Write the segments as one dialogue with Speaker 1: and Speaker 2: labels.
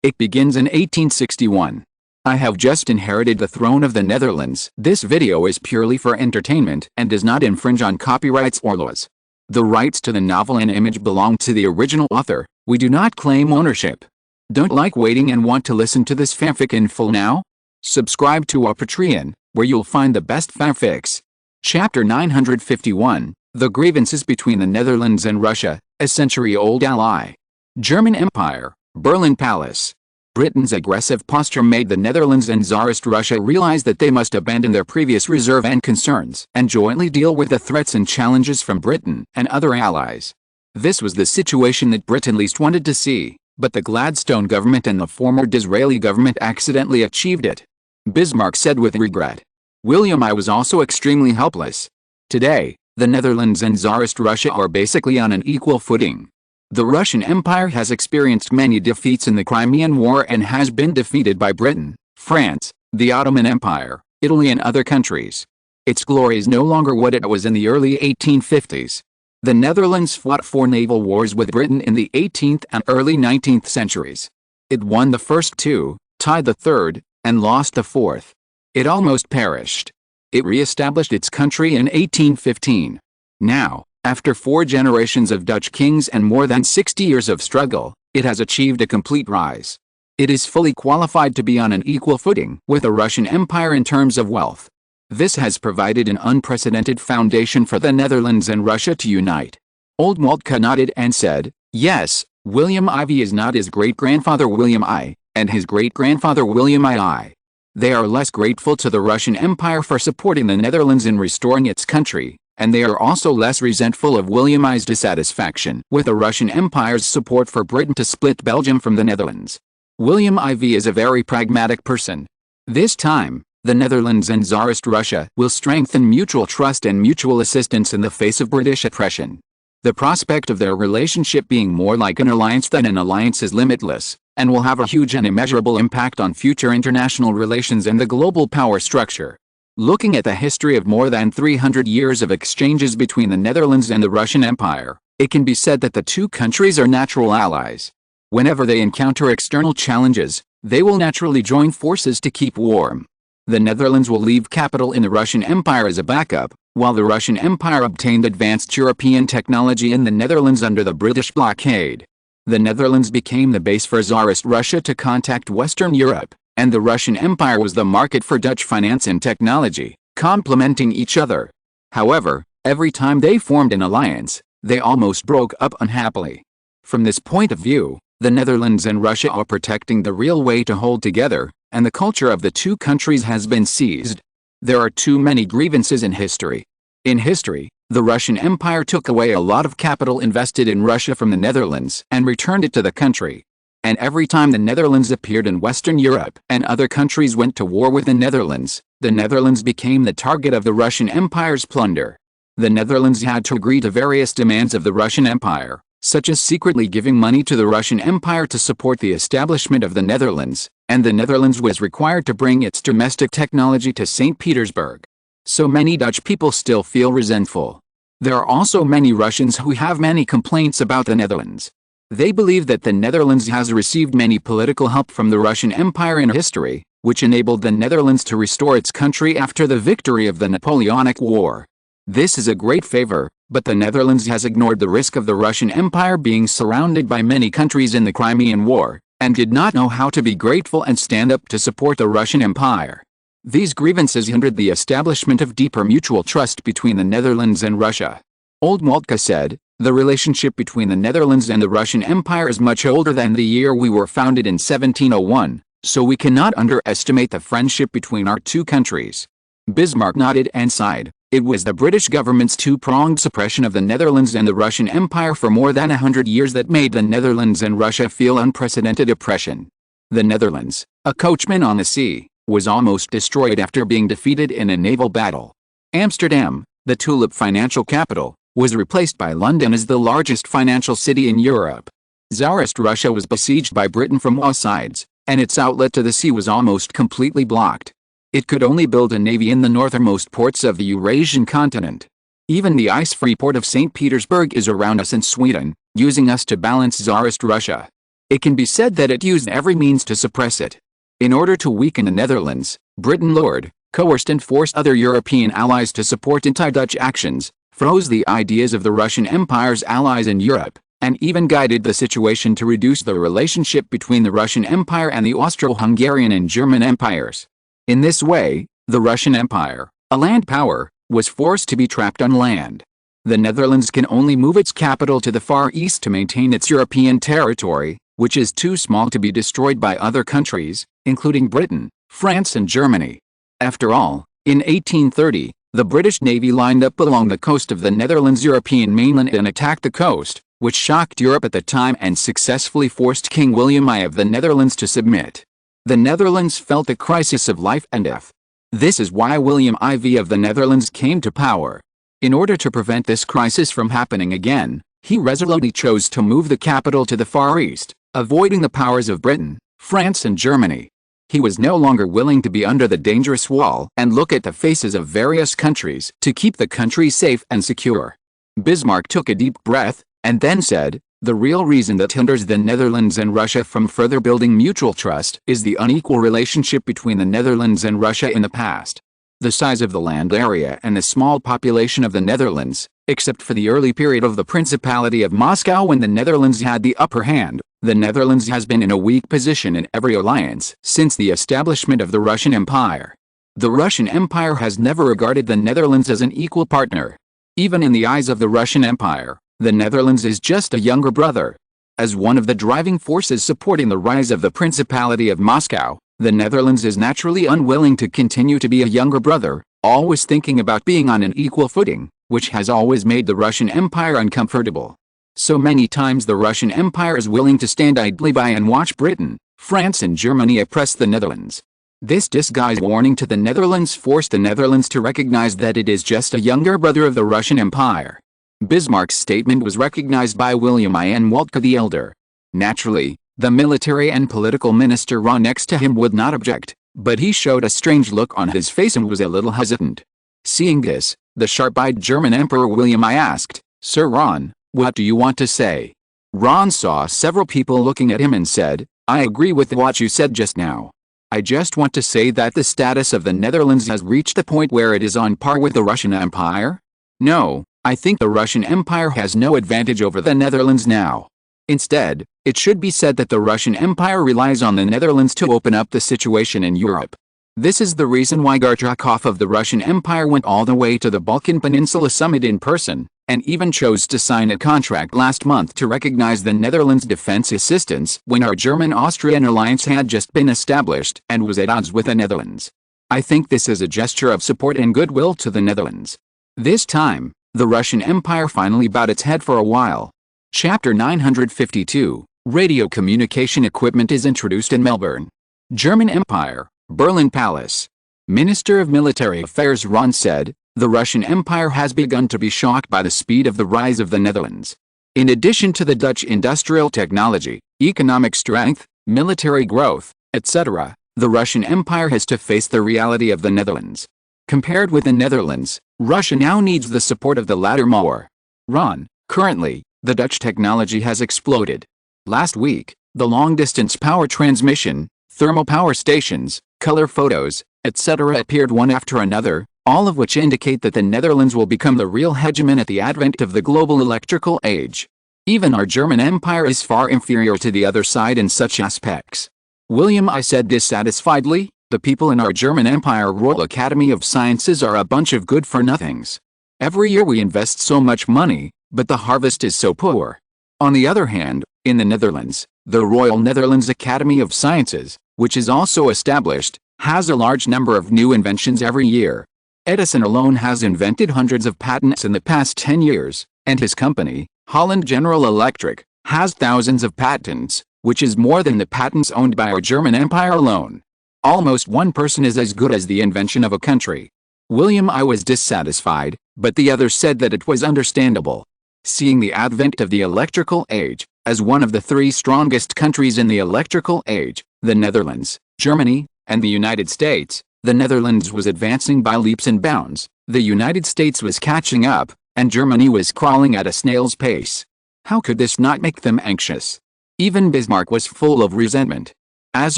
Speaker 1: It begins in 1861. I have just inherited the throne of the Netherlands. This video is purely for entertainment and does not infringe on copyrights or laws. The rights to the novel and image belong to the original author. We do not claim ownership. Don't like waiting and want to listen to this fanfic in full now? Subscribe to our Patreon, where you'll find the best fanfics. Chapter 951, The Grievances Between the Netherlands and Russia, a century-old ally. German Empire, Berlin Palace. Britain's aggressive posture made the Netherlands and Tsarist Russia realize that they must abandon their previous reserve and concerns and jointly deal with the threats and challenges from Britain and other allies. This was the situation that Britain least wanted to see, but the Gladstone government and the former Disraeli government accidentally achieved it. Bismarck said with regret. William I was also extremely helpless. Today, the Netherlands and Tsarist Russia are basically on an equal footing. The Russian Empire has experienced many defeats in the Crimean War and has been defeated by Britain, France, the Ottoman Empire, Italy and other countries. Its glory is no longer what it was in the early 1850s. The Netherlands fought 4 naval wars with Britain in the 18th and early 19th centuries. It won the first 2, tied the 3rd, and lost the 4th. It almost perished. It re-established its country in 1815. Now, after 4 generations of Dutch kings and more than 60 years of struggle, it has achieved a complete rise. It is fully qualified to be on an equal footing with the Russian Empire in terms of wealth. This has provided an unprecedented foundation for the Netherlands and Russia to unite. Old Moltke nodded and said, "Yes, William IV is not his great-grandfather William I, and his great-grandfather William II. They are less grateful to the Russian Empire for supporting the Netherlands in restoring its country, and they are also less resentful of William I's dissatisfaction with the Russian Empire's support for Britain to split Belgium from the Netherlands. William IV is a very pragmatic person. This time, the Netherlands and Tsarist Russia will strengthen mutual trust and mutual assistance in the face of British oppression. The prospect of their relationship being more like an alliance than an alliance is limitless, and will have a huge and immeasurable impact on future international relations and the global power structure. Looking at the history of more than 300 years of exchanges between the Netherlands and the Russian Empire, it can be said that the two countries are natural allies. Whenever they encounter external challenges, they will naturally join forces to keep warm. The Netherlands will leave capital in the Russian Empire as a backup, while the Russian Empire obtained advanced European technology in the Netherlands under the British blockade. The Netherlands became the base for Tsarist Russia to contact Western Europe, and the Russian Empire was the market for Dutch finance and technology, complementing each other. However, every time they formed an alliance, they almost broke up unhappily. From this point of view, the Netherlands and Russia are protecting the real way to hold together, and the culture of the two countries has been seized. There are too many grievances in history. In history, the Russian Empire took away a lot of capital invested in Russia from the Netherlands and returned it to the country. And every time the Netherlands appeared in Western Europe and other countries went to war with the Netherlands became the target of the Russian Empire's plunder. The Netherlands had to agree to various demands of the Russian Empire, such as secretly giving money to the Russian Empire to support the establishment of the Netherlands, and the Netherlands was required to bring its domestic technology to St. Petersburg. So many Dutch people still feel resentful. There are also many Russians who have many complaints about the Netherlands. They believe that the Netherlands has received many political help from the Russian Empire in history, which enabled the Netherlands to restore its country after the victory of the Napoleonic War. This is a great favor, but the Netherlands has ignored the risk of the Russian Empire being surrounded by many countries in the Crimean War, and did not know how to be grateful and stand up to support the Russian Empire. These grievances hindered the establishment of deeper mutual trust between the Netherlands and Russia. Old Moltke said, "The relationship between the Netherlands and the Russian Empire is much older than the year we were founded in 1701, so we cannot underestimate the friendship between our two countries." Bismarck nodded and sighed. It was the British government's two-pronged suppression of the Netherlands and the Russian Empire for more than 100 years that made the Netherlands and Russia feel unprecedented oppression. The Netherlands, a coachman on the sea, was almost destroyed after being defeated in a naval battle. Amsterdam, the tulip financial capital, was replaced by London as the largest financial city in Europe. Tsarist Russia was besieged by Britain from all sides, and its outlet to the sea was almost completely blocked. It could only build a navy in the northernmost ports of the Eurasian continent. Even the ice-free port of St. Petersburg is around us in Sweden, using us to balance Tsarist Russia. It can be said that it used every means to suppress it. In order to weaken the Netherlands, Britain lured, coerced and forced other European allies to support anti-Dutch actions, froze the ideas of the Russian Empire's allies in Europe, and even guided the situation to reduce the relationship between the Russian Empire and the Austro-Hungarian and German empires. In this way, the Russian Empire, a land power, was forced to be trapped on land. The Netherlands can only move its capital to the Far East to maintain its European territory, which is too small to be destroyed by other countries, including Britain, France and Germany. After all, in 1830, the British Navy lined up along the coast of the Netherlands' European mainland and attacked the coast, which shocked Europe at the time and successfully forced King William I of the Netherlands to submit. The Netherlands felt the crisis of life and death. This is why William IV of the Netherlands came to power. In order to prevent this crisis from happening again, he resolutely chose to move the capital to the Far East, avoiding the powers of Britain, France and Germany. He was no longer willing to be under the dangerous wall and look at the faces of various countries to keep the country safe and secure. Bismarck took a deep breath, and then said, "The real reason that hinders the Netherlands and Russia from further building mutual trust is the unequal relationship between the Netherlands and Russia in the past. The size of the land area and the small population of the Netherlands, except for the early period of the Principality of Moscow when the Netherlands had the upper hand, the Netherlands has been in a weak position in every alliance since the establishment of the Russian Empire. The Russian Empire has never regarded the Netherlands as an equal partner. Even in the eyes of the Russian Empire, the Netherlands is just a younger brother. As one of the driving forces supporting the rise of the Principality of Moscow, the Netherlands is naturally unwilling to continue to be a younger brother, always thinking about being on an equal footing, which has always made the Russian Empire uncomfortable. So many times the Russian Empire is willing to stand idly by and watch Britain, France and Germany oppress the Netherlands. This disguised warning to the Netherlands forced the Netherlands to recognize that it is just a younger brother of the Russian Empire. Bismarck's statement was recognized by William I and Moltke the Elder. Naturally, the military and political minister Ron next to him would not object, but he showed a strange look on his face and was a little hesitant. Seeing this, the sharp-eyed German Emperor William I asked, "Sir Ron, what do you want to say?" Ron saw several people looking at him and said, "I agree with what you said just now. I just want to say that the status of the Netherlands has reached the point where it is on par with the Russian Empire. No, I think the Russian Empire has no advantage over the Netherlands now. Instead, it should be said that the Russian Empire relies on the Netherlands to open up the situation in Europe. This is the reason why Gorchakov of the Russian Empire went all the way to the Balkan Peninsula summit in person, and even chose to sign a contract last month to recognize the Netherlands' defense assistance when our German-Austrian alliance had just been established and was at odds with the Netherlands. I think this is a gesture of support and goodwill to the Netherlands." This time, the Russian Empire finally bowed its head for a while. Chapter 952, Radio Communication Equipment is introduced in Melbourne. German Empire, Berlin Palace. Minister of Military Affairs Ron said, "The Russian Empire has begun to be shocked by the speed of the rise of the Netherlands. In addition to the Dutch industrial technology, economic strength, military growth, etc., the Russian Empire has to face the reality of the Netherlands. Compared with the Netherlands, Russia now needs the support of the latter more. Ron, currently, the Dutch technology has exploded. Last week, the long-distance power transmission, thermal power stations, color photos, etc. appeared one after another, all of which indicate that the Netherlands will become the real hegemon at the advent of the global electrical age. Even our German Empire is far inferior to the other side in such aspects." William I said dissatisfiedly, "The people in our German Empire Royal Academy of Sciences are a bunch of good-for-nothings. Every year we invest so much money, but the harvest is so poor. On the other hand, in the Netherlands, the Royal Netherlands Academy of Sciences, which is also established, has a large number of new inventions every year. Edison alone has invented hundreds of patents in the past 10 years, and his company, Holland General Electric, has thousands of patents, which is more than the patents owned by our German Empire alone. Almost one person is as good as the invention of a country." William I was dissatisfied, but the others said that it was understandable. Seeing the advent of the electrical age, as one of the three strongest countries in the electrical age, the Netherlands, Germany, and the United States, the Netherlands was advancing by leaps and bounds, the United States was catching up, and Germany was crawling at a snail's pace. How could this not make them anxious? Even Bismarck was full of resentment. As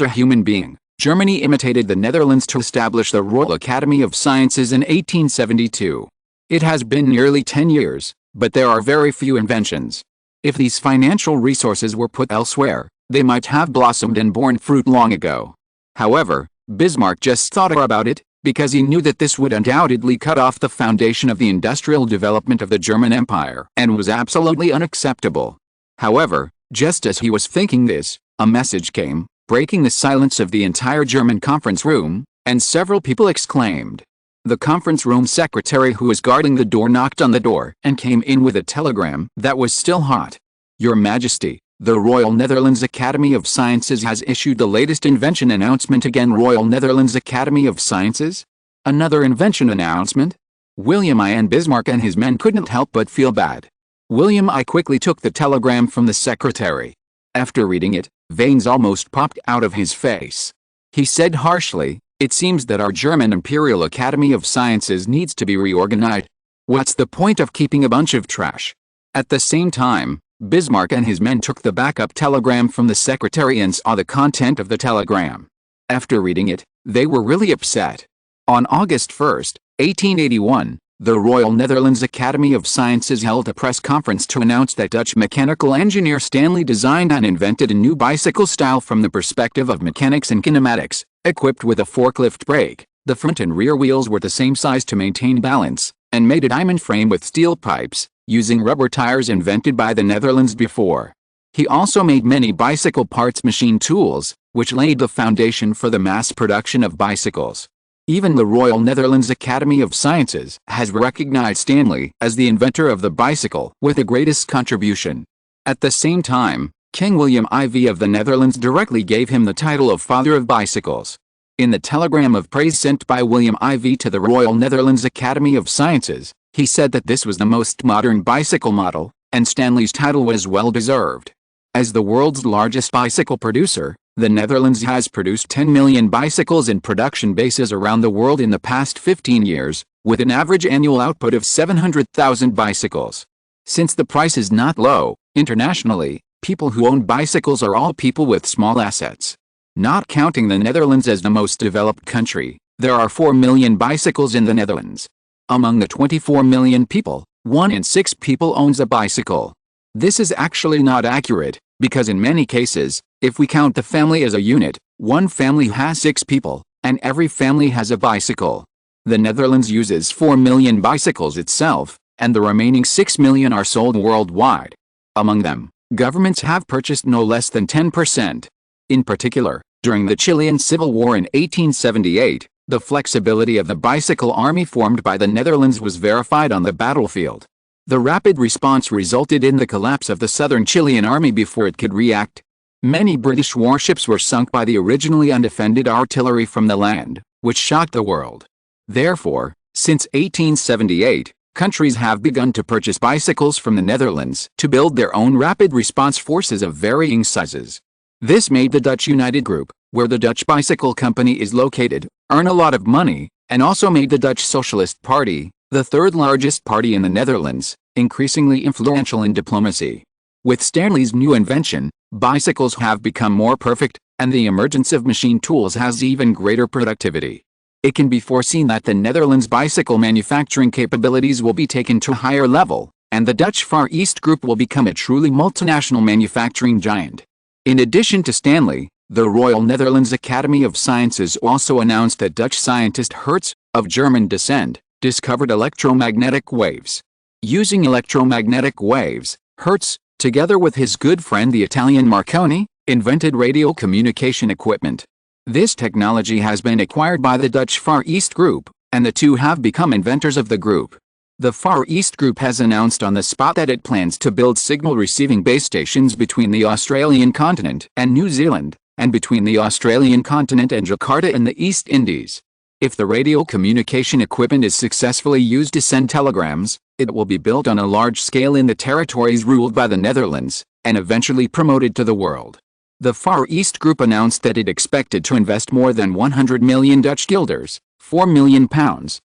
Speaker 1: a human being, Germany imitated the Netherlands to establish the Royal Academy of Sciences in 1872. It has been nearly 10 years, but there are very few inventions. If these financial resources were put elsewhere, they might have blossomed and borne fruit long ago. However, Bismarck just thought about it, because he knew that this would undoubtedly cut off the foundation of the industrial development of the German Empire and was absolutely unacceptable. However, just as he was thinking this, a message came, breaking the silence of the entire German conference room, and several people exclaimed. The conference room secretary who was guarding the door knocked on the door and came in with a telegram that was still hot. Your Majesty, the Royal Netherlands Academy of Sciences has issued the latest invention announcement again. Royal Netherlands Academy of Sciences? Another invention announcement? William I and Bismarck and his men couldn't help but feel bad. William I quickly took the telegram from the secretary. After reading it, veins almost popped out of his face. He said harshly, "It seems that our German Imperial Academy of Sciences needs to be reorganized. What's the point of keeping a bunch of trash?" At the same time, Bismarck and his men took the backup telegram from the secretary and saw the content of the telegram. After reading it, they were really upset. On August 1, 1881, the Royal Netherlands Academy of Sciences held a press conference to announce that Dutch mechanical engineer Stanley designed and invented a new bicycle style from the perspective of mechanics and kinematics, equipped with a forklift brake. The front and rear wheels were the same size to maintain balance, and made a diamond frame with steel pipes, using rubber tires invented by the Netherlands before. He also made many bicycle parts machine tools, which laid the foundation for the mass production of bicycles. Even the Royal Netherlands Academy of Sciences has recognized Stanley as the inventor of the bicycle with the greatest contribution. At the same time, King William IV of the Netherlands directly gave him the title of Father of Bicycles. In the telegram of praise sent by William IV to the Royal Netherlands Academy of Sciences, he said that this was the most modern bicycle model, and Stanley's title was well deserved. As the world's largest bicycle producer, the Netherlands has produced 10 million bicycles in production bases around the world in the past 15 years, with an average annual output of 700,000 bicycles. Since the price is not low, internationally, people who own bicycles are all people with small assets. Not counting the Netherlands as the most developed country, there are 4 million bicycles in the Netherlands. Among the 24 million people, 1 in 6 people owns a bicycle. This is actually not accurate, because in many cases, if we count the family as a unit, one family has 6 people, and every family has a bicycle. The Netherlands uses 4 million bicycles itself, and the remaining 6 million are sold worldwide. Among them, governments have purchased no less than 10%. In particular, during the Chilean Civil War in 1878, the flexibility of the bicycle army formed by the Netherlands was verified on the battlefield. The rapid response resulted in the collapse of the southern Chilean army before it could react. Many British warships were sunk by the originally undefended artillery from the land, which shocked the world. Therefore, since 1878, countries have begun to purchase bicycles from the Netherlands to build their own rapid response forces of varying sizes. This made the Dutch United Group, where the Dutch Bicycle Company is located, earn a lot of money, and also made the Dutch Socialist Party, the third largest party in the Netherlands, increasingly influential in diplomacy. With Stanley's new invention, bicycles have become more perfect, and the emergence of machine tools has even greater productivity. It can be foreseen that the Netherlands' bicycle manufacturing capabilities will be taken to a higher level, and the Dutch Far East Group will become a truly multinational manufacturing giant. In addition to Stanley, the Royal Netherlands Academy of Sciences also announced that Dutch scientist Hertz, of German descent, discovered electromagnetic waves. Using electromagnetic waves, Hertz, together with his good friend the Italian Marconi, invented radio communication equipment. This technology has been acquired by the Dutch Far East Group, and the two have become inventors of the group. The Far East Group has announced on the spot that it plans to build signal-receiving base stations between the Australian continent and New Zealand, and between the Australian continent and Jakarta in the East Indies. If the radio communication equipment is successfully used to send telegrams, it will be built on a large scale in the territories ruled by the Netherlands, and eventually promoted to the world. The Far East Group announced that it expected to invest more than 100 million Dutch guilders, £4 million,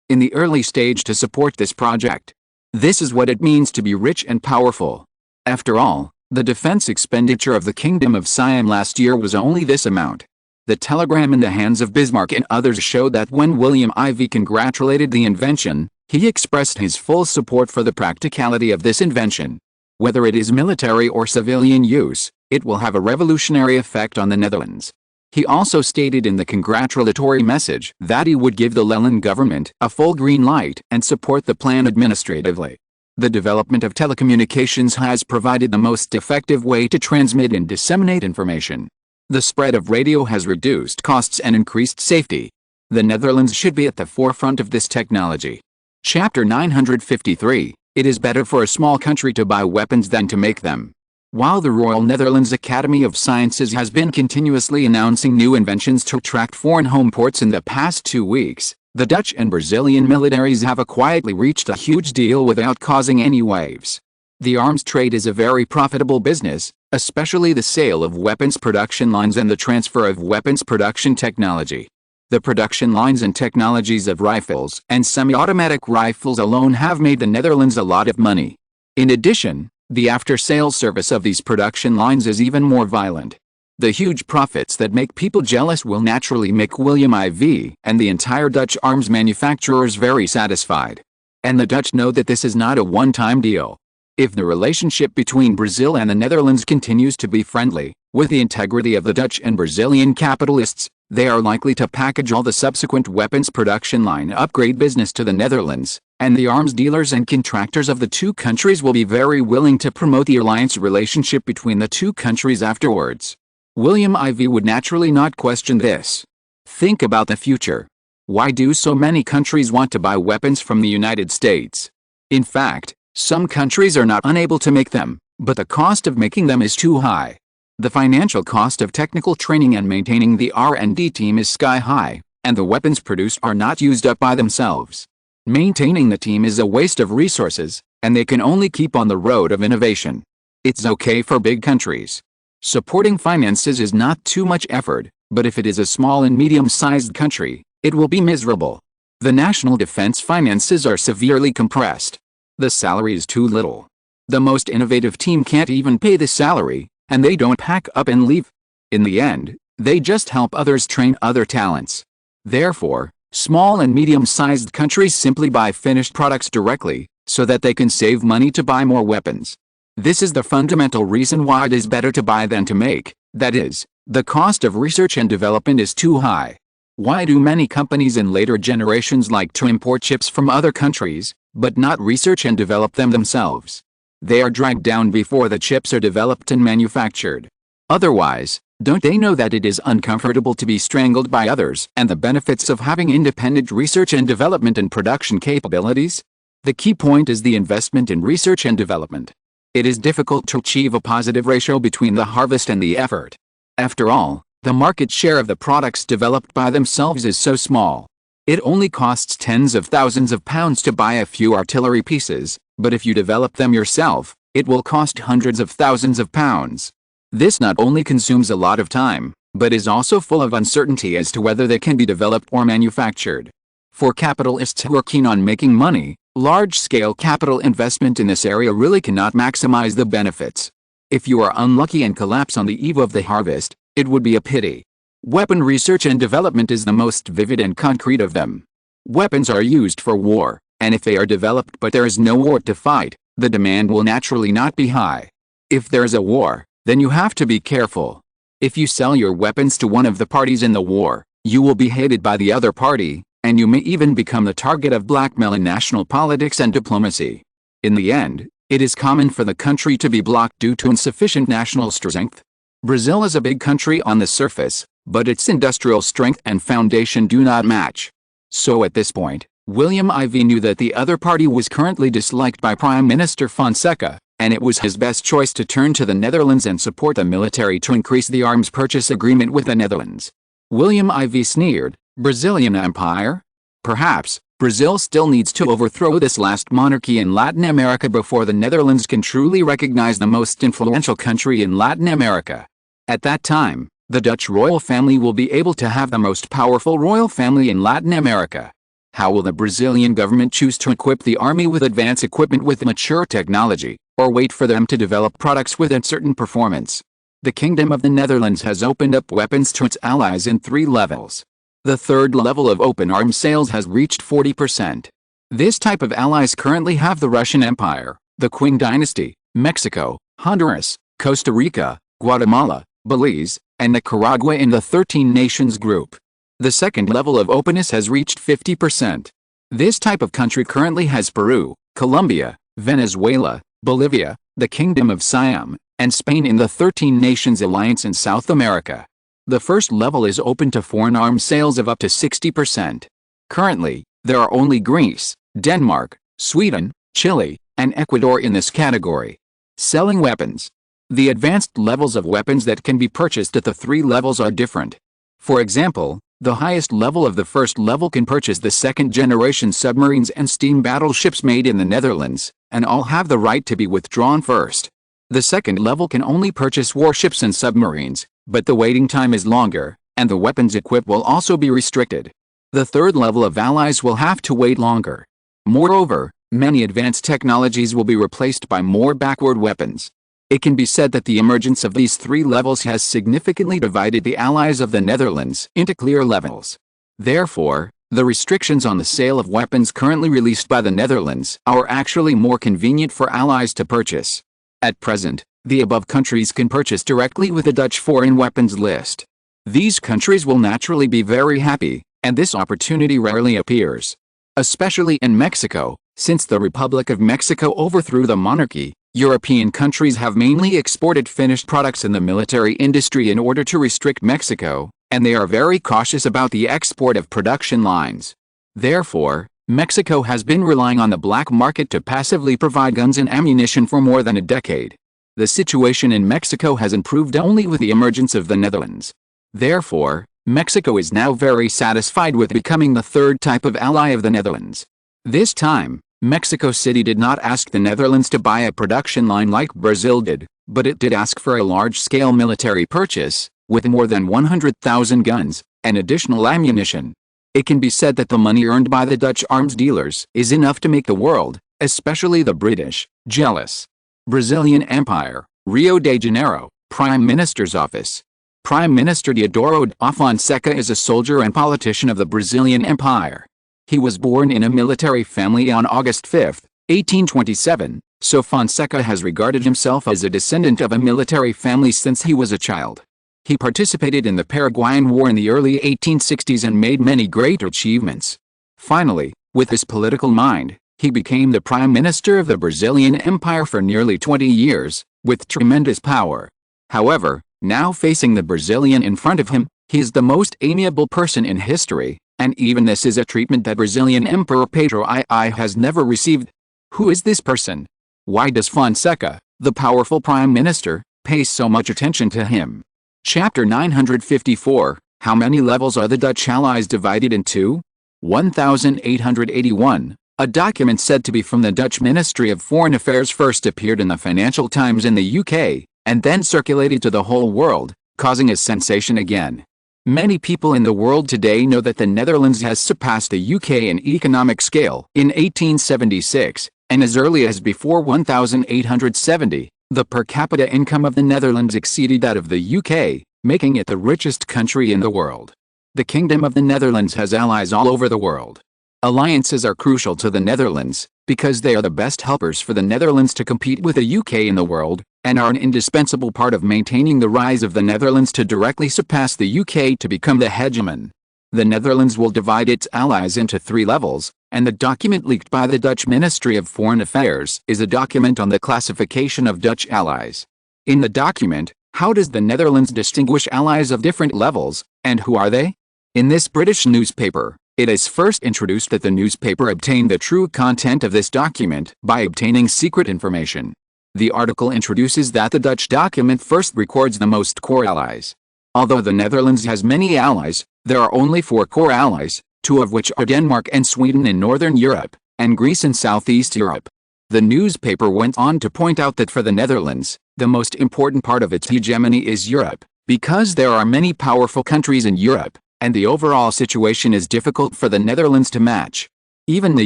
Speaker 1: in the early stage to support this project. This is what it means to be rich and powerful. After all, The defense expenditure of the Kingdom of Siam last year was only this amount. The telegram in the hands of Bismarck and others showed that when William IV congratulated the invention, he expressed his full support for the practicality of this invention. Whether it is military or civilian use, it will have a revolutionary effect on the Netherlands. He also stated in the congratulatory message that he would give the Netherlands government a full green light and support the plan administratively. The development of telecommunications has provided the most effective way to transmit and disseminate information. The spread of radio has reduced costs and increased safety. The Netherlands should be at the forefront of this technology. Chapter 953. It is better for a small country to buy weapons than to make them. While the Royal Netherlands Academy of Sciences has been continuously announcing new inventions to attract foreign home ports in the past 2 weeks, the Dutch and Brazilian militaries have quietly reached a huge deal without causing any waves. The arms trade is a very profitable business, especially the sale of weapons production lines and the transfer of weapons production technology. The production lines and technologies of rifles and semi-automatic rifles alone have made the Netherlands a lot of money. In addition, the after-sales service of these production lines is even more violent. The huge profits that make people jealous will naturally make William IV and the entire Dutch arms manufacturers very satisfied. And the Dutch know that this is not a one-time deal. If the relationship between Brazil and the Netherlands continues to be friendly, with the integrity of the Dutch and Brazilian capitalists, they are likely to package all the subsequent weapons production line upgrade business to the Netherlands, and the arms dealers and contractors of the two countries will be very willing to promote the alliance relationship between the two countries afterwards. William IV would naturally not question this. Think about the future. Why do so many countries want to buy weapons from the United States? In fact, some countries are not unable to make them, but the cost of making them is too high. The financial cost of technical training and maintaining the R&D team is sky high, and the weapons produced are not used up by themselves. Maintaining the team is a waste of resources, and they can only keep on the road of innovation. It's okay for big countries. Supporting finances is not too much effort, but if it is a small and medium-sized country, it will be miserable. The national defense finances are severely compressed. The salary is too little. The most innovative team can't even pay the salary, and they don't pack up and leave. In the end, they just help others train other talents. Therefore, small and medium-sized countries simply buy finished products directly, so that they can save money to buy more weapons. This is the fundamental reason why it is better to buy than to make, that is, the cost of research and development is too high. Why do many companies in later generations like to import chips from other countries, but not research and develop them themselves? They are dragged down before the chips are developed and manufactured. Otherwise, don't they know that it is uncomfortable to be strangled by others and the benefits of having independent research and development and production capabilities? The key point is the investment in research and development. It is difficult to achieve a positive ratio between the harvest and the effort. After all, the market share of the products developed by themselves is so small. It only costs tens of thousands of pounds to buy a few artillery pieces, but if you develop them yourself, it will cost hundreds of thousands of pounds. This not only consumes a lot of time, but is also full of uncertainty as to whether they can be developed or manufactured. For capitalists who are keen on making money, large-scale capital investment in this area really cannot maximize the benefits. If you are unlucky and collapse on the eve of the harvest, it would be a pity. Weapon research and development is the most vivid and concrete of them. Weapons are used for war, and if they are developed but there is no war to fight, the demand will naturally not be high. If there is a war, then you have to be careful. If you sell your weapons to one of the parties in the war, you will be hated by the other party, and you may even become the target of blackmail in national politics and diplomacy. In the end, it is common for the country to be blocked due to insufficient national strength. Brazil is a big country on the surface, but its industrial strength and foundation do not match. So at this point, William IV knew that the other party was currently disliked by Prime Minister Fonseca, and it was his best choice to turn to the Netherlands and support the military to increase the arms purchase agreement with the Netherlands. William IV sneered, "Brazilian Empire? Perhaps, Brazil still needs to overthrow this last monarchy in Latin America before the Netherlands can truly recognize the most influential country in Latin America. At that time, the Dutch royal family will be able to have the most powerful royal family in Latin America. How will the Brazilian government choose to equip the army with advanced equipment with mature technology, or wait for them to develop products with a certain performance. The Kingdom of the Netherlands has opened up weapons to its allies in 3 levels. The third level of open arms sales has reached 40%. This type of allies currently have the Russian Empire, the Qing dynasty, Mexico, Honduras, Costa Rica, Guatemala, Belize, and Nicaragua in the 13 nations group. The second level of openness has reached 50%. This type of country currently has Peru, Colombia, Venezuela, Bolivia, the Kingdom of Siam, and Spain in the 13 Nations Alliance in South America. The first level is open to foreign arms sales of up to 60%. Currently, there are only Greece, Denmark, Sweden, Chile, and Ecuador in this category. Selling weapons. The advanced levels of weapons that can be purchased at the 3 levels are different. For example, the highest level of the first level can purchase the second-generation submarines and steam battleships made in the Netherlands, and all have the right to be withdrawn first. The second level can only purchase warships and submarines, but the waiting time is longer, and the weapons equipped will also be restricted. The third level of allies will have to wait longer. Moreover, many advanced technologies will be replaced by more backward weapons. It can be said that the emergence of these 3 levels has significantly divided the allies of the Netherlands into clear levels. Therefore, the restrictions on the sale of weapons currently released by the Netherlands are actually more convenient for allies to purchase. At present, the above countries can purchase directly with the Dutch foreign weapons list. These countries will naturally be very happy, and this opportunity rarely appears. Especially in Mexico, since the Republic of Mexico overthrew the monarchy, European countries have mainly exported finished products in the military industry in order to restrict Mexico, and they are very cautious about the export of production lines. Therefore, Mexico has been relying on the black market to passively provide guns and ammunition for more than a decade. The situation in Mexico has improved only with the emergence of the Netherlands. Therefore, Mexico is now very satisfied with becoming the third type of ally of the Netherlands. This time, Mexico City did not ask the Netherlands to buy a production line like Brazil did, but it did ask for a large-scale military purchase, with more than 100,000 guns, and additional ammunition. It can be said that the money earned by the Dutch arms dealers is enough to make the world, especially the British, jealous. Brazilian Empire, Rio de Janeiro, Prime Minister's Office. Prime Minister Deodoro da Fonseca is a soldier and politician of the Brazilian Empire. He was born in a military family on August 5, 1827, so Fonseca has regarded himself as a descendant of a military family since he was a child. He participated in the Paraguayan War in the early 1860s and made many great achievements. Finally, with his political mind, he became the Prime Minister of the Brazilian Empire for nearly 20 years, with tremendous power. However, now facing the Brazilian in front of him, he is the most amiable person in history, and even this is a treatment that Brazilian Emperor Pedro I has never received. Who is this person? Why does Fonseca, the powerful Prime Minister, pay so much attention to him? Chapter 954, How many levels are the Dutch allies divided into? 1881, a document said to be from the Dutch Ministry of Foreign Affairs first appeared in the Financial Times in the UK, and then circulated to the whole world, causing a sensation again. Many people in the world today know that the Netherlands has surpassed the UK in economic scale in 1876, and as early as before 1870, the per capita income of the Netherlands exceeded that of the UK, making it the richest country in the world. The Kingdom of the Netherlands has allies all over the world. Alliances are crucial to the Netherlands, because they are the best helpers for the Netherlands to compete with the UK in the world, and are an indispensable part of maintaining the rise of the Netherlands to directly surpass the UK to become the hegemon. The Netherlands will divide its allies into 3 levels, and the document leaked by the Dutch Ministry of Foreign Affairs is a document on the classification of Dutch allies. In the document, how does the Netherlands distinguish allies of different levels, and who are they? In this British newspaper, it is first introduced that the newspaper obtained the true content of this document by obtaining secret information. The article introduces that the Dutch document first records the most core allies. Although the Netherlands has many allies, there are only 4 core allies, 2 of which are Denmark and Sweden in Northern Europe, and Greece in Southeast Europe. The newspaper went on to point out that for the Netherlands, the most important part of its hegemony is Europe, because there are many powerful countries in Europe, and the overall situation is difficult for the Netherlands to match. Even the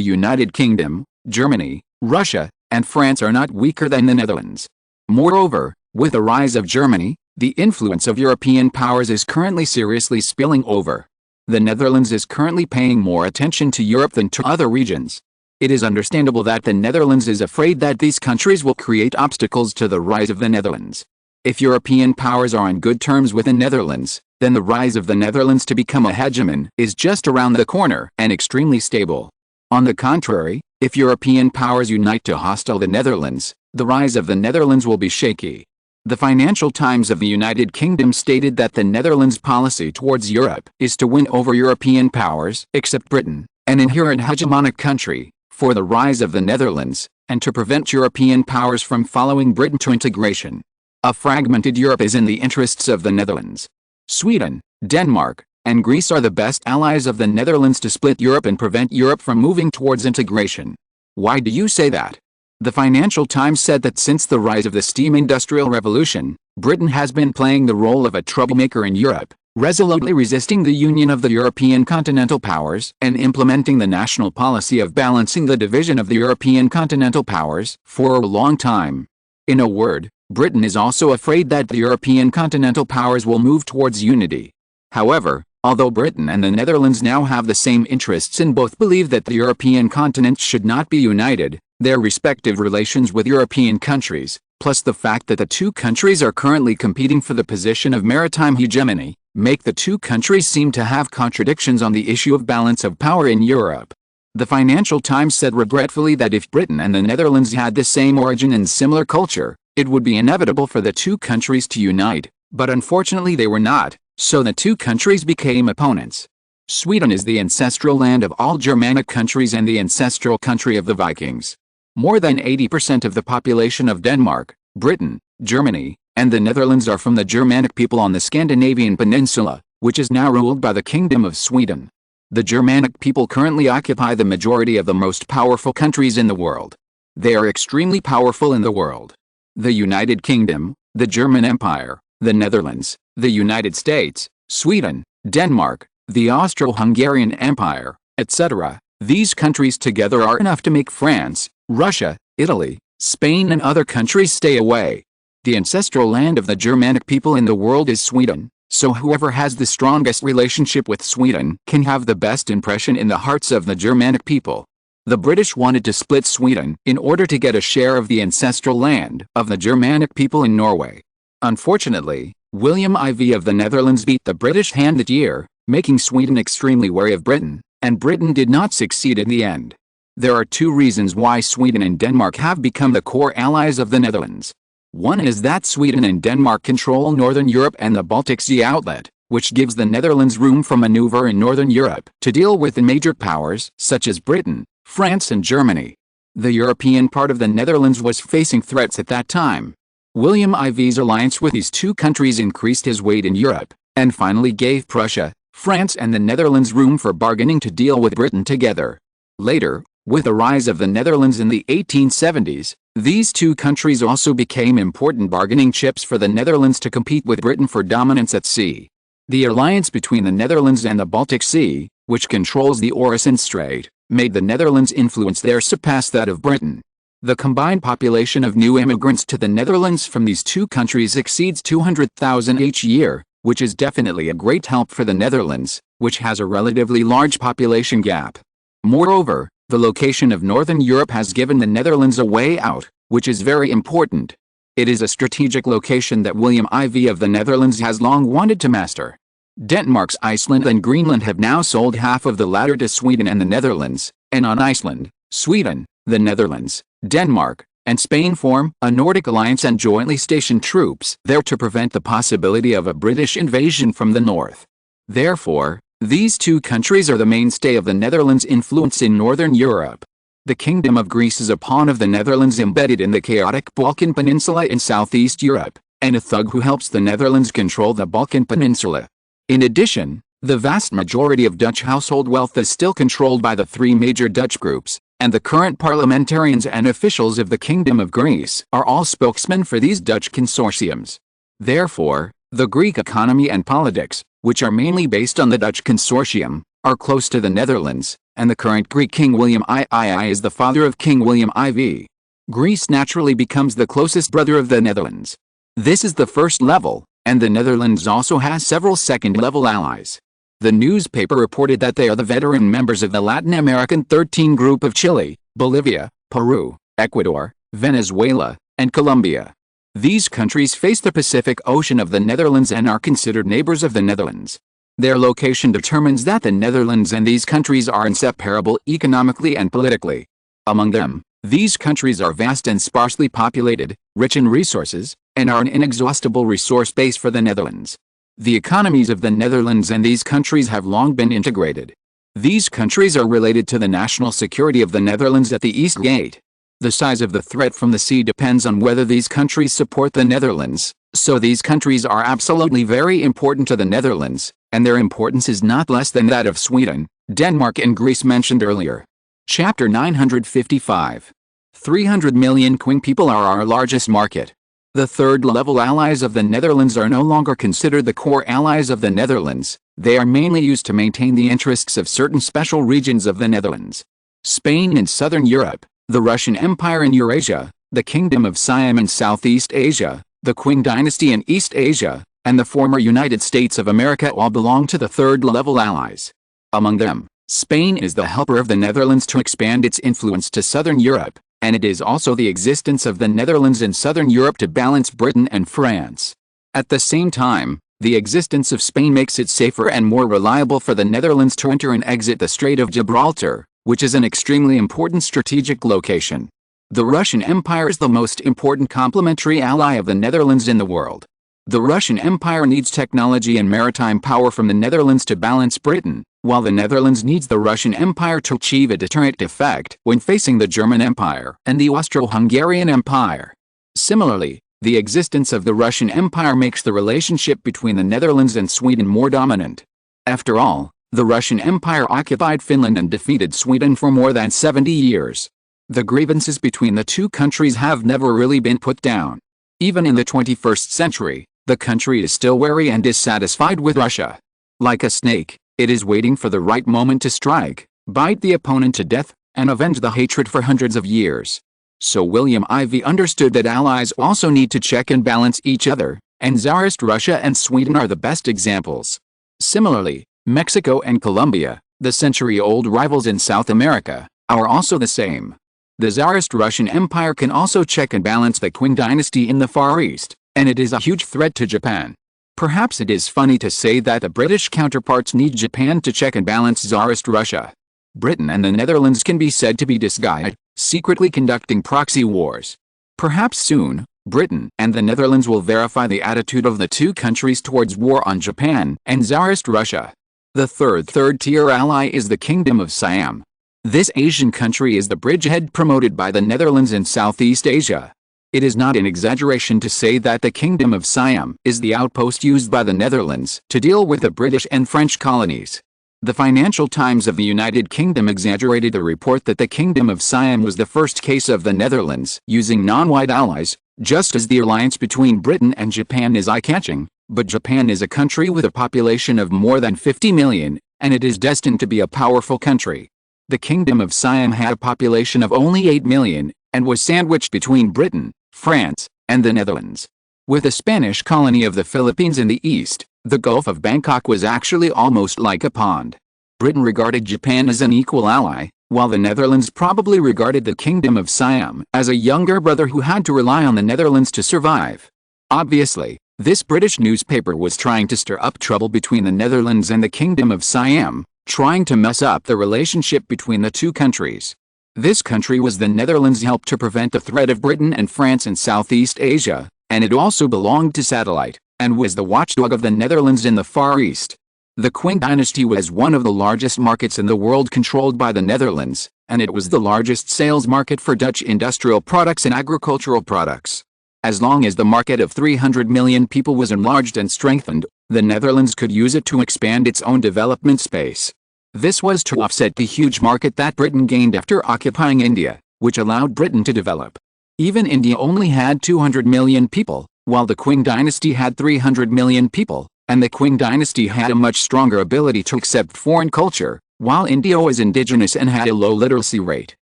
Speaker 1: United Kingdom, Germany, Russia, and France are not weaker than the Netherlands. Moreover, with the rise of Germany, the influence of European powers is currently seriously spilling over. The Netherlands is currently paying more attention to Europe than to other regions. It is understandable that the Netherlands is afraid that these countries will create obstacles to the rise of the Netherlands. If European powers are on good terms with the Netherlands, then the rise of the Netherlands to become a hegemon is just around the corner and extremely stable. On the contrary, if European powers unite to hostile the Netherlands, the rise of the Netherlands will be shaky. The Financial Times of the United Kingdom stated that the Netherlands' policy towards Europe is to win over European powers, except Britain, an inherent hegemonic country, for the rise of the Netherlands, and to prevent European powers from following Britain to integration. A fragmented Europe is in the interests of the Netherlands. Sweden, Denmark, and Greece are the best allies of the Netherlands to split Europe and prevent Europe from moving towards integration. Why do you say that? The Financial Times said that since the rise of the steam industrial revolution, Britain has been playing the role of a troublemaker in Europe, resolutely resisting the union of the European continental powers and implementing the national policy of balancing the division of the European continental powers for a long time. In a word, Britain is also afraid that the European continental powers will move towards unity. However, although Britain and the Netherlands now have the same interests and both believe that the European continent should not be united, their respective relations with European countries, plus the fact that the two countries are currently competing for the position of maritime hegemony, make the two countries seem to have contradictions on the issue of balance of power in Europe. The Financial Times said regretfully that if Britain and the Netherlands had the same origin and similar culture, it would be inevitable for the two countries to unite, but unfortunately they were not, so the two countries became opponents. Sweden is the ancestral land of all Germanic countries and the ancestral country of the Vikings. More than 80% of the population of Denmark, Britain, Germany, and the Netherlands are from the Germanic people on the Scandinavian peninsula, which is now ruled by the Kingdom of Sweden. The Germanic people currently occupy the majority of the most powerful countries in the world. They are extremely powerful in the world. The United Kingdom, the German Empire, the Netherlands, the United States, Sweden, Denmark, the Austro-Hungarian Empire, etc. These countries together are enough to make France, Russia, Italy, Spain and other countries stay away. The ancestral land of the Germanic people in the world is Sweden, so whoever has the strongest relationship with Sweden can have the best impression in the hearts of the Germanic people. The British wanted to split Sweden in order to get a share of the ancestral land of the Germanic people in Norway. Unfortunately, William IV of the Netherlands beat the British hand that year, making Sweden extremely wary of Britain, and Britain did not succeed in the end. There are two reasons why Sweden and Denmark have become the core allies of the Netherlands. One is that Sweden and Denmark control Northern Europe and the Baltic Sea outlet, which gives the Netherlands room for maneuver in Northern Europe to deal with the major powers such as Britain, France and Germany. The European part of the Netherlands was facing threats at that time. William IV's alliance with these two countries increased his weight in Europe, and finally gave Prussia, France and the Netherlands room for bargaining to deal with Britain together. Later, with the rise of the Netherlands in the 1870s, these two countries also became important bargaining chips for the Netherlands to compete with Britain for dominance at sea. The alliance between the Netherlands and the Baltic Sea, which controls the Oresund Strait, made the Netherlands' influence there surpass that of Britain. The combined population of new immigrants to the Netherlands from these two countries exceeds 200,000 each year, which is definitely a great help for the Netherlands, which has a relatively large population gap. Moreover, the location of Northern Europe has given the Netherlands a way out, which is very important. It is a strategic location that William IV of the Netherlands has long wanted to master. Denmark's Iceland and Greenland have now sold half of the latter to Sweden and the Netherlands, and on Iceland, Sweden, the Netherlands, Denmark, and Spain form a Nordic alliance and jointly station troops there to prevent the possibility of a British invasion from the north. Therefore, these two countries are the mainstay of the Netherlands' influence in Northern Europe. The Kingdom of Greece is a pawn of the Netherlands embedded in the chaotic Balkan Peninsula in Southeast Europe, and a thug who helps the Netherlands control the Balkan Peninsula. In addition, the vast majority of Dutch household wealth is still controlled by the three major Dutch groups, and the current parliamentarians and officials of the Kingdom of Greece are all spokesmen for these Dutch consortiums. Therefore, the Greek economy and politics, which are mainly based on the Dutch consortium, are close to the Netherlands, and the current Greek King William II is the father of King William IV. Greece naturally becomes the closest brother of the Netherlands. This is the first level, and the Netherlands also has several second-level allies. The newspaper reported that they are the veteran members of the Latin American 13 group of Chile, Bolivia, Peru, Ecuador, Venezuela, and Colombia. These countries face the Pacific Ocean of the Netherlands and are considered neighbors of the Netherlands. Their location determines that the Netherlands and these countries are inseparable economically and politically. Among them, these countries are vast and sparsely populated, rich in resources, and are an inexhaustible resource base for the Netherlands. The economies of the Netherlands and these countries have long been integrated. These countries are related to the national security of the Netherlands at the East Gate. The size of the threat from the sea depends on whether these countries support the Netherlands, so these countries are absolutely very important to the Netherlands, and their importance is not less than that of Sweden, Denmark and Greece mentioned earlier. Chapter 955. 300 million Qing people are our largest market. The third-level allies of the Netherlands are no longer considered the core allies of the Netherlands. They are mainly used to maintain the interests of certain special regions of the Netherlands. Spain in southern Europe, the Russian Empire in Eurasia, the Kingdom of Siam in Southeast Asia, the Qing dynasty in East Asia, and the former United States of America all belong to the third-level allies. Among them, Spain is the helper of the Netherlands to expand its influence to southern Europe, and it is also the existence of the Netherlands in southern Europe to balance Britain and France. At the same time, the existence of Spain makes it safer and more reliable for the Netherlands to enter and exit the Strait of Gibraltar, which is an extremely important strategic location. The Russian Empire is the most important complementary ally of the Netherlands in the world. The Russian Empire needs technology and maritime power from the Netherlands to balance Britain, while the Netherlands needs the Russian Empire to achieve a deterrent effect when facing the German Empire and the Austro-Hungarian Empire. Similarly, the existence of the Russian Empire makes the relationship between the Netherlands and Sweden more dominant. After all, the Russian Empire occupied Finland and defeated Sweden for more than 70 years. The grievances between the two countries have never really been put down. Even in the 21st century, the country is still wary and dissatisfied with Russia. Like a snake, it is waiting for the right moment to strike, bite the opponent to death, and avenge the hatred for hundreds of years. So William Ivey understood that allies also need to check and balance each other, and Tsarist Russia and Sweden are the best examples. Similarly, Mexico and Colombia, the century-old rivals in South America, are also the same. The Tsarist Russian Empire can also check and balance the Qing dynasty in the Far East, and it is a huge threat to Japan. Perhaps it is funny to say that the British counterparts need Japan to check and balance Tsarist Russia. Britain and the Netherlands can be said to be disguised, secretly conducting proxy wars. Perhaps soon, Britain and the Netherlands will verify the attitude of the two countries towards war on Japan and Tsarist Russia. The third-tier ally is the Kingdom of Siam. This Asian country is the bridgehead promoted by the Netherlands in Southeast Asia. It is not an exaggeration to say that the Kingdom of Siam is the outpost used by the Netherlands to deal with the British and French colonies. The Financial Times of the United Kingdom exaggerated the report that the Kingdom of Siam was the first case of the Netherlands using non-white allies, just as the alliance between Britain and Japan is eye-catching. But Japan is a country with a population of more than 50 million, and it is destined to be a powerful country. The Kingdom of Siam had a population of only 8 million, and was sandwiched between Britain, France, and the Netherlands. With a Spanish colony of the Philippines in the east, the Gulf of Bangkok was actually almost like a pond. Britain regarded Japan as an equal ally, while the Netherlands probably regarded the Kingdom of Siam as a younger brother who had to rely on the Netherlands to survive. Obviously, this British newspaper was trying to stir up trouble between the Netherlands and the Kingdom of Siam, trying to mess up the relationship between the two countries. This country was the Netherlands' help to prevent the threat of Britain and France in Southeast Asia, and it also belonged to satellite, and was the watchdog of the Netherlands in the Far East. The Qing dynasty was one of the largest markets in the world controlled by the Netherlands, and it was the largest sales market for Dutch industrial products and agricultural products. As long as the market of 300 million people was enlarged and strengthened, the Netherlands could use it to expand its own development space. This was to offset the huge market that Britain gained after occupying India, which allowed Britain to develop. Even India only had 200 million people, while the Qing dynasty had 300 million people, and the Qing dynasty had a much stronger ability to accept foreign culture, while India was indigenous and had a low literacy rate.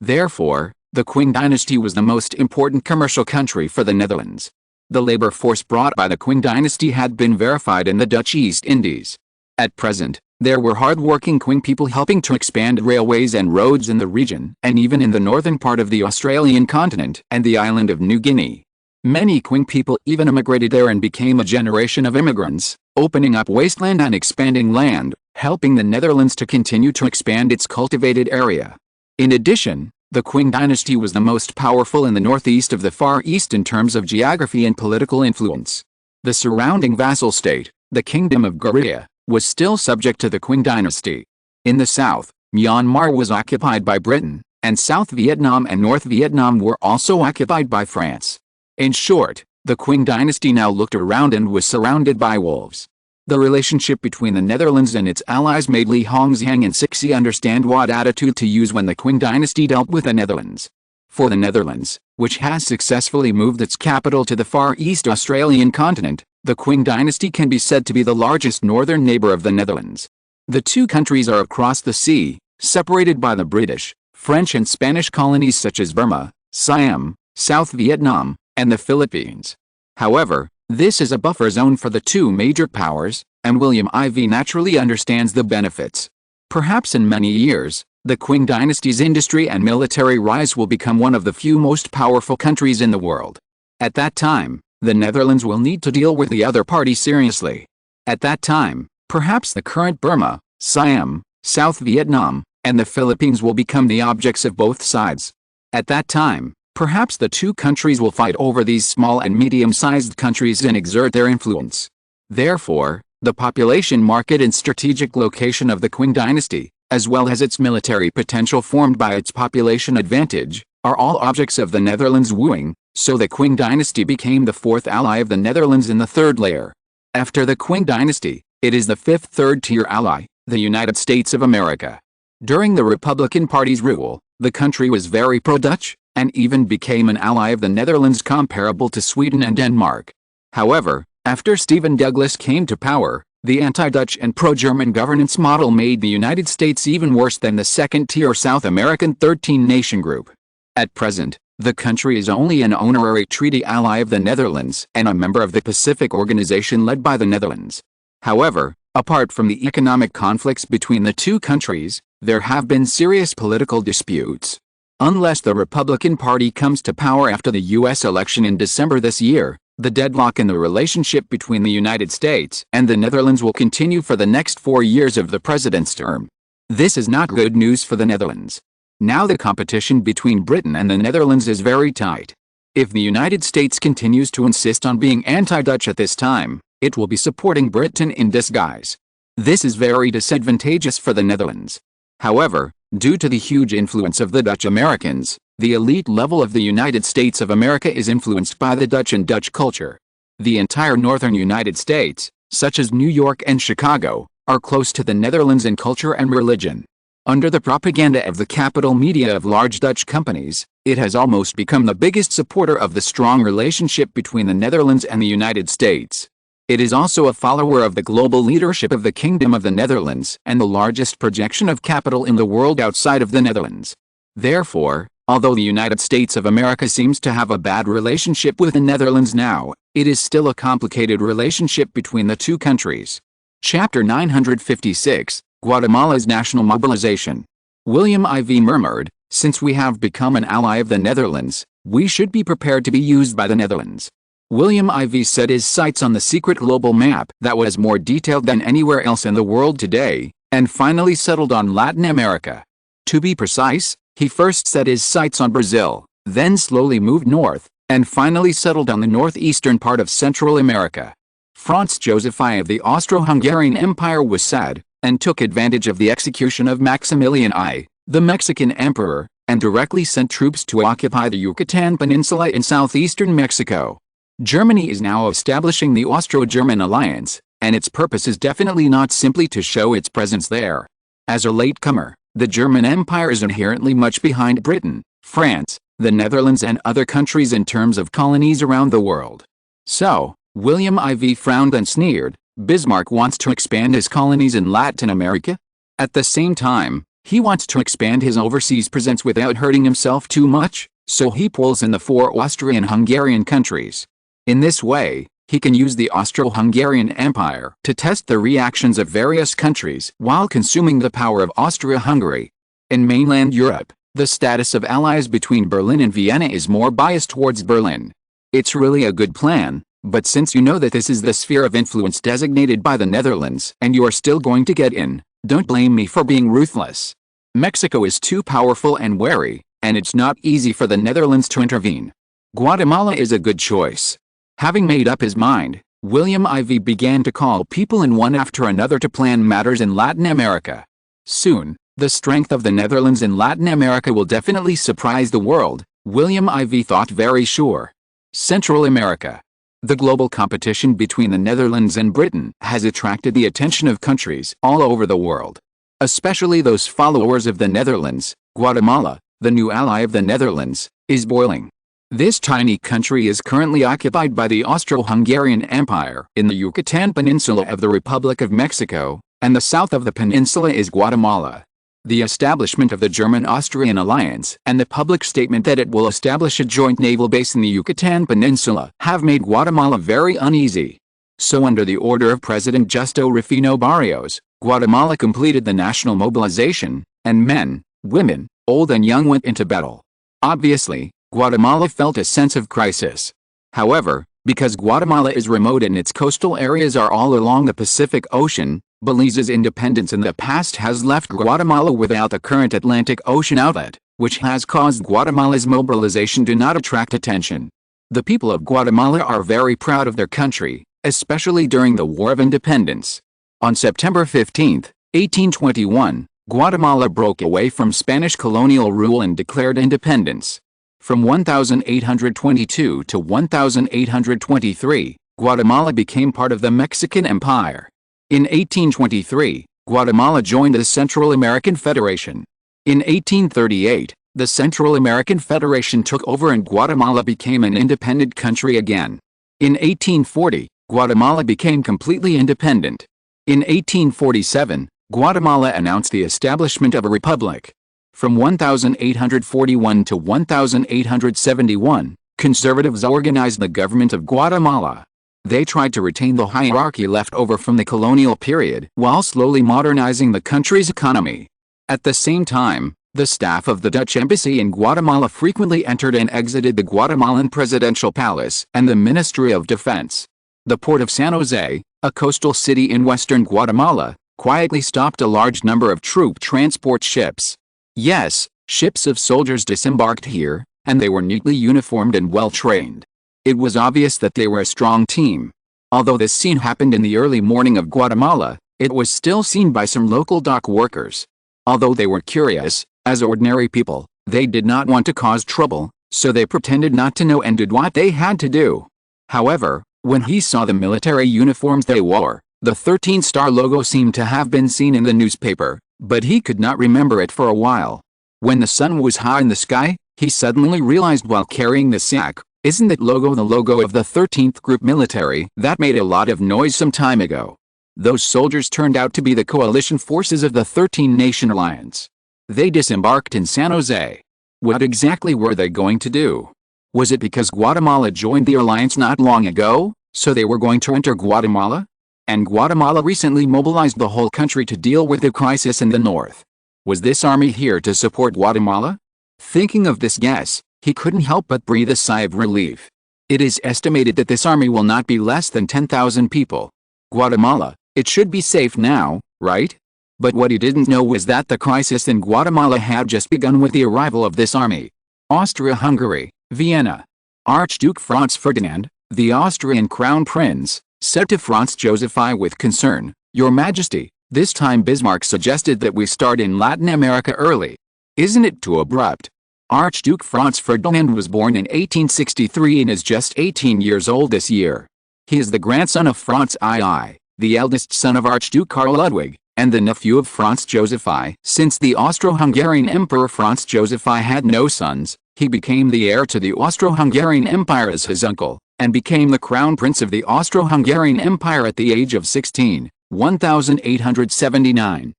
Speaker 1: Therefore, The Qing dynasty was the most important commercial country for the Netherlands. The labor force brought by the Qing dynasty had been verified in the Dutch East Indies. At present, there were hard-working Qing people helping to expand railways and roads in the region, and even in the northern part of the Australian continent and the island of New Guinea. Many Qing people even immigrated there and became a generation of immigrants, opening up wasteland and expanding land, helping the Netherlands to continue to expand its cultivated area. In addition, the Qing dynasty was the most powerful in the northeast of the Far East in terms of geography and political influence. The surrounding vassal state, the Kingdom of Korea, was still subject to the Qing dynasty. In the south, Myanmar was occupied by Britain, and South Vietnam and North Vietnam were also occupied by France. In short, the Qing dynasty now looked around and was surrounded by wolves. The relationship between the Netherlands and its allies made Li Hongxiang and Cixi understand what attitude to use when the Qing dynasty dealt with the Netherlands. For the Netherlands, which has successfully moved its capital to the Far East Australian continent, the Qing dynasty can be said to be the largest northern neighbor of the Netherlands. The two countries are across the sea, separated by the British, French and Spanish colonies such as Burma, Siam, South Vietnam, and the Philippines. However, this is a buffer zone for the two major powers, and William IV naturally understands the benefits. Perhaps in many years, the Qing dynasty's industry and military rise will become one of the few most powerful countries in the world. At that time, the Netherlands will need to deal with the other party seriously. At that time, perhaps the current Burma, Siam, South Vietnam, and the Philippines will become the objects of both sides. At that time, perhaps the two countries will fight over these small and medium-sized countries and exert their influence. Therefore, the population market and strategic location of the Qing dynasty, as well as its military potential formed by its population advantage, are all objects of the Netherlands' wooing, so the Qing dynasty became the fourth ally of the Netherlands in the third layer. After the Qing dynasty, it is the fifth third-tier ally, the United States of America. During the Republican Party's rule, the country was very pro-Dutch, and even became an ally of the Netherlands comparable to Sweden and Denmark. However, after Stephen Douglas came to power, the anti-Dutch and pro-German governance model made the United States even worse than the second-tier South American 13-nation group. At present, the country is only an honorary treaty ally of the Netherlands and a member of the Pacific Organization led by the Netherlands. However, apart from the economic conflicts between the two countries, there have been serious political disputes. Unless the Republican Party comes to power after the U.S. election in December this year, the deadlock in the relationship between the United States and the Netherlands will continue for the next 4 years of the president's term. This is not good news for the Netherlands. Now the competition between Britain and the Netherlands is very tight. If the United States continues to insist on being anti-Dutch at this time, it will be supporting Britain in disguise. This is very disadvantageous for the Netherlands. However, due to the huge influence of the Dutch Americans, the elite level of the United States of America is influenced by the Dutch and Dutch culture. The entire northern United States, such as New York and Chicago, are close to the Netherlands in culture and religion. Under the propaganda of the capital media of large Dutch companies, it has almost become the biggest supporter of the strong relationship between the Netherlands and the United States. It is also a follower of the global leadership of the Kingdom of the Netherlands and the largest projection of capital in the world outside of the Netherlands. Therefore, although the United States of America seems to have a bad relationship with the Netherlands now, it is still a complicated relationship between the two countries. Chapter 956, Guatemala's National Mobilization. William IV murmured, "Since we have become an ally of the Netherlands, we should be prepared to be used by the Netherlands." William IV set his sights on the secret global map that was more detailed than anywhere else in the world today, and finally settled on Latin America. To be precise, he first set his sights on Brazil, then slowly moved north, and finally settled on the northeastern part of Central America. Franz Joseph I of the Austro-Hungarian Empire was sad, and took advantage of the execution of Maximilian I, the Mexican emperor, and directly sent troops to occupy the Yucatan Peninsula in southeastern Mexico. Germany is now establishing the Austro-German alliance, and its purpose is definitely not simply to show its presence there. As a latecomer, the German Empire is inherently much behind Britain, France, the Netherlands and other countries in terms of colonies around the world. So, William IV frowned and sneered, Bismarck wants to expand his colonies in Latin America? At the same time, He wants to expand his overseas presence without hurting himself too much, so he pulls in the 4 Austrian-Hungarian countries. In this way, he can use the Austro-Hungarian Empire to test the reactions of various countries while consuming the power of Austria-Hungary. In mainland Europe, the status of allies between Berlin and Vienna is more biased towards Berlin. It's really a good plan, but since you know that this is the sphere of influence designated by the Netherlands and you are still going to get in, don't blame me for being ruthless. Mexico is too powerful and wary, and it's not easy for the Netherlands to intervene. Guatemala is a good choice. Having made up his mind, William IV began to call people in one after another to plan matters in Latin America. Soon, the strength of the Netherlands in Latin America will definitely surprise the world, William IV thought very sure. Central America. The global competition between the Netherlands and Britain has attracted the attention of countries all over the world. Especially those followers of the Netherlands. Guatemala, the new ally of the Netherlands, is boiling. This tiny country is currently occupied by the Austro-Hungarian Empire in the Yucatan Peninsula of the Republic of Mexico, and the south of the peninsula is Guatemala. The establishment of the German-Austrian alliance and the public statement that it will establish a joint naval base in the Yucatan Peninsula have made Guatemala very uneasy. So under the order of President Justo Rufino Barrios, Guatemala completed the national mobilization, and men, women, old and young went into battle. Obviously, Guatemala felt a sense of crisis. However, because Guatemala is remote and its coastal areas are all along the Pacific Ocean, Belize's independence in the past has left Guatemala without the current Atlantic Ocean outlet, which has caused Guatemala's mobilization to not attract attention. The people of Guatemala are very proud of their country, especially during the War of Independence. On September 15, 1821, Guatemala broke away from Spanish colonial rule and declared independence. From 1822 to 1823, Guatemala became part of the Mexican Empire. In 1823, Guatemala joined the Central American Federation. In 1838, the Central American Federation took over and Guatemala became an independent country again. In 1840, Guatemala became completely independent. In 1847, Guatemala announced the establishment of a republic. From 1841 to 1871, conservatives organized the government of Guatemala. They tried to retain the hierarchy left over from the colonial period while slowly modernizing the country's economy. At the same time, the staff of the Dutch embassy in Guatemala frequently entered and exited the Guatemalan presidential palace and the Ministry of Defense. The port of San Jose, a coastal city in western Guatemala, quietly stopped a large number of troop transport ships. Yes, ships of soldiers disembarked here, and they were neatly uniformed and well-trained. It was obvious that they were a strong team. Although this scene happened in the early morning of Guatemala, it was still seen by some local dock workers. Although they were curious, as ordinary people, they did not want to cause trouble, so they pretended not to know and did what they had to do. However, when he saw the military uniforms they wore, the 13-star logo seemed to have been seen in the newspaper, but he could not remember it for a while. When the sun was high in the sky, he suddenly realized while carrying the sack, isn't that logo the logo of the 13th Group Military that made a lot of noise some time ago? Those soldiers turned out to be the coalition forces of the 13-Nation Alliance. They disembarked in San Jose. What exactly were they going to do? Was it because Guatemala joined the alliance not long ago, so they were going to enter Guatemala? And Guatemala recently mobilized the whole country to deal with the crisis in the north. Was this army here to support Guatemala? Thinking of this guess, he couldn't help but breathe a sigh of relief. It is estimated that this army will not be less than 10,000 people. Guatemala, it should be safe now, right? But what he didn't know was that the crisis in Guatemala had just begun with the arrival of this army. Austria-Hungary, Vienna. Archduke Franz Ferdinand, the Austrian crown prince, said to Franz Joseph I with concern, "Your Majesty, this time Bismarck suggested that we start in Latin America early. Isn't it too abrupt?" Archduke Franz Ferdinand was born in 1863 and is just 18 years old this year. He is the grandson of Franz II, the eldest son of Archduke Karl Ludwig, and the nephew of Franz Joseph I. Since the Austro-Hungarian Emperor Franz Joseph I had no sons, he became the heir to the Austro-Hungarian Empire as his uncle, and became the crown prince of the Austro-Hungarian Empire at the age of 16, 1879.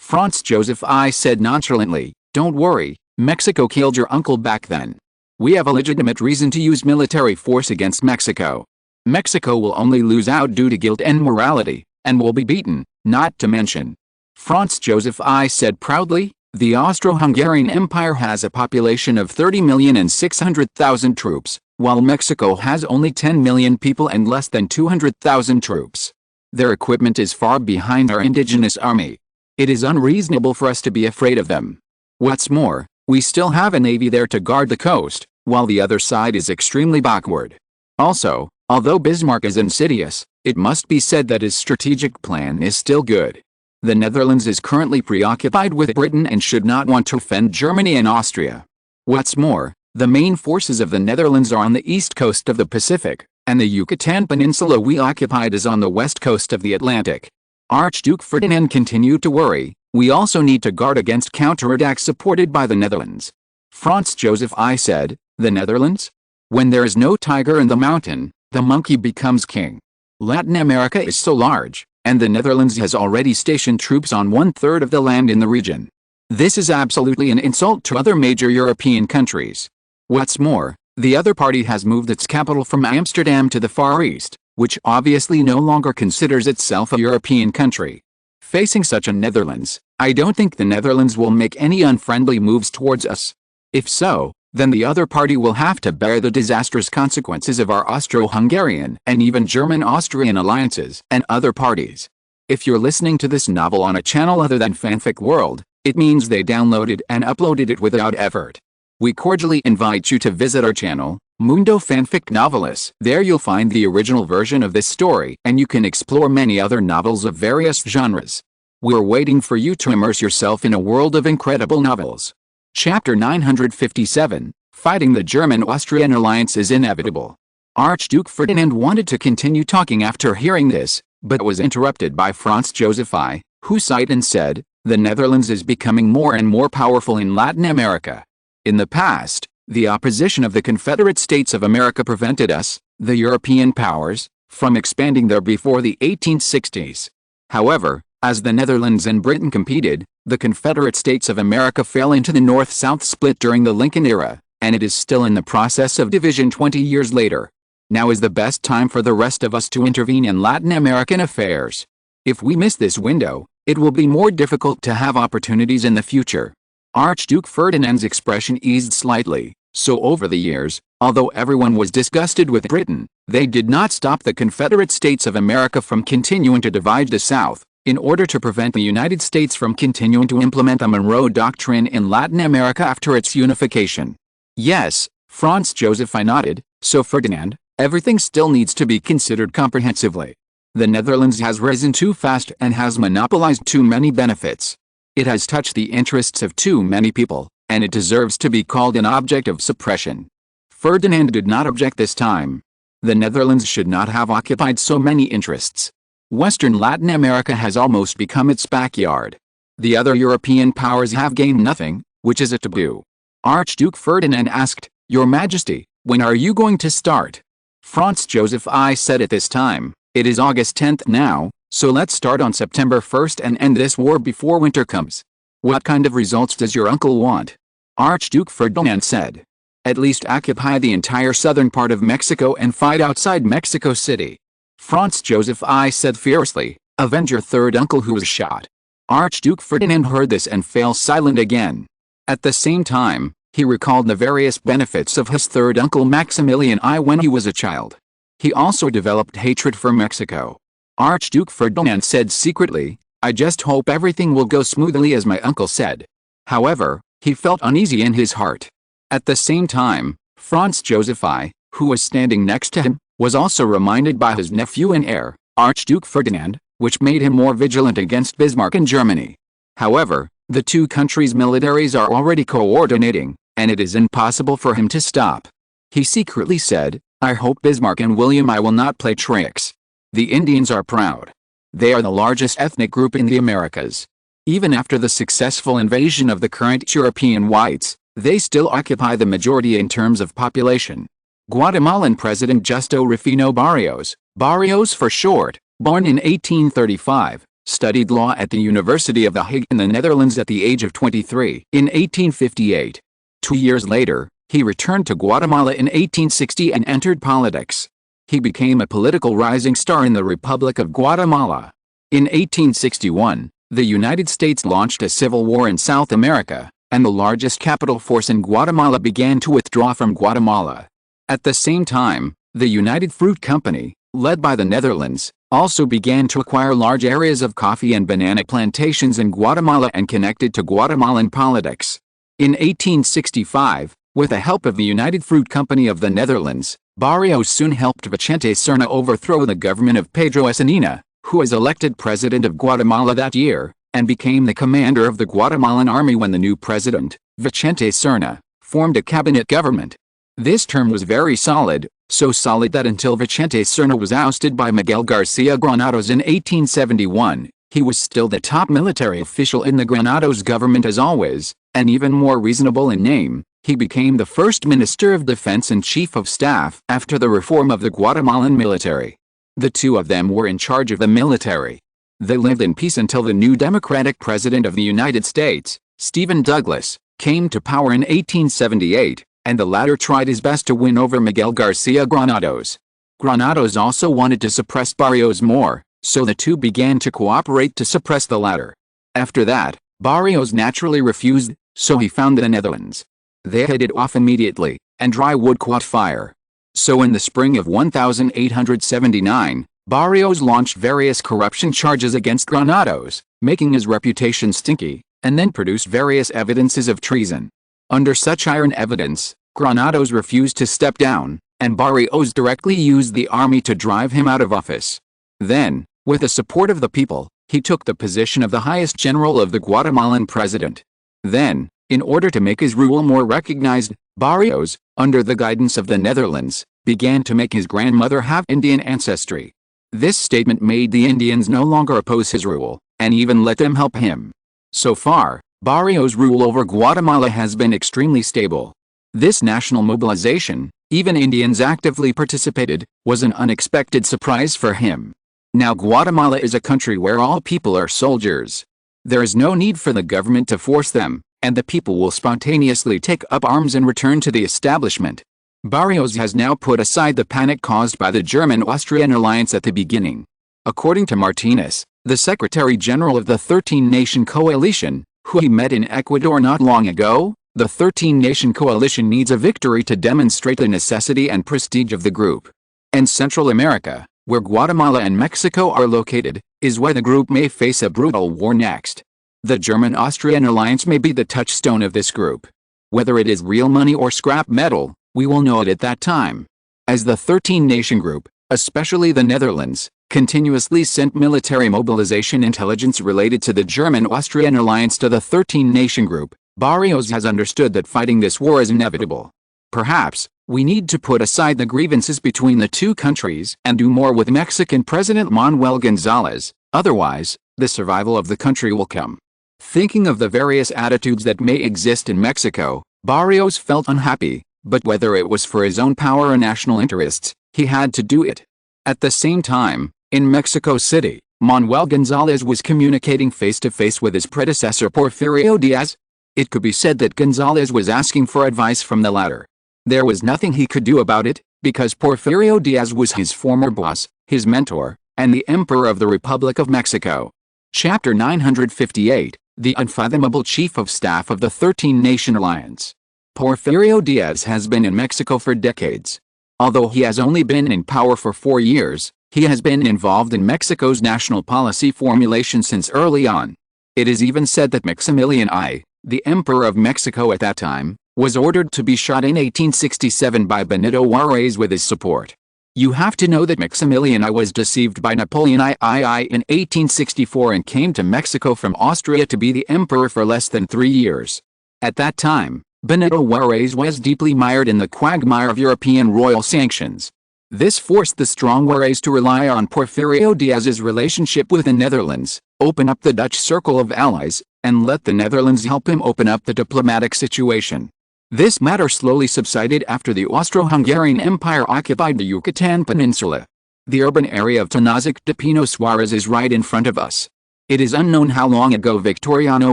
Speaker 1: Franz Joseph I said nonchalantly, "Don't worry, Mexico killed your uncle back then. We have a legitimate reason to use military force against Mexico. Mexico will only lose out due to guilt and morality, and will be beaten, not to mention." Franz Joseph I said proudly, "The Austro-Hungarian Empire has a population of 30,600,000 troops, while Mexico has only 10 million people and less than 200,000 troops. Their equipment is far behind our indigenous army. It is unreasonable for us to be afraid of them. What's more, we still have a navy there to guard the coast, while the other side is extremely backward." Also, although Bismarck is insidious, it must be said that his strategic plan is still good. The Netherlands is currently preoccupied with Britain and should not want to offend Germany and Austria. What's more, the main forces of the Netherlands are on the east coast of the Pacific, and the Yucatan Peninsula we occupied is on the west coast of the Atlantic. Archduke Ferdinand continued to worry, "We also need to guard against counterattacks supported by the Netherlands." Franz Joseph I said, "The Netherlands? When there is no tiger in the mountain, the monkey becomes king. Latin America is so large, and the Netherlands has already stationed troops on 1/3 of the land in the region. This is absolutely an insult to other major European countries. What's more, the other party has moved its capital from Amsterdam to the Far East, which obviously no longer considers itself a European country. Facing such a Netherlands, I don't think the Netherlands will make any unfriendly moves towards us. If so, then the other party will have to bear the disastrous consequences of our Austro-Hungarian and even German-Austrian alliances and other parties." If you're listening to this novel on a channel other than Fanfic World, it means they downloaded and uploaded it without effort. We cordially invite you to visit our channel, Mundo Fanfic Novelis. There you'll find the original version of this story and you can explore many other novels of various genres. We're waiting for you to immerse yourself in a world of incredible novels. Chapter 957, Fighting the German-Austrian Alliance is Inevitable. Archduke Ferdinand wanted to continue talking after hearing this, but was interrupted by Franz Joseph I, who sighed and said, "The Netherlands is becoming more and more powerful in Latin America. In the past, the opposition of the Confederate States of America prevented us, the European powers, from expanding there before the 1860s. However, as the Netherlands and Britain competed, the Confederate States of America fell into the North-South split during the Lincoln era, and it is still in the process of division 20 years later. Now is the best time for the rest of us to intervene in Latin American affairs. If we miss this window, it will be more difficult to have opportunities in the future." Archduke Ferdinand's expression eased slightly, so over the years, although everyone was disgusted with Britain, they did not stop the Confederate States of America from continuing to divide the South, in order to prevent the United States from continuing to implement the Monroe Doctrine in Latin America after its unification. "Yes," Franz Joseph I nodded, "so Ferdinand, everything still needs to be considered comprehensively. The Netherlands has risen too fast and has monopolized too many benefits. It has touched the interests of too many people, and it deserves to be called an object of suppression." Ferdinand did not object this time. The Netherlands should not have occupied so many interests. Western Latin America has almost become its backyard. The other European powers have gained nothing, which is a taboo. Archduke Ferdinand asked, "Your Majesty, when are you going to start?" Franz Joseph I said at this time, "It is August 10th now, so let's start on September 1st and end this war before winter comes." "What kind of results does your uncle want?" Archduke Ferdinand said. "At least occupy the entire southern part of Mexico and fight outside Mexico City." Franz Joseph I said fiercely, "Avenge your third uncle who was shot." Archduke Ferdinand heard this and fell silent again. At the same time, he recalled the various benefits of his third uncle Maximilian I when he was a child. He also developed hatred for Mexico. Archduke Ferdinand said secretly, "I just hope everything will go smoothly as my uncle said." However, he felt uneasy in his heart. At the same time, Franz Joseph I, who was standing next to him, was also reminded by his nephew and heir, Archduke Ferdinand, which made him more vigilant against Bismarck and Germany. However, the two countries' militaries are already coordinating, and it is impossible for him to stop. He secretly said, "I hope Bismarck and William I will not play tricks." The Indians are proud. They are the largest ethnic group in the Americas. Even after the successful invasion of the current European whites, they still occupy the majority in terms of population. Guatemalan President Justo Rufino Barrios, Barrios for short, born in 1835, studied law at the University of The Hague in the Netherlands at the age of 23 in 1858. 2 years later, he returned to Guatemala in 1860 and entered politics. He became a political rising star in the Republic of Guatemala. In 1861, the United States launched a civil war in South America, and the largest capital force in Guatemala began to withdraw from Guatemala. At the same time, the United Fruit Company, led by the Netherlands, also began to acquire large areas of coffee and banana plantations in Guatemala and connected to Guatemalan politics. In 1865, with the help of the United Fruit Company of the Netherlands, Barrios soon helped Vicente Serna overthrow the government of Pedro Esanina, who was elected president of Guatemala that year, and became the commander of the Guatemalan army when the new president, Vicente Serna, formed a cabinet government. This term was very solid, so solid that until Vicente Serna was ousted by Miguel Garcia Granados in 1871, he was still the top military official in the Granados government as always, and even more reasonable in name, he became the first Minister of Defense and Chief of Staff after the reform of the Guatemalan military. The two of them were in charge of the military. They lived in peace until the new Democratic President of the United States, Stephen Douglas, came to power in 1878, and the latter tried his best to win over Miguel Garcia Granados. Granados also wanted to suppress Barrios more, so the two began to cooperate to suppress the latter. After that, Barrios naturally refused, so he found the Netherlands. They headed off immediately, and dry wood caught fire. So in the spring of 1879, Barrios launched various corruption charges against Granados, making his reputation stinky, and then produced various evidences of treason. Under such iron evidence, Granados refused to step down, and Barrios directly used the army to drive him out of office. Then, with the support of the people, he took the position of the highest general of the Guatemalan president. Then, in order to make his rule more recognized, Barrios, under the guidance of the Netherlands, began to make his grandmother have Indian ancestry. This statement made the Indians no longer oppose his rule, and even let them help him. So far, Barrios' rule over Guatemala has been extremely stable. This national mobilization, even Indians actively participated, was an unexpected surprise for him. Now Guatemala is a country where all people are soldiers. There is no need for the government to force them, and the people will spontaneously take up arms and return to the establishment. Barrios has now put aside the panic caused by the German-Austrian alliance at the beginning. According to Martinez, the Secretary-General of the 13-Nation Coalition, who he met in Ecuador not long ago, the 13-Nation Coalition needs a victory to demonstrate the necessity and prestige of the group. And Central America, where Guatemala and Mexico are located, is where the group may face a brutal war next. The German-Austrian alliance may be the touchstone of this group. Whether it is real money or scrap metal, we will know it at that time. As the 13-nation group, especially the Netherlands, continuously sent military mobilization intelligence related to the German-Austrian alliance to the 13-nation group, Barrios has understood that fighting this war is inevitable. Perhaps, we need to put aside the grievances between the two countries and do more with Mexican President Manuel González, otherwise, the survival of the country will come. Thinking of the various attitudes that may exist in Mexico, Barrios felt unhappy, but whether it was for his own power or national interests, he had to do it. At the same time, in Mexico City, Manuel González was communicating face-to-face with his predecessor Porfirio Díaz. It could be said that González was asking for advice from the latter. There was nothing he could do about it, because Porfirio Díaz was his former boss, his mentor, and the Emperor of the Republic of Mexico. Chapter 958, The Unfathomable Chief of Staff of the 13-Nation Alliance. Porfirio Díaz has been in Mexico for decades. Although he has only been in power for 4 years, he has been involved in Mexico's national policy formulation since early on. It is even said that Maximilian I, the Emperor of Mexico at that time, was ordered to be shot in 1867 by Benito Juárez with his support. You have to know that Maximilian I was deceived by Napoleon III in 1864 and came to Mexico from Austria to be the emperor for less than 3 years. At that time, Benito Juárez was deeply mired in the quagmire of European royal sanctions. This forced the strong Juárez to rely on Porfirio Díaz's relationship with the Netherlands, open up the Dutch circle of allies, and let the Netherlands help him open up the diplomatic situation. This matter slowly subsided after the Austro-Hungarian Empire occupied the Yucatan Peninsula. The urban area of Tenazic de Pino Suarez is right in front of us. It is unknown how long ago Victoriano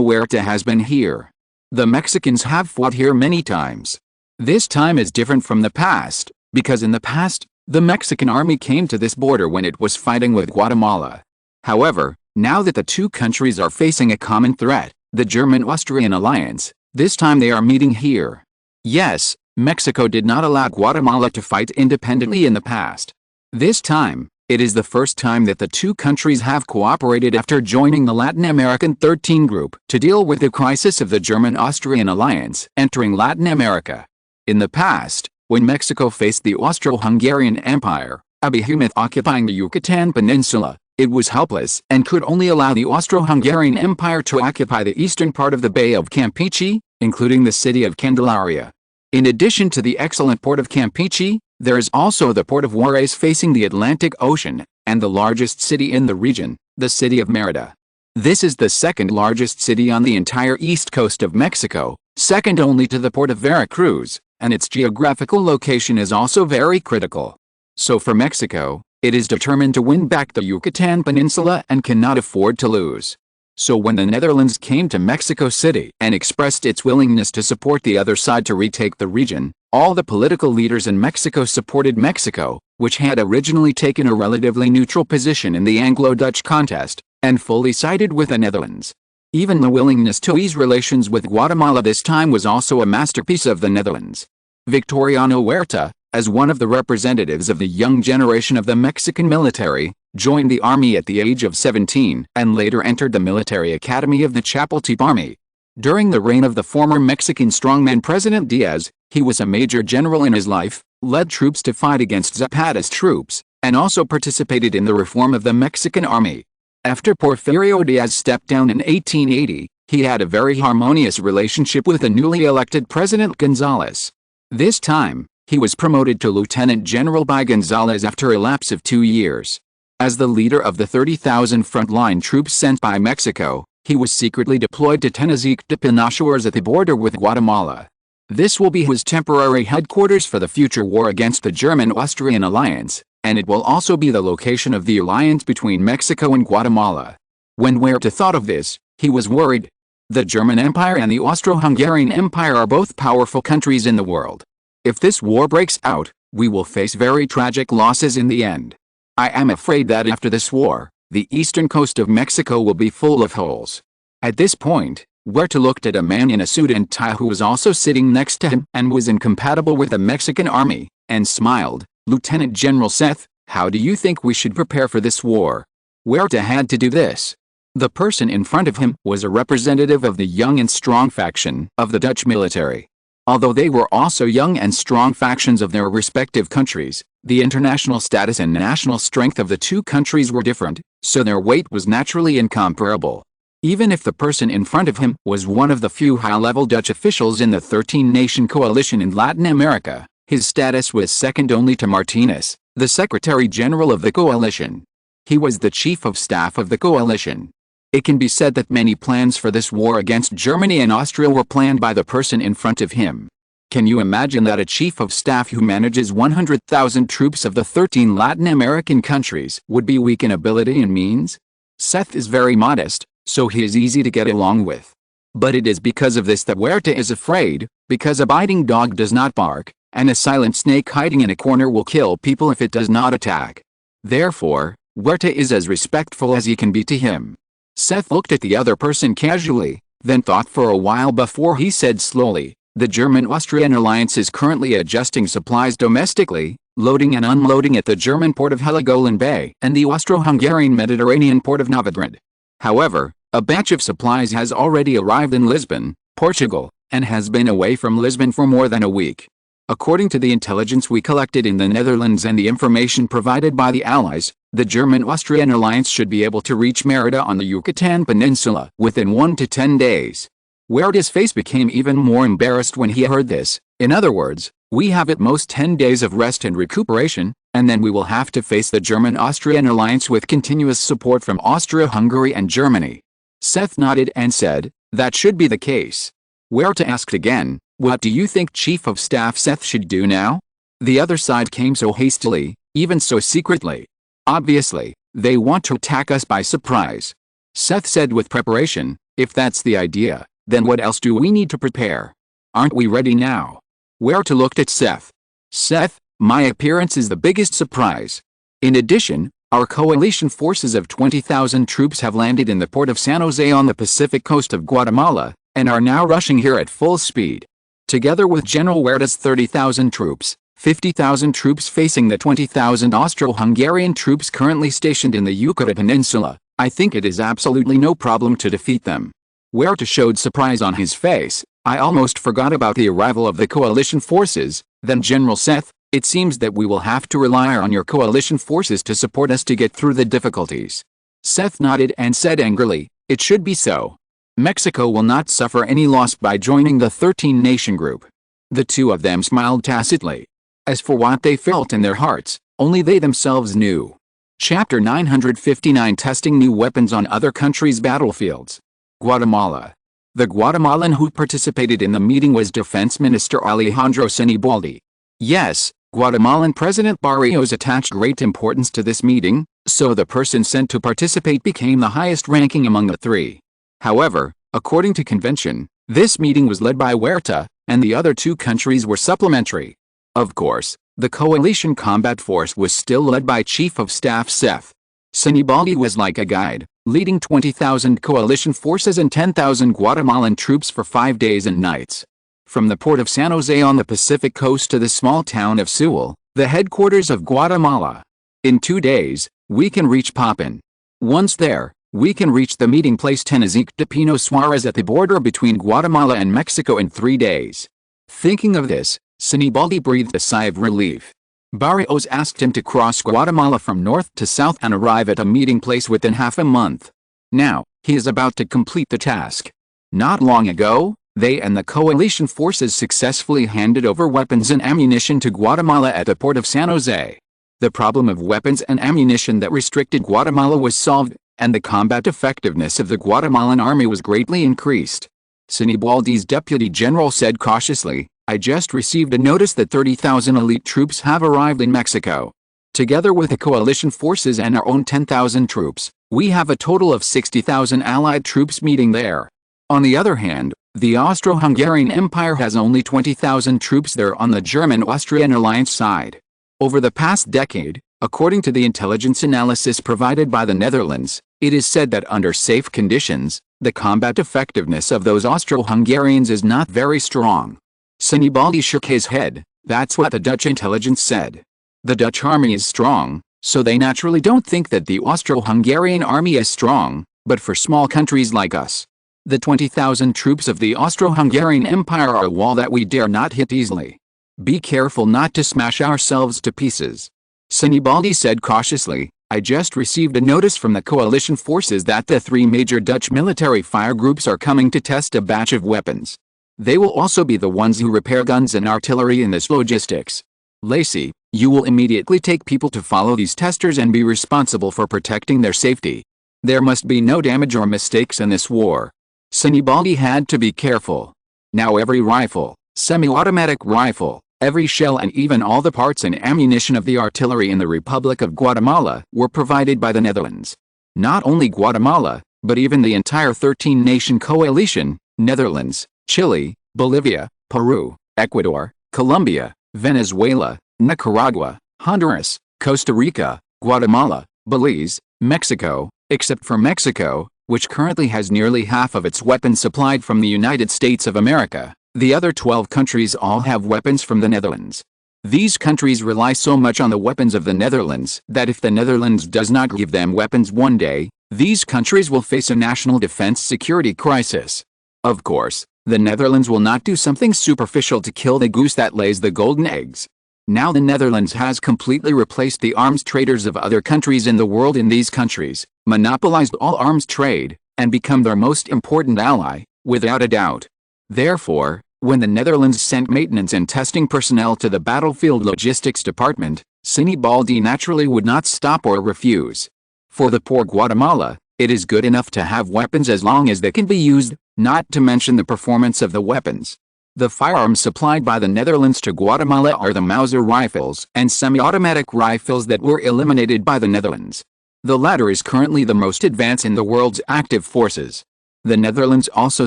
Speaker 1: Huerta has been here. The Mexicans have fought here many times. This time is different from the past, because in the past, the Mexican army came to this border when it was fighting with Guatemala. However, now that the two countries are facing a common threat, the German-Austrian alliance, this time they are meeting here. Yes, Mexico did not allow Guatemala to fight independently in the past. This time, it is the first time that the two countries have cooperated after joining the Latin American 13 group to deal with the crisis of the German-Austrian alliance entering Latin America. In the past, when Mexico faced the Austro-Hungarian Empire, a behemoth occupying the Yucatan Peninsula, it was helpless and could only allow the Austro-Hungarian Empire to occupy the eastern part of the Bay of Campeche, including the city of Candelaria. In addition to the excellent port of Campeche, there is also the port of Juarez facing the Atlantic Ocean, and the largest city in the region, the city of Mérida. This is the second largest city on the entire east coast of Mexico, second only to the port of Veracruz, and its geographical location is also very critical. So for Mexico, it is determined to win back the Yucatan Peninsula and cannot afford to lose. So when the Netherlands came to Mexico City and expressed its willingness to support the other side to retake the region, all the political leaders in Mexico supported Mexico, which had originally taken a relatively neutral position in the Anglo-Dutch contest, and fully sided with the Netherlands. Even the willingness to ease relations with Guatemala this time was also a masterpiece of the Netherlands. Victoriano Huerta, as one of the representatives of the young generation of the Mexican military, joined the army at the age of 17 and later entered the military academy of the Chapultepec Army. During the reign of the former Mexican strongman President Diaz, he was a major general in his life, led troops to fight against Zapata's troops, and also participated in the reform of the Mexican army. After Porfirio Diaz stepped down in 1880, he had a very harmonious relationship with the newly elected President González. This time, he was promoted to lieutenant general by González after a lapse of 2 years. As the leader of the 30,000 frontline troops sent by Mexico, he was secretly deployed to Tenazique de Penachuars at the border with Guatemala. This will be his temporary headquarters for the future war against the German-Austrian alliance, and it will also be the location of the alliance between Mexico and Guatemala. When Huerta thought of this, he was worried. The German Empire and the Austro-Hungarian Empire are both powerful countries in the world. If this war breaks out, we will face very tragic losses in the end. I am afraid that after this war, the eastern coast of Mexico will be full of holes. At this point, Huerta looked at a man in a suit and tie who was also sitting next to him and was incompatible with the Mexican army, and smiled. "Lieutenant General Seth, how do you think we should prepare for this war?" Huerta had to do this. The person in front of him was a representative of the young and strong faction of the Dutch military. Although they were also young and strong factions of their respective countries, the international status and national strength of the two countries were different, so their weight was naturally incomparable. Even if the person in front of him was one of the few high-level Dutch officials in the 13-nation coalition in Latin America, his status was second only to Martinez, the Secretary-General of the coalition. He was the Chief of Staff of the coalition. It can be said that many plans for this war against Germany and Austria were planned by the person in front of him. Can you imagine that a chief of staff who manages 100,000 troops of the 13 Latin American countries would be weak in ability and means? Seth is very modest, so he is easy to get along with. But it is because of this that Huerta is afraid, because a biting dog does not bark, and a silent snake hiding in a corner will kill people if it does not attack. Therefore, Huerta is as respectful as he can be to him. Seth looked at the other person casually, then thought for a while before he said slowly, "The German-Austrian alliance is currently adjusting supplies domestically, loading and unloading at the German port of Heligoland Bay and the Austro-Hungarian Mediterranean port of Novigrad. However, a batch of supplies has already arrived in Lisbon, Portugal, and has been away from Lisbon for more than a week. According to the intelligence we collected in the Netherlands and the information provided by the Allies, the German-Austrian alliance should be able to reach Mérida on the Yucatan Peninsula within 1 to 10 days. Huerta's face became even more embarrassed when he heard this. In other words, we have at most 10 days of rest and recuperation, and then we will have to face the German-Austrian alliance with continuous support from Austria-Hungary and Germany. Seth nodded and said, "That should be the case." Huerta asked again, "What do you think Chief of Staff Seth should do now? The other side came so hastily, even so secretly. Obviously, they want to attack us by surprise. Seth said with preparation. If that's the idea, then what else do we need to prepare? Aren't we ready now? Werta looked at Seth. Seth, my appearance is the biggest surprise. In addition, our coalition forces of 20,000 troops have landed in the port of San Jose on the Pacific coast of Guatemala, and are now rushing here at full speed. Together with General Werta's 30,000 troops, 50,000 troops facing the 20,000 Austro-Hungarian troops currently stationed in the Yucatan Peninsula, I think it is absolutely no problem to defeat them. Werta showed surprise on his face. I almost forgot about the arrival of the coalition forces. Then General Seth, it seems that we will have to rely on your coalition forces to support us to get through the difficulties. Seth nodded and said angrily, it should be so. Mexico will not suffer any loss by joining the 13-nation group. The two of them smiled tacitly. As for what they felt in their hearts, only they themselves knew. Chapter 959 Testing New Weapons on Other Countries' Battlefields. Guatemala. The Guatemalan who participated in the meeting was Defense Minister Alejandro Sinibaldi. Yes, Guatemalan President Barrios attached great importance to this meeting, so the person sent to participate became the highest ranking among the three. However, according to convention, this meeting was led by Werta, and the other two countries were supplementary. Of course, the coalition combat force was still led by Chief of Staff Seth. Sinibaldi was like a guide, leading 20,000 coalition forces and 10,000 Guatemalan troops for 5 days and nights. From the port of San Jose on the Pacific coast to the small town of Sewell, the headquarters of Guatemala. In 2 days, we can reach Popin. Once there, we can reach the meeting place Tenazique de Pino Suarez at the border between Guatemala and Mexico in 3 days. Thinking of this, Sinibaldi breathed a sigh of relief. Barrios asked him to cross Guatemala from north to south and arrive at a meeting place within half a month. Now, he is about to complete the task. Not long ago, they and the coalition forces successfully handed over weapons and ammunition to Guatemala at the port of San Jose. The problem of weapons and ammunition that restricted Guatemala was solved, and the combat effectiveness of the Guatemalan army was greatly increased. Sinibaldi's deputy general said cautiously, I just received a notice that 30,000 elite troops have arrived in Mexico. Together with the coalition forces and our own 10,000 troops, we have a total of 60,000 allied troops meeting there. On the other hand, the Austro-Hungarian Empire has only 20,000 troops there on the German-Austrian alliance side. Over the past decade, according to the intelligence analysis provided by the Netherlands, it is said that under safe conditions, the combat effectiveness of those Austro-Hungarians is not very strong. Sinibaldi shook his head. That's what the Dutch intelligence said. The Dutch army is strong, so they naturally don't think that the Austro-Hungarian army is strong, but for small countries like us, the 20,000 troops of the Austro-Hungarian Empire are a wall that we dare not hit easily. Be careful not to smash ourselves to pieces. Sinibaldi said cautiously, I just received a notice from the coalition forces that the 3 major Dutch military fire groups are coming to test a batch of weapons. They will also be the ones who repair guns and artillery in this logistics. Lacey, you will immediately take people to follow these testers and be responsible for protecting their safety. There must be no damage or mistakes in this war. Sinibaldi had to be careful. Now every rifle, semi-automatic rifle, every shell and even all the parts and ammunition of the artillery in the Republic of Guatemala were provided by the Netherlands. Not only Guatemala, but even the entire 13-nation coalition, Netherlands, Chile, Bolivia, Peru, Ecuador, Colombia, Venezuela, Nicaragua, Honduras, Costa Rica, Guatemala, Belize, Mexico, except for Mexico, which currently has nearly half of its weapons supplied from the United States of America. The other 12 countries all have weapons from the Netherlands. These countries rely so much on the weapons of the Netherlands that if the Netherlands does not give them weapons one day, these countries will face a national defense security crisis. Of course, the Netherlands will not do something superficial to kill the goose that lays the golden eggs. Now the Netherlands has completely replaced the arms traders of other countries in the world in these countries, monopolized all arms trade, and become their most important ally, without a doubt. Therefore, when the Netherlands sent maintenance and testing personnel to the battlefield logistics department, Sinibaldi naturally would not stop or refuse. For the poor Guatemala, it is good enough to have weapons as long as they can be used, not to mention the performance of the weapons. The firearms supplied by the Netherlands to Guatemala are the Mauser rifles and semi-automatic rifles that were eliminated by the Netherlands. The latter is currently the most advanced in the world's active forces. The Netherlands also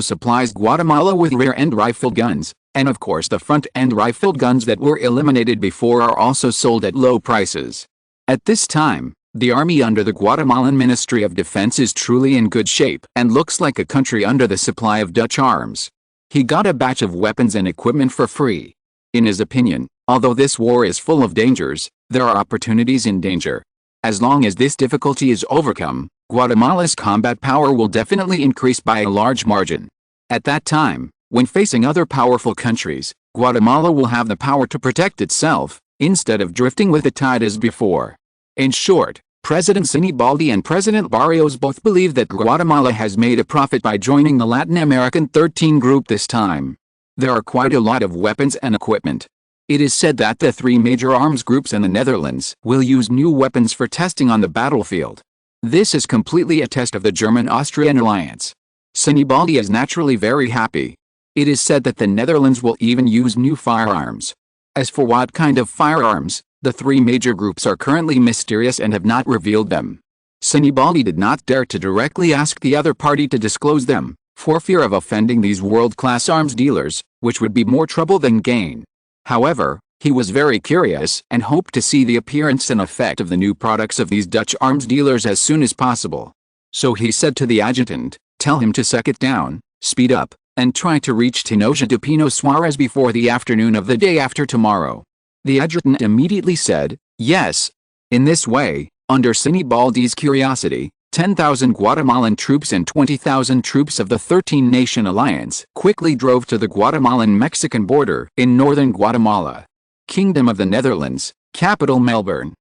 Speaker 1: supplies Guatemala with rear-end rifled guns, and of course the front-end rifled guns that were eliminated before are also sold at low prices. At this time, the army under the Guatemalan Ministry of Defense is truly in good shape and looks like a country under the supply of Dutch arms. He got a batch of weapons and equipment for free. In his opinion, although this war is full of dangers, there are opportunities in danger. As long as this difficulty is overcome, Guatemala's combat power will definitely increase by a large margin. At that time, when facing other powerful countries, Guatemala will have the power to protect itself, instead of drifting with the tide as before. In short, President Sinibaldi and President Barrios both believe that Guatemala has made a profit by joining the Latin American 13 group this time. There are quite a lot of weapons and equipment. It is said that the three major arms groups in the Netherlands will use new weapons for testing on the battlefield. This is completely a test of the German-Austrian alliance. Sinibaldi is naturally very happy. It is said that the Netherlands will even use new firearms. As for what kind of firearms, the three major groups are currently mysterious and have not revealed them. Sinibaldi did not dare to directly ask the other party to disclose them, for fear of offending these world-class arms dealers, which would be more trouble than gain. However, he was very curious and hoped to see the appearance and effect of the new products of these Dutch arms dealers as soon as possible. So he said to the adjutant, "Tell him to suck it down, speed up, and try to reach Tinoja de Pino Suarez before the afternoon of the day after tomorrow." The adjutant immediately said, "Yes." In this way, under Sinibaldi's curiosity, 10,000 Guatemalan troops and 20,000 troops of the 13-nation alliance quickly drove to the Guatemalan-Mexican border in northern Guatemala. Kingdom of the Netherlands, capital Melbourne.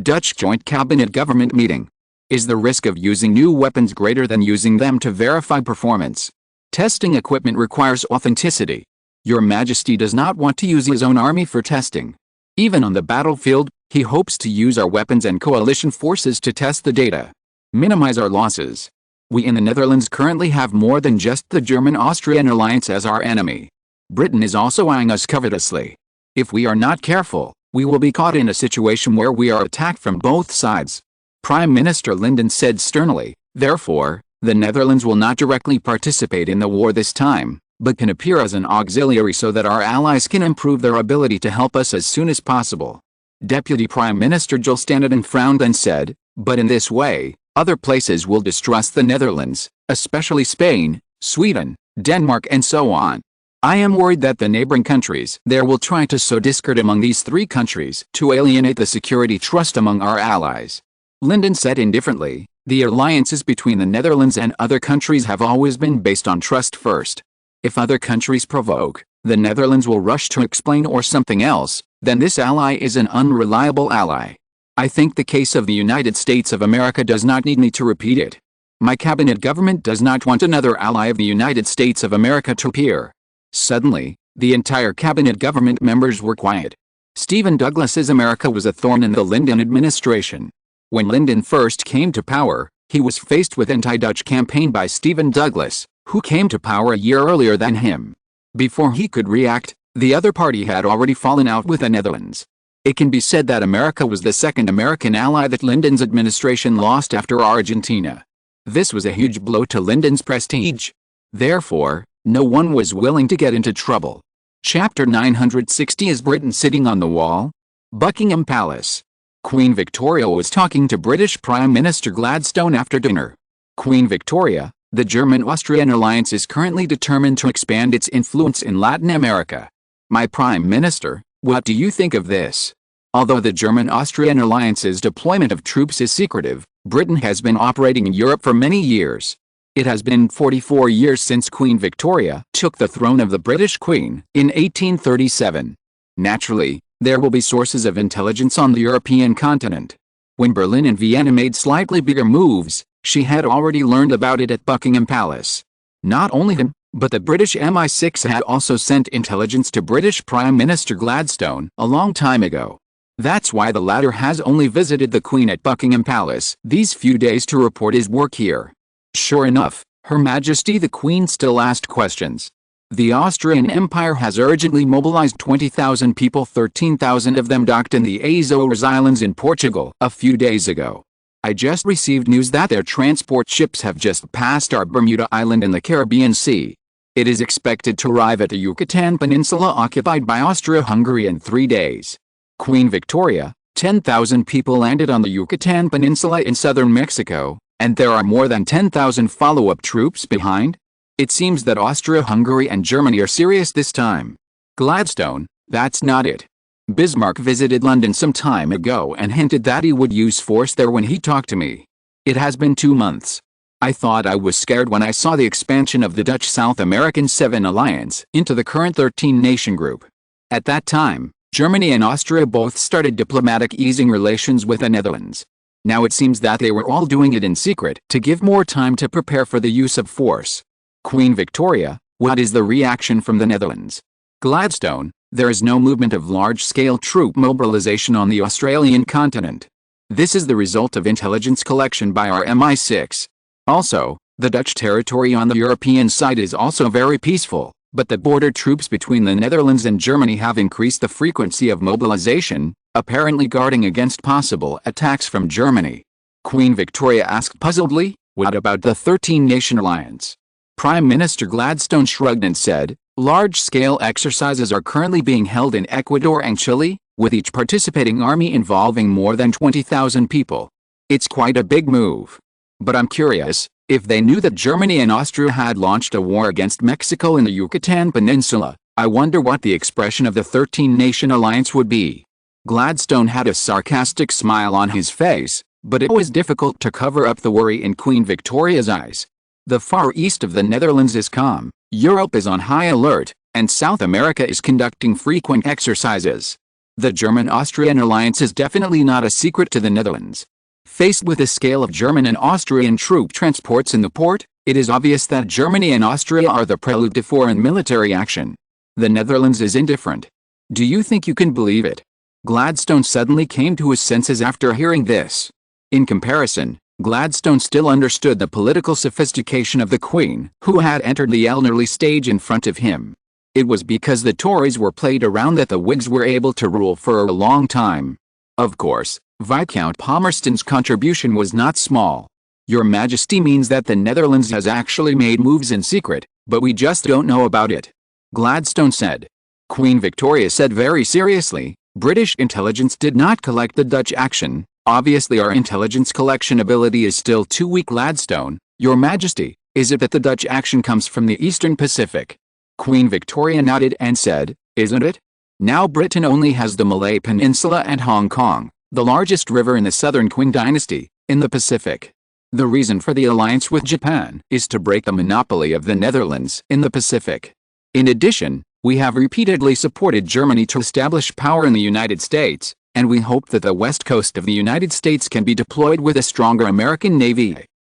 Speaker 1: Dutch Joint Cabinet Government meeting. Is the risk of using new weapons greater than using them to verify performance? Testing equipment requires authenticity. Your Majesty does not want to use his own army for testing. Even on the battlefield, he hopes to use our weapons and coalition forces to test the data. Minimize our losses. We in the Netherlands currently have more than just the German-Austrian alliance as our enemy. Britain is also eyeing us covetously. If we are not careful, we will be caught in a situation where we are attacked from both sides. Prime Minister Linden said sternly, therefore, the Netherlands will not directly participate in the war this time, but can appear as an auxiliary so that our allies can improve their ability to help us as soon as possible. Deputy Prime Minister Jules Stanaden frowned and said, but in this way, other places will distrust the Netherlands, especially Spain, Sweden, Denmark and so on. I am worried that the neighboring countries there will try to sow discord among these three countries to alienate the security trust among our allies. Linden said indifferently, the alliances between the Netherlands and other countries have always been based on trust first. If other countries provoke, the Netherlands will rush to explain or something else, then this ally is an unreliable ally. I think the case of the United States of America does not need me to repeat it. My cabinet government does not want another ally of the United States of America to appear. Suddenly, the entire cabinet government members were quiet. Stephen Douglas's America was a thorn in the Linden administration. When Linden first came to power, he was faced with anti-Dutch campaign by Stephen Douglas, who came to power a year earlier than him. Before he could react, the other party had already fallen out with the Netherlands. It can be said that America was the second American ally that Linden's administration lost after Argentina. This was a huge blow to Linden's prestige. Therefore, no one was willing to get into trouble. Chapter 960 Is Britain Sitting on the Wall? Buckingham Palace. Queen Victoria was talking to British Prime Minister Gladstone after dinner. Queen Victoria, the German-Austrian alliance is currently determined to expand its influence in Latin America. My Prime Minister, what do you think of this? Although the German-Austrian alliance's deployment of troops is secretive, Britain has been operating in Europe for many years. It has been 44 years since Queen Victoria took the throne of the British Queen in 1837. Naturally, there will be sources of intelligence on the European continent. When Berlin and Vienna made slightly bigger moves, she had already learned about it at Buckingham Palace. Not only him, but the British MI6 had also sent intelligence to British Prime Minister Gladstone a long time ago. That's why the latter has only visited the Queen at Buckingham Palace these few days to report his work here. Sure enough, Her Majesty the Queen still asked questions. The Austrian Empire has urgently mobilized 20,000 people, 13,000 of them docked in the Azores Islands in Portugal a few days ago. I just received news that their transport ships have just passed our Bermuda Island in the Caribbean Sea. It is expected to arrive at the Yucatan Peninsula occupied by Austria-Hungary in 3 days. Queen Victoria, 10,000 people landed on the Yucatan Peninsula in southern Mexico, and there are more than 10,000 follow-up troops behind? It seems that Austria-Hungary and Germany are serious this time. Gladstone, that's not it. Bismarck visited London some time ago and hinted that he would use force there when he talked to me. It has been 2 months. I thought I was scared when I saw the expansion of the Dutch South American 7 alliance into the current 13-nation group. At that time, Germany and Austria both started diplomatic easing relations with the Netherlands. Now it seems that they were all doing it in secret to give more time to prepare for the use of force. Queen Victoria, what is the reaction from the Netherlands? Gladstone, there is no movement of large-scale troop mobilization on the Australian continent. This is the result of intelligence collection by our MI6. Also, the Dutch territory on the European side is also very peaceful, but the border troops between the Netherlands and Germany have increased the frequency of mobilization, apparently guarding against possible attacks from Germany. Queen Victoria asked puzzledly, what about the 13-nation alliance? Prime Minister Gladstone shrugged and said, large-scale exercises are currently being held in Ecuador and Chile, with each participating army involving more than 20,000 people. It's quite a big move. But I'm curious, if they knew that Germany and Austria had launched a war against Mexico in the Yucatan Peninsula, I wonder what the expression of the 13-nation alliance would be. Gladstone had a sarcastic smile on his face, but it was difficult to cover up the worry in Queen Victoria's eyes. The far east of the Netherlands is calm, Europe is on high alert, and South America is conducting frequent exercises. The German-Austrian alliance is definitely not a secret to the Netherlands. Faced with the scale of German and Austrian troop transports in the port, it is obvious that Germany and Austria are the prelude to foreign military action. The Netherlands is indifferent. Do you think you can believe it? Gladstone suddenly came to his senses after hearing this. In comparison, Gladstone still understood the political sophistication of the Queen, who had entered the elderly stage in front of him. It was because the Tories were played around that the Whigs were able to rule for a long time. Of course, Viscount Palmerston's contribution was not small. Your Majesty means that the Netherlands has actually made moves in secret, but we just don't know about it. Gladstone said. Queen Victoria said very seriously, British intelligence did not collect the Dutch action. Obviously our intelligence collection ability is still too weak. Gladstone, Your Majesty, is it that the Dutch action comes from the Eastern Pacific? Queen Victoria nodded and said, isn't it? Now Britain only has the Malay Peninsula and Hong Kong, the largest river in the Southern Qing dynasty, in the Pacific. The reason for the alliance with Japan is to break the monopoly of the Netherlands in the Pacific. In addition, we have repeatedly supported Germany to establish power in the United States, and we hope that the west coast of the United States can be deployed with a stronger American Navy.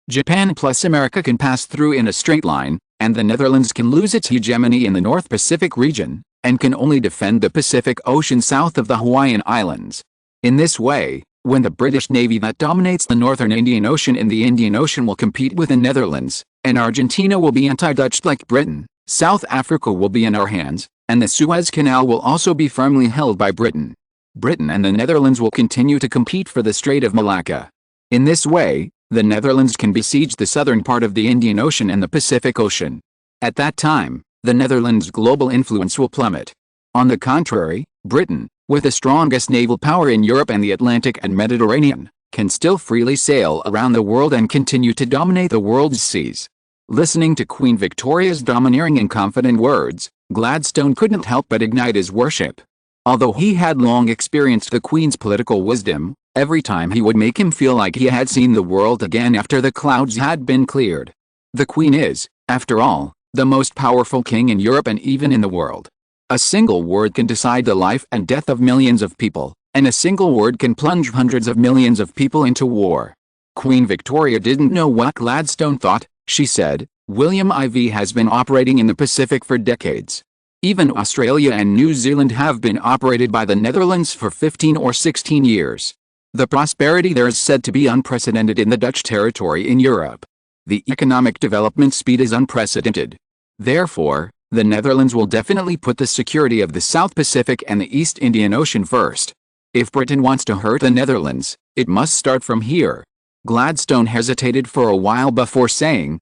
Speaker 1: Japan plus America can pass through in a straight line, and the Netherlands can lose its hegemony in the North Pacific region, and can only defend the Pacific Ocean south of the Hawaiian Islands. In this way, when the British Navy that dominates the northern Indian Ocean and the Indian Ocean will compete with the Netherlands, and Argentina will be anti-Dutch like Britain, South Africa will be in our hands, and the Suez Canal will also be firmly held by Britain. Britain and the Netherlands will continue to compete for the Strait of Malacca. In this way, the Netherlands can besiege the southern part of the Indian Ocean and the Pacific Ocean. At that time, the Netherlands' global influence will plummet. On the contrary, Britain, with the strongest naval power in Europe and the Atlantic and Mediterranean, can still freely sail around the world and continue to dominate the world's seas. Listening to Queen Victoria's domineering and confident words, Gladstone couldn't help but ignite his worship. Although he had long experienced the Queen's political wisdom, every time he would make him feel like he had seen the world again after the clouds had been cleared. The Queen is, after all, the most powerful king in Europe and even in the world. A single word can decide the life and death of millions of people, and a single word can plunge hundreds of millions of people into war. Queen Victoria didn't know what Gladstone thought. She said, William IV has been operating in the Pacific for decades. Even Australia and New Zealand have been operated by the Netherlands for 15 or 16 years. The prosperity there is said to be unprecedented in the Dutch territory in Europe. The economic development speed is unprecedented. Therefore, the Netherlands will definitely put the security of the South Pacific and the East Indian Ocean first. If Britain wants to hurt the Netherlands, it must start from here. Gladstone hesitated for a while before saying,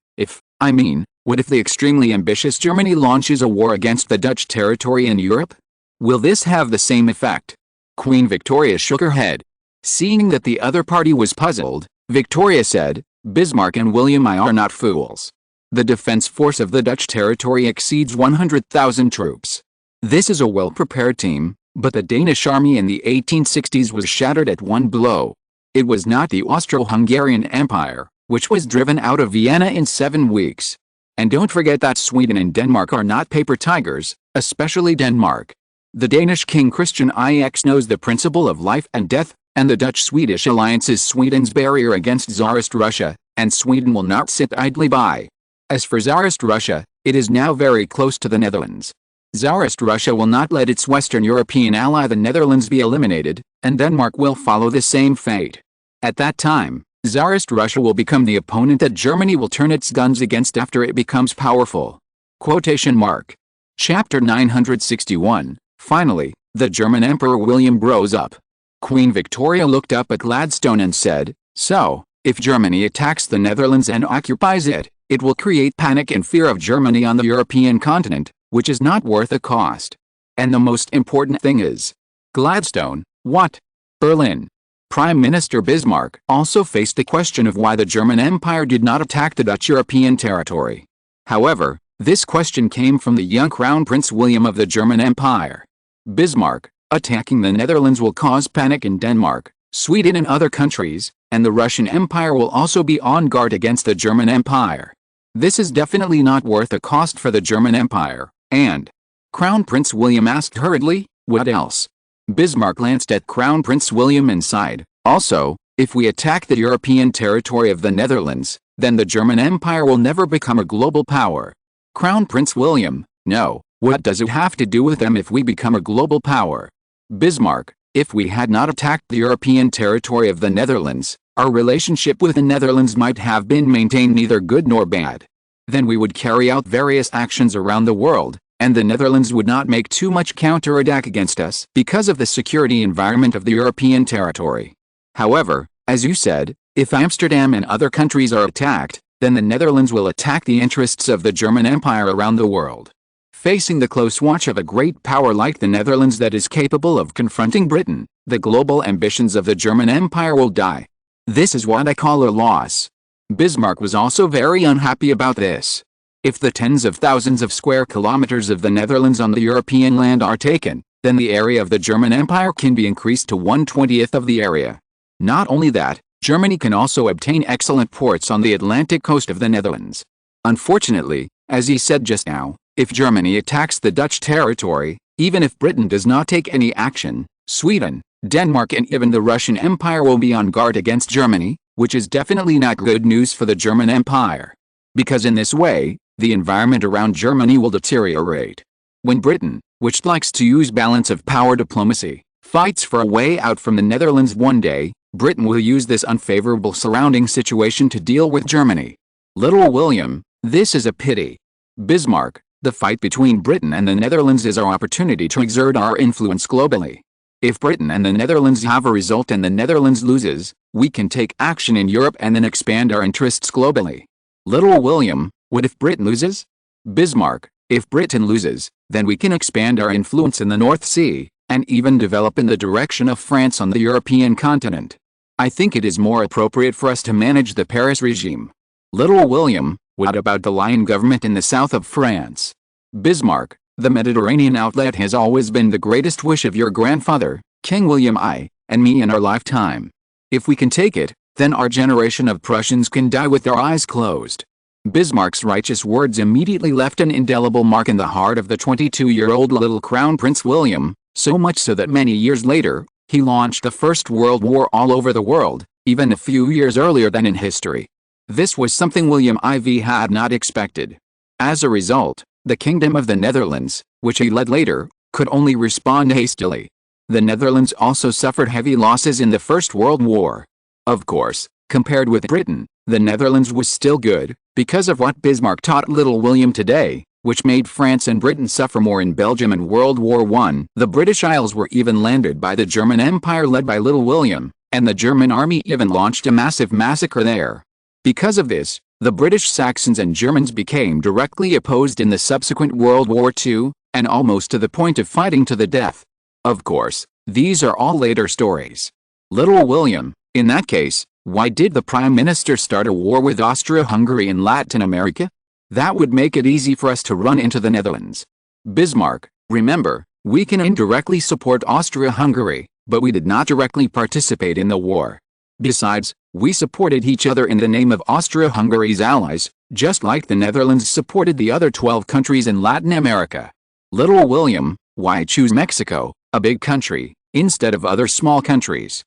Speaker 1: what if the extremely ambitious Germany launches a war against the Dutch territory in Europe? Will this have the same effect? Queen Victoria shook her head. Seeing that the other party was puzzled, Victoria said, Bismarck and William I are not fools. The defense force of the Dutch territory exceeds 100,000 troops. This is a well-prepared team, but the Danish army in the 1860s was shattered at one blow. It was not the Austro-Hungarian Empire, which was driven out of Vienna in 7 weeks. And don't forget that Sweden and Denmark are not paper tigers, especially Denmark. The Danish King Christian IX knows the principle of life and death, and the Dutch-Swedish alliance is Sweden's barrier against Tsarist Russia, and Sweden will not sit idly by. As for Tsarist Russia, it is now very close to the Netherlands. Tsarist Russia will not let its Western European ally the Netherlands be eliminated, and Denmark will follow the same fate. At that time, Tsarist Russia will become the opponent that Germany will turn its guns against after it becomes powerful. Quotation mark. Chapter 961. Finally, the German Emperor William rose up. Queen Victoria looked up at Gladstone and said, So, if Germany attacks the Netherlands and occupies it, it will create panic and fear of Germany on the European continent, which is not worth the cost. And the most important thing is, Gladstone, what? Berlin. Prime Minister Bismarck also faced the question of why the German Empire did not attack the Dutch European territory. However, this question came from the young Crown Prince William of the German Empire. Bismarck, attacking the Netherlands will cause panic in Denmark, Sweden and other countries, and the Russian Empire will also be on guard against the German Empire. This is definitely not worth the cost for the German Empire, and Crown Prince William asked hurriedly, what else? Bismarck glanced at Crown Prince William and sighed, also, if we attack the European territory of the Netherlands, then the German Empire will never become a global power. Crown Prince William, no, what does it have to do with them if we become a global power? Bismarck, if we had not attacked the European territory of the Netherlands, our relationship with the Netherlands might have been maintained neither good nor bad. Then we would carry out various actions around the world, and the Netherlands would not make too much counterattack against us because of the security environment of the European territory. However, as you said, if Amsterdam and other countries are attacked, then the Netherlands will attack the interests of the German Empire around the world. Facing the close watch of a great power like the Netherlands that is capable of confronting Britain, the global ambitions of the German Empire will die. This is what I call a loss. Bismarck was also very unhappy about this. If the tens of thousands of square kilometers of the Netherlands on the European land are taken, then the area of the German Empire can be increased to 1/20th of the area. Not only that, Germany can also obtain excellent ports on the Atlantic coast of the Netherlands. Unfortunately, as he said just now, if Germany attacks the Dutch territory, even if Britain does not take any action, Sweden, Denmark and even the Russian Empire will be on guard against Germany, which is definitely not good news for the German Empire. Because in this way, the environment around Germany will deteriorate. When Britain, which likes to use balance of power diplomacy, fights for a way out from the Netherlands one day, Britain will use this unfavorable surrounding situation to deal with Germany. Little William, this is a pity. Bismarck, the fight between Britain and the Netherlands is our opportunity to exert our influence globally. If Britain and the Netherlands have a result and the Netherlands loses, we can take action in Europe and then expand our interests globally. Little William, what if Britain loses? Bismarck, if Britain loses, then we can expand our influence in the North Sea, and even develop in the direction of France on the European continent. I think it is more appropriate for us to manage the Paris regime. Little William, what about the Lion government in the south of France? Bismarck, the Mediterranean outlet has always been the greatest wish of your grandfather, King William I, and me in our lifetime. If we can take it, then our generation of Prussians can die with their eyes closed. Bismarck's righteous words immediately left an indelible mark in the heart of the 22-year-old little Crown Prince William, so much so that many years later, he launched the First World War all over the world, even a few years earlier than in history. This was something William IV had not expected. As a result, the Kingdom of the Netherlands, which he led later, could only respond hastily. The Netherlands also suffered heavy losses in the First World War. Of course, compared with Britain, the Netherlands was still good, because of what Bismarck taught little William today, which made France and Britain suffer more in Belgium in World War I. The British Isles were even landed by the German Empire led by little William, and the German army even launched a massive massacre there. Because of this, the British Saxons and Germans became directly opposed in the subsequent World War II, and almost to the point of fighting to the death. Of course, these are all later stories. Little William, in that case, why did the Prime Minister start a war with Austria-Hungary in Latin America? That would make it easy for us to run into the Netherlands. Bismarck, remember, we can indirectly support Austria-Hungary, but we did not directly participate in the war. Besides, we supported each other in the name of Austria-Hungary's allies, just like the Netherlands supported the other 12 countries in Latin America. Little William, why choose Mexico, a big country, instead of other small countries?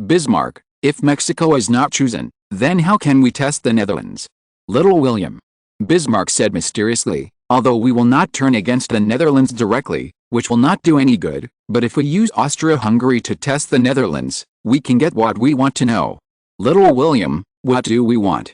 Speaker 1: Bismarck, if Mexico is not chosen, then how can we test the Netherlands? Little William. Bismarck said mysteriously, although we will not turn against the Netherlands directly, which will not do any good, but if we use Austria-Hungary to test the Netherlands, we can get what we want to know. Little William, what do we want?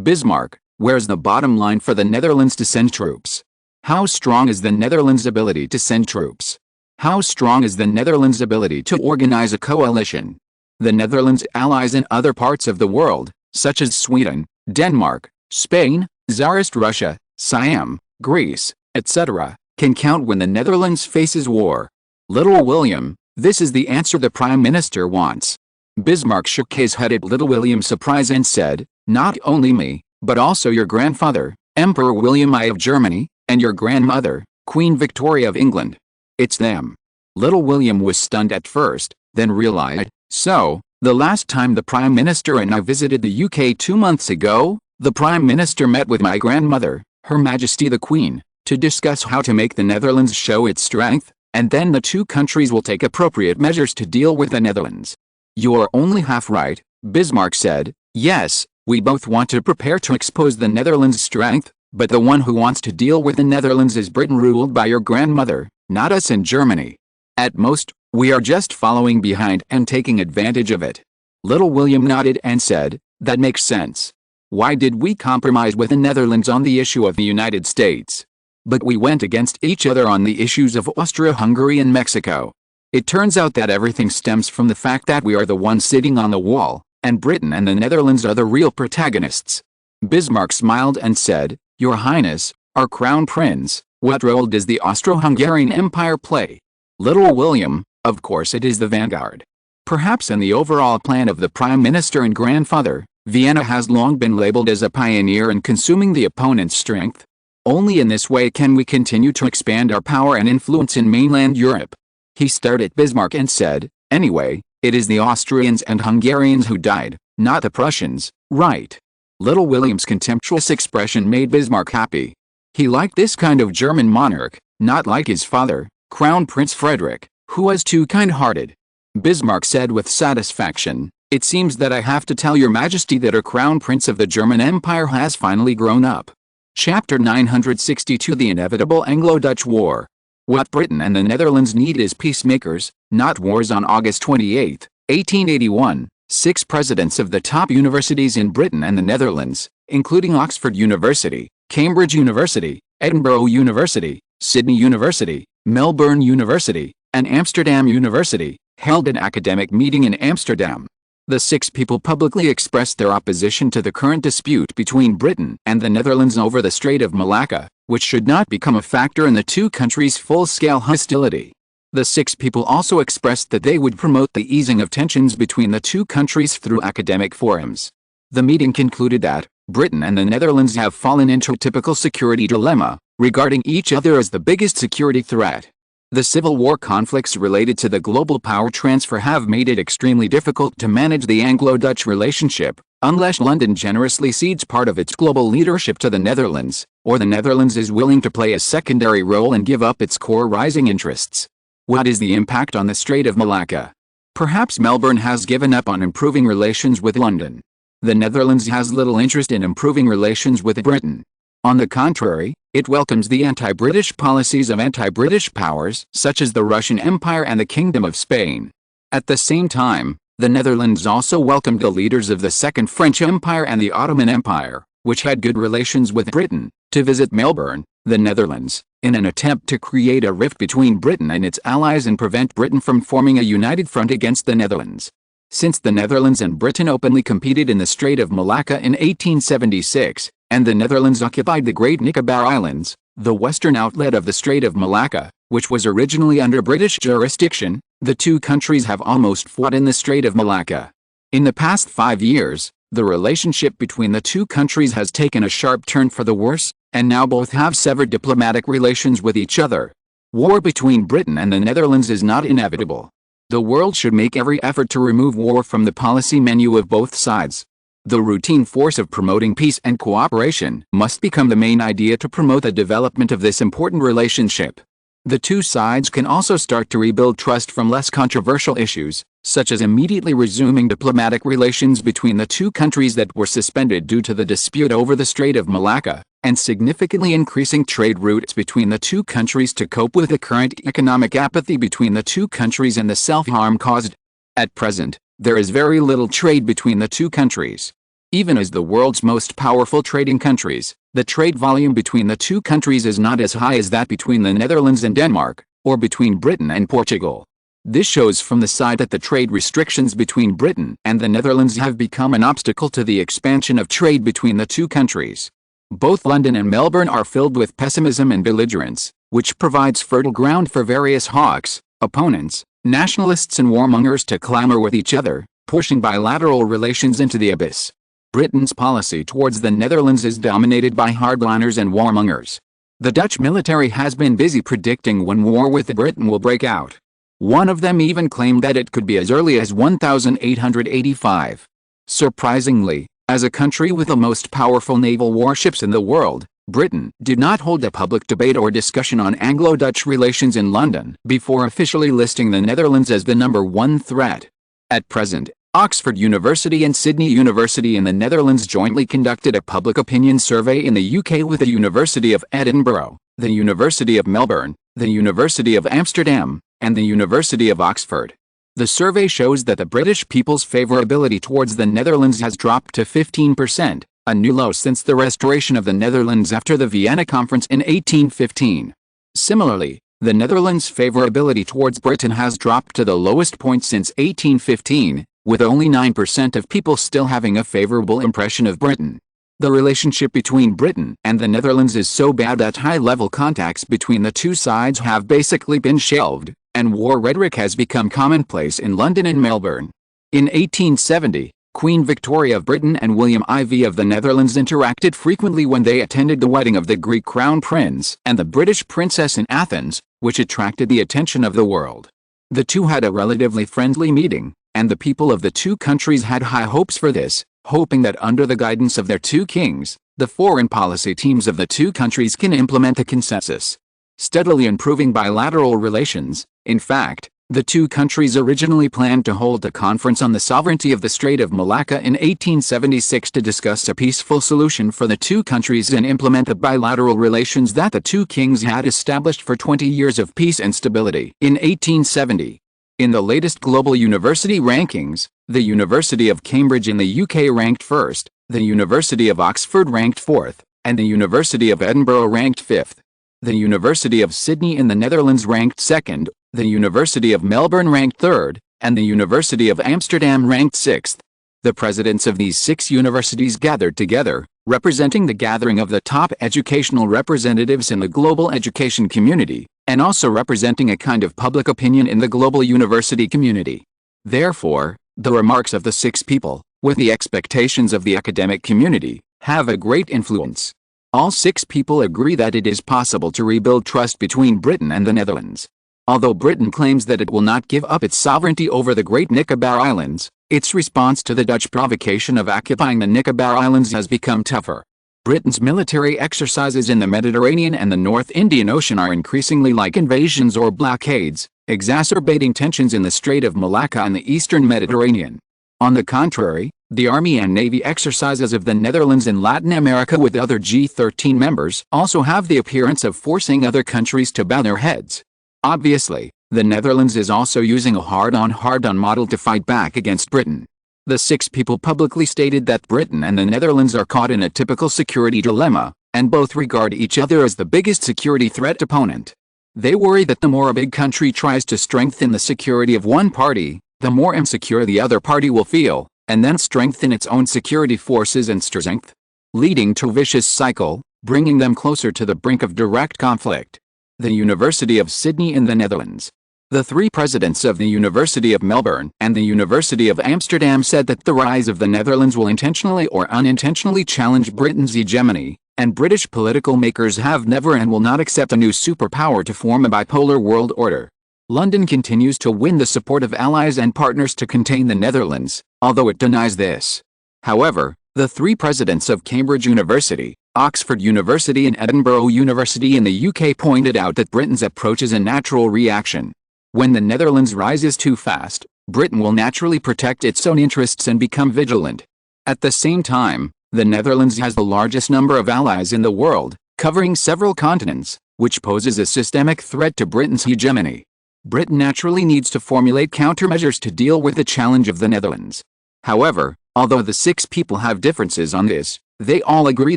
Speaker 1: Bismarck, where's the bottom line for the Netherlands to send troops? How strong is the Netherlands' ability to send troops? How strong is the Netherlands' ability to organize a coalition? The Netherlands' allies in other parts of the world, such as Sweden, Denmark, Spain, Tsarist Russia, Siam, Greece, etc., can count when the Netherlands faces war. Little William, this is the answer the Prime Minister wants. Bismarck shook his head at Little William's surprise and said, not only me, but also your grandfather, Emperor William I of Germany, and your grandmother, Queen Victoria of England. It's them. Little William was stunned at first, then realized, so, the last time the Prime Minister and I visited the UK 2 months ago, the Prime Minister met with my grandmother, Her Majesty the Queen, to discuss how to make the Netherlands show its strength, and then the two countries will take appropriate measures to deal with the Netherlands. You're only half right, Bismarck said. Yes, we both want to prepare to expose the Netherlands' strength, but the one who wants to deal with the Netherlands is Britain ruled by your grandmother, not us in Germany. At most, we are just following behind and taking advantage of it. Little William nodded and said, that makes sense. Why did we compromise with the Netherlands on the issue of the United States? But we went against each other on the issues of Austria-Hungary and Mexico. It turns out that everything stems from the fact that we are the ones sitting on the wall, and Britain and the Netherlands are the real protagonists. Bismarck smiled and said, Your Highness, our Crown Prince, what role does the Austro-Hungarian Empire play? Little William, of course it is the vanguard. Perhaps in the overall plan of the Prime Minister and grandfather, Vienna has long been labeled as a pioneer in consuming the opponent's strength. Only in this way can we continue to expand our power and influence in mainland Europe. He stared at Bismarck and said, anyway, it is the Austrians and Hungarians who died, not the Prussians, right? Little William's contemptuous expression made Bismarck happy. He liked this kind of German monarch, not like his father, Crown Prince Frederick, who was too kind-hearted. Bismarck said with satisfaction, it seems that I have to tell your Majesty that a Crown Prince of the German Empire has finally grown up. Chapter 962 The Inevitable Anglo-Dutch War. What Britain and the Netherlands need is peacemakers, not wars. On August 28, 1881, 6 presidents of the top universities in Britain and the Netherlands, including Oxford University, Cambridge University, Edinburgh University, Sydney University, Melbourne University, and Amsterdam University, held an academic meeting in Amsterdam. The 6 people publicly expressed their opposition to the current dispute between Britain and the Netherlands over the Strait of Malacca, which should not become a factor in the two countries' full-scale hostility. The 6 people also expressed that they would promote the easing of tensions between the two countries through academic forums. The meeting concluded that Britain and the Netherlands have fallen into a typical security dilemma, regarding each other as the biggest security threat. The civil war conflicts related to the global power transfer have made it extremely difficult to manage the Anglo-Dutch relationship, unless London generously cedes part of its global leadership to the Netherlands, or the Netherlands is willing to play a secondary role and give up its core rising interests. What is the impact on the Strait of Malacca? Perhaps Melbourne has given up on improving relations with London. The Netherlands has little interest in improving relations with Britain. On the contrary, it welcomes the anti-British policies of anti-British powers such as the Russian Empire and the Kingdom of Spain. At the same time, the Netherlands also welcomed the leaders of the Second French Empire and the Ottoman Empire, which had good relations with Britain, to visit Melbourne, the Netherlands, in an attempt to create a rift between Britain and its allies and prevent Britain from forming a united front against the Netherlands. Since the Netherlands and Britain openly competed in the Strait of Malacca in 1876, and the Netherlands occupied the Great Nicobar Islands, the western outlet of the Strait of Malacca, which was originally under British jurisdiction, the two countries have almost fought in the Strait of Malacca. In the past 5 years, the relationship between the two countries has taken a sharp turn for the worse, and now both have severed diplomatic relations with each other. War between Britain and the Netherlands is not inevitable. The world should make every effort to remove war from the policy menu of both sides. The routine force of promoting peace and cooperation must become the main idea to promote the development of this important relationship. The two sides can also start to rebuild trust from less controversial issues, such as immediately resuming diplomatic relations between the two countries that were suspended due to the dispute over the Strait of Malacca, and significantly increasing trade routes between the two countries to cope with the current economic apathy between the two countries and the self-harm caused. At present, there is very little trade between the two countries. Even as the world's most powerful trading countries, the trade volume between the two countries is not as high as that between the Netherlands and Denmark, or between Britain and Portugal. This shows from the side that the trade restrictions between Britain and the Netherlands have become an obstacle to the expansion of trade between the two countries. Both London and Melbourne are filled with pessimism and belligerence, which provides fertile ground for various hawks, opponents, nationalists and warmongers to clamor with each other, pushing bilateral relations into the abyss. Britain's policy towards the Netherlands is dominated by hardliners and warmongers. The Dutch military has been busy predicting when war with Britain will break out. One of them even claimed that it could be as early as 1885. Surprisingly, as a country with the most powerful naval warships in the world, Britain did not hold a public debate or discussion on Anglo-Dutch relations in London before officially listing the Netherlands as the #1 threat. At present, Oxford University and Sydney University in the Netherlands jointly conducted a public opinion survey in the UK with the University of Edinburgh, the University of Melbourne, the University of Amsterdam, and the University of Oxford. The survey shows that the British people's favourability towards the Netherlands has dropped to 15%, a new low since the restoration of the Netherlands after the Vienna Conference in 1815. Similarly, the Netherlands' favourability towards Britain has dropped to the lowest point since 1815, with only 9% of people still having a favourable impression of Britain. The relationship between Britain and the Netherlands is so bad that high-level contacts between the two sides have basically been shelved, and war rhetoric has become commonplace in London and Melbourne. In 1870, Queen Victoria of Britain and William IV of the Netherlands interacted frequently when they attended the wedding of the Greek Crown Prince and the British Princess in Athens, which attracted the attention of the world. The two had a relatively friendly meeting, and the people of the two countries had high hopes for this, hoping that under the guidance of their two kings, the foreign policy teams of the two countries can implement a consensus. Steadily improving bilateral relations, in fact, the two countries originally planned to hold a conference on the sovereignty of the Strait of Malacca in 1876 to discuss a peaceful solution for the two countries and implement the bilateral relations that the two kings had established for 20 years of peace and stability. In 1870, in the latest global university rankings, the University of Cambridge in the UK ranked first, the University of Oxford ranked fourth, and the University of Edinburgh ranked fifth. The University of Sydney in the Netherlands ranked second, the University of Melbourne ranked third, and the University of Amsterdam ranked sixth. The presidents of these 6 universities gathered together, representing the gathering of the top educational representatives in the global education community, and also representing a kind of public opinion in the global university community. Therefore, the remarks of the 6 people, with the expectations of the academic community, have a great influence. All 6 people agree that it is possible to rebuild trust between Britain and the Netherlands. Although Britain claims that it will not give up its sovereignty over the Great Nicobar Islands, its response to the Dutch provocation of occupying the Nicobar Islands has become tougher. Britain's military exercises in the Mediterranean and the North Indian Ocean are increasingly like invasions or blockades, exacerbating tensions in the Strait of Malacca and the eastern Mediterranean. On the contrary, the Army and Navy exercises of the Netherlands in Latin America with other G13 members also have the appearance of forcing other countries to bow their heads. Obviously, the Netherlands is also using a hard-on model to fight back against Britain. The 6 people publicly stated that Britain and the Netherlands are caught in a typical security dilemma, and both regard each other as the biggest security threat opponent. They worry that the more a big country tries to strengthen the security of one party, the more insecure the other party will feel, and then strengthen its own security forces and strength, leading to a vicious cycle, bringing them closer to the brink of direct conflict. The University of Sydney in the Netherlands. The three presidents of the University of Melbourne and the University of Amsterdam said that the rise of the Netherlands will intentionally or unintentionally challenge Britain's hegemony, and British political makers have never and will not accept a new superpower to form a bipolar world order. London continues to win the support of allies and partners to contain the Netherlands, although it denies this. However, the three presidents of Cambridge University, Oxford University and Edinburgh University in the UK pointed out that Britain's approach is a natural reaction. When the Netherlands rises too fast, Britain will naturally protect its own interests and become vigilant. At the same time, the Netherlands has the largest number of allies in the world, covering several continents, which poses a systemic threat to Britain's hegemony. Britain naturally needs to formulate countermeasures to deal with the challenge of the Netherlands. However, although the six people have differences on this, they all agree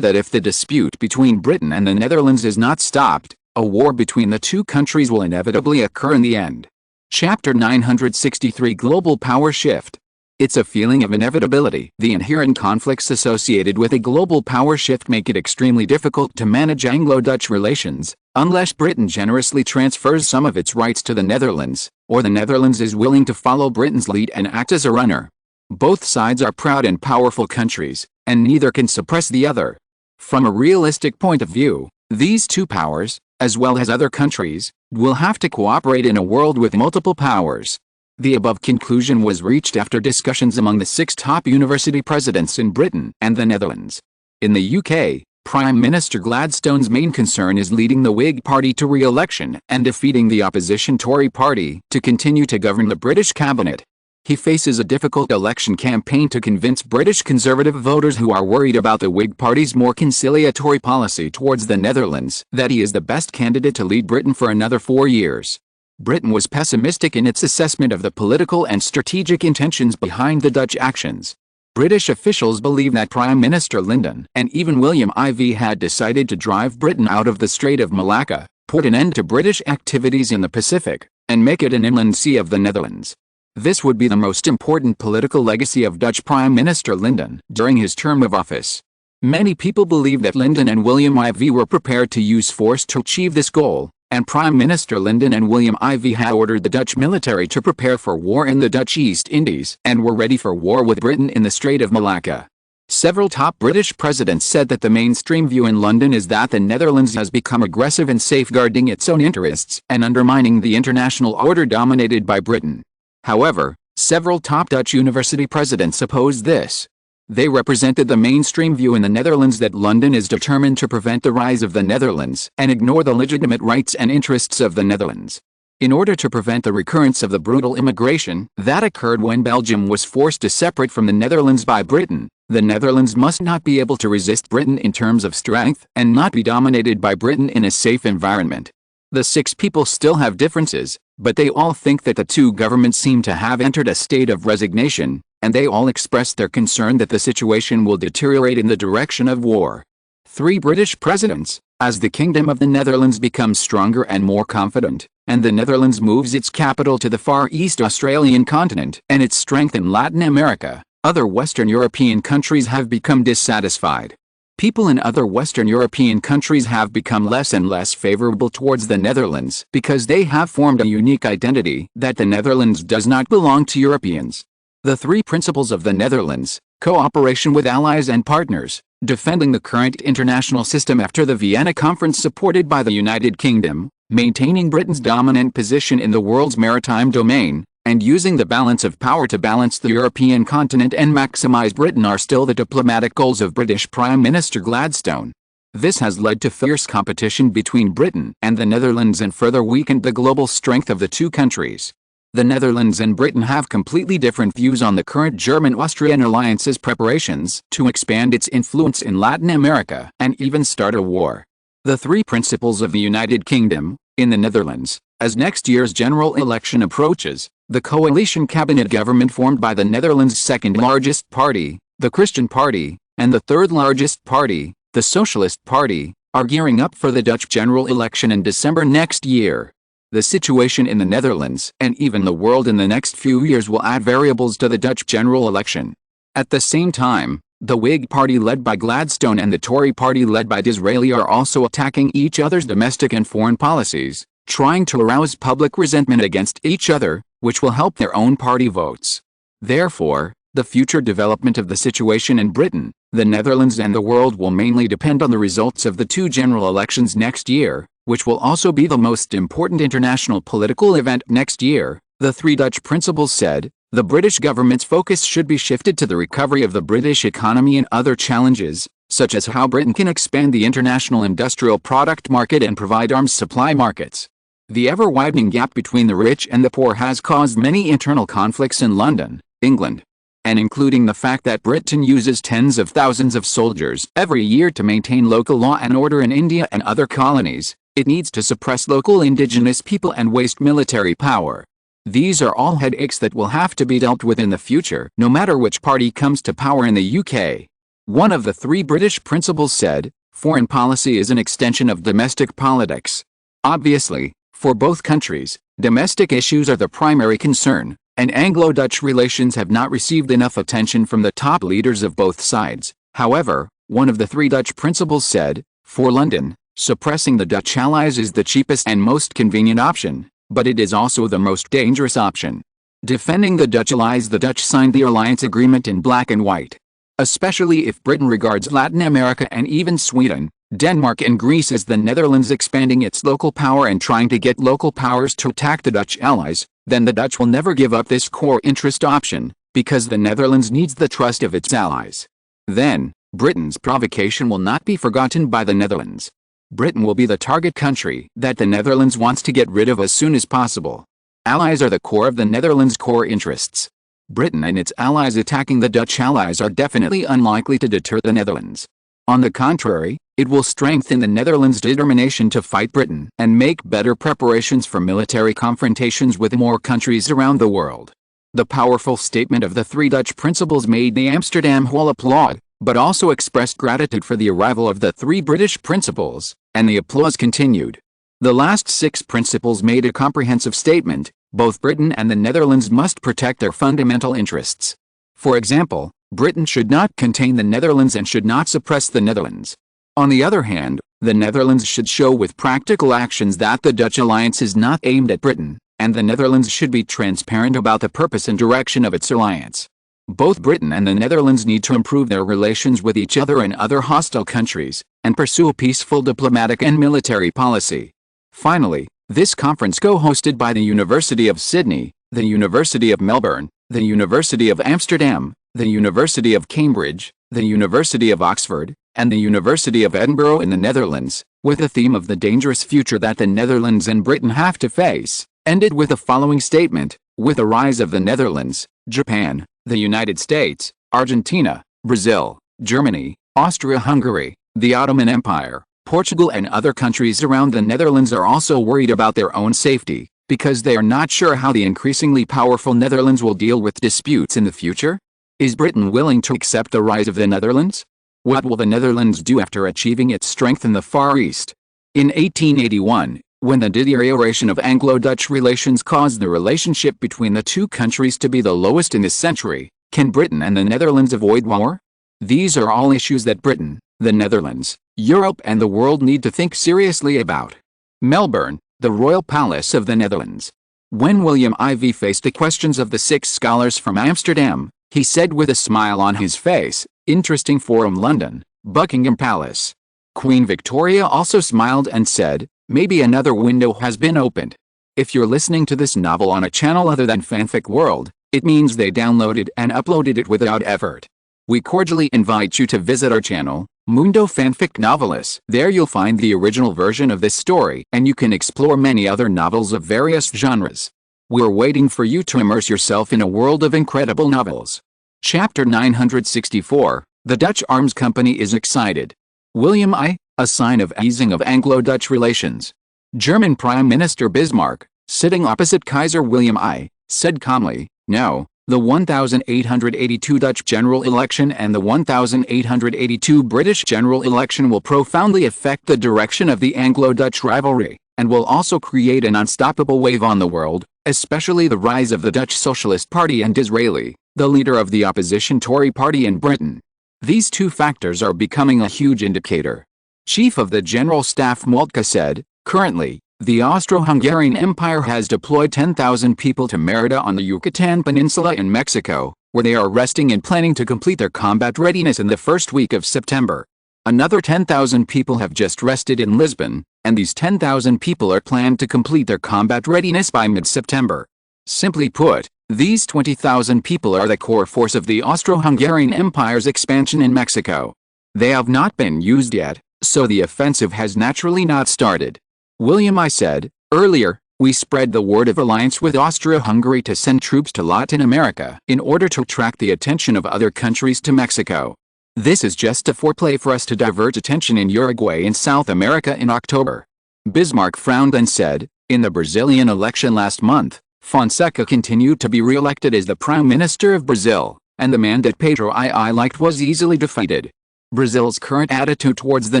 Speaker 1: that if the dispute between Britain and the Netherlands is not stopped, a war between the two countries will inevitably occur in the end. Chapter 963 Global Power Shift. It's a feeling of inevitability. The inherent conflicts associated with a global power shift make it extremely difficult to manage Anglo-Dutch relations, unless Britain generously transfers some of its rights to the Netherlands, or the Netherlands is willing to follow Britain's lead and act as a runner. Both sides are proud and powerful countries, and neither can suppress the other. From a realistic point of view, these two powers, as well as other countries, will have to cooperate in a world with multiple powers. The above conclusion was reached after discussions among the 6 top university presidents in Britain and the Netherlands. In the UK, Prime Minister Gladstone's main concern is leading the Whig Party to re-election and defeating the opposition Tory Party to continue to govern the British cabinet. He faces a difficult election campaign to convince British Conservative voters who are worried about the Whig Party's more conciliatory policy towards the Netherlands that he is the best candidate to lead Britain for another 4 years. Britain was pessimistic in its assessment of the political and strategic intentions behind the Dutch actions. British officials believe that Prime Minister Lyndon and even William IV had decided to drive Britain out of the Strait of Malacca, put an end to British activities in the Pacific, and make it an inland sea of the Netherlands. This would be the most important political legacy of Dutch Prime Minister Lyndon during his term of office. Many people believe that Lyndon and William IV were prepared to use force to achieve this goal, and Prime Minister Lyndon and William IV had ordered the Dutch military to prepare for war in the Dutch East Indies and were ready for war with Britain in the Strait of Malacca. Several top British presidents said that the mainstream view in London is that the Netherlands has become aggressive in safeguarding its own interests and undermining the international order dominated by Britain. However, several top Dutch university presidents opposed this. They represented the mainstream view in the Netherlands that London is determined to prevent the rise of the Netherlands and ignore the legitimate rights and interests of the Netherlands. In order to prevent the recurrence of the brutal immigration that occurred when Belgium was forced to separate from the Netherlands by Britain, the Netherlands must not be able to resist Britain in terms of strength and not be dominated by Britain in a safe environment. The 6 people still have differences, but they all think that the two governments seem to have entered a state of resignation, and they all expressed their concern that the situation will deteriorate in the direction of war. 3 British presidents, as the Kingdom of the Netherlands becomes stronger and more confident, and the Netherlands moves its capital to the Far East Australian continent and its strength in Latin America, other Western European countries have become dissatisfied. People in other Western European countries have become less and less favorable towards the Netherlands because they have formed a unique identity that the Netherlands does not belong to Europeans. The 3 principles of the Netherlands: cooperation with allies and partners, defending the current international system after the Vienna Conference supported by the United Kingdom, maintaining Britain's dominant position in the world's maritime domain, and using the balance of power to balance the European continent and maximize Britain are still the diplomatic goals of British Prime Minister Gladstone. This has led to fierce competition between Britain and the Netherlands and further weakened the global strength of the two countries. The Netherlands and Britain have completely different views on the current German-Austrian alliance's preparations to expand its influence in Latin America and even start a war. The 3 principles of the United Kingdom, in the Netherlands, as next year's general election approaches, the coalition cabinet government formed by the Netherlands' second largest party, the Christian Party, and the third largest party, the Socialist Party, are gearing up for the Dutch general election in December next year. The situation in the Netherlands and even the world in the next few years will add variables to the Dutch general election. At the same time, the Whig Party led by Gladstone and the Tory Party led by Disraeli are also attacking each other's domestic and foreign policies, trying to arouse public resentment against each other, which will help their own party votes. Therefore, the future development of the situation in Britain, the Netherlands and the world will mainly depend on the results of the two general elections next year, which will also be the most important international political event next year. The three Dutch principals said, the British government's focus should be shifted to the recovery of the British economy and other challenges, such as how Britain can expand the international industrial product market and provide arms supply markets. The ever-widening gap between the rich and the poor has caused many internal conflicts in London, England, and including the fact that Britain uses tens of thousands of soldiers every year to maintain local law and order in India and other colonies. It needs to suppress local indigenous people and waste military power. These are all headaches that will have to be dealt with in the future, no matter which party comes to power in the UK. One of the three British principals said, foreign policy is an extension of domestic politics. Obviously, for both countries, domestic issues are the primary concern, and Anglo-Dutch relations have not received enough attention from the top leaders of both sides. However, one of the three Dutch principals said, for London, suppressing the Dutch allies is the cheapest and most convenient option, but it is also the most dangerous option. Defending the Dutch allies, the Dutch signed the alliance agreement in black and white. Especially if Britain regards Latin America and even Sweden, Denmark and Greece as the Netherlands expanding its local power and trying to get local powers to attack the Dutch allies, then the Dutch will never give up this core interest option, because the Netherlands needs the trust of its allies. Then, Britain's provocation will not be forgotten by the Netherlands. Britain will be the target country that the Netherlands wants to get rid of as soon as possible. Allies are the core of the Netherlands' core interests. Britain and its allies attacking the Dutch allies are definitely unlikely to deter the Netherlands. On the contrary, it will strengthen the Netherlands' determination to fight Britain and make better preparations for military confrontations with more countries around the world. The powerful statement of the three Dutch principals made the Amsterdam Hall applaud, but also expressed gratitude for the arrival of the three British principals, and the applause continued. The last six principals made a comprehensive statement. Both Britain and the Netherlands must protect their fundamental interests. For example, Britain should not contain the Netherlands and should not suppress the Netherlands. On the other hand, the Netherlands should show with practical actions that the Dutch alliance is not aimed at Britain, and the Netherlands should be transparent about the purpose and direction of its alliance. Both Britain and the Netherlands need to improve their relations with each other and other hostile countries, and pursue a peaceful diplomatic and military policy. Finally, this conference co-hosted by the University of Sydney, the University of Melbourne, the University of Amsterdam, the University of Cambridge, the University of Oxford, and the University of Edinburgh in the Netherlands, with the theme of the dangerous future that the Netherlands and Britain have to face, ended with the following statement: with the rise of the Netherlands, Japan, the United States, Argentina, Brazil, Germany, Austria-Hungary, the Ottoman Empire, Portugal and other countries around the Netherlands are also worried about their own safety, because they are not sure how the increasingly powerful Netherlands will deal with disputes in the future. Is Britain willing to accept the rise of the Netherlands? What will the Netherlands do after achieving its strength in the Far East? In 1881, when the deterioration of Anglo-Dutch relations caused the relationship between the two countries to be the lowest in this century, can Britain and the Netherlands avoid war? These are all issues that Britain, the Netherlands, Europe and the world need to think seriously about. Melbourne, the Royal Palace of the Netherlands. When William IV faced the questions of the six scholars from Amsterdam, he said with a smile on his face, "Interesting forum, London, Buckingham Palace." Queen Victoria also smiled and said, "Maybe another window has been opened." If you're listening to this novel on a channel other than Fanfic World, it means they downloaded and uploaded it without effort. We cordially invite you to visit our channel, Mundo Fanfic Novelis. There you'll find the original version of this story, and you can explore many other novels of various genres. We're waiting for you to immerse yourself in a world of incredible novels. Chapter 964, The Dutch Arms Company is Excited. William I, a sign of easing of Anglo-Dutch relations. German Prime Minister Bismarck, sitting opposite Kaiser William I, said calmly, "No, the 1882 Dutch general election and the 1882 British general election will profoundly affect the direction of the Anglo-Dutch rivalry, and will also create an unstoppable wave on the world, especially the rise of the Dutch Socialist Party and Disraeli, the leader of the opposition Tory party in Britain. These two factors are becoming a huge indicator. Chief of the General Staff Moltke said, currently, the Austro-Hungarian Empire has deployed 10,000 people to Mérida on the Yucatan Peninsula in Mexico, where they are resting and planning to complete their combat readiness in the first week of September. Another 10,000 people have just rested in Lisbon, and these 10,000 people are planned to complete their combat readiness by mid-September. Simply put, these 20,000 people are the core force of the Austro-Hungarian Empire's expansion in Mexico. They have not been used yet, so the offensive has naturally not started. William I said, earlier, we spread the word of alliance with Austria-Hungary to send troops to Latin America in order to attract the attention of other countries to Mexico. This is just a foreplay for us to divert attention in Uruguay and South America in October. Bismarck frowned and said, in the Brazilian election last month, Fonseca continued to be re-elected as the Prime Minister of Brazil, and the man that Pedro I liked was easily defeated. Brazil's current attitude towards the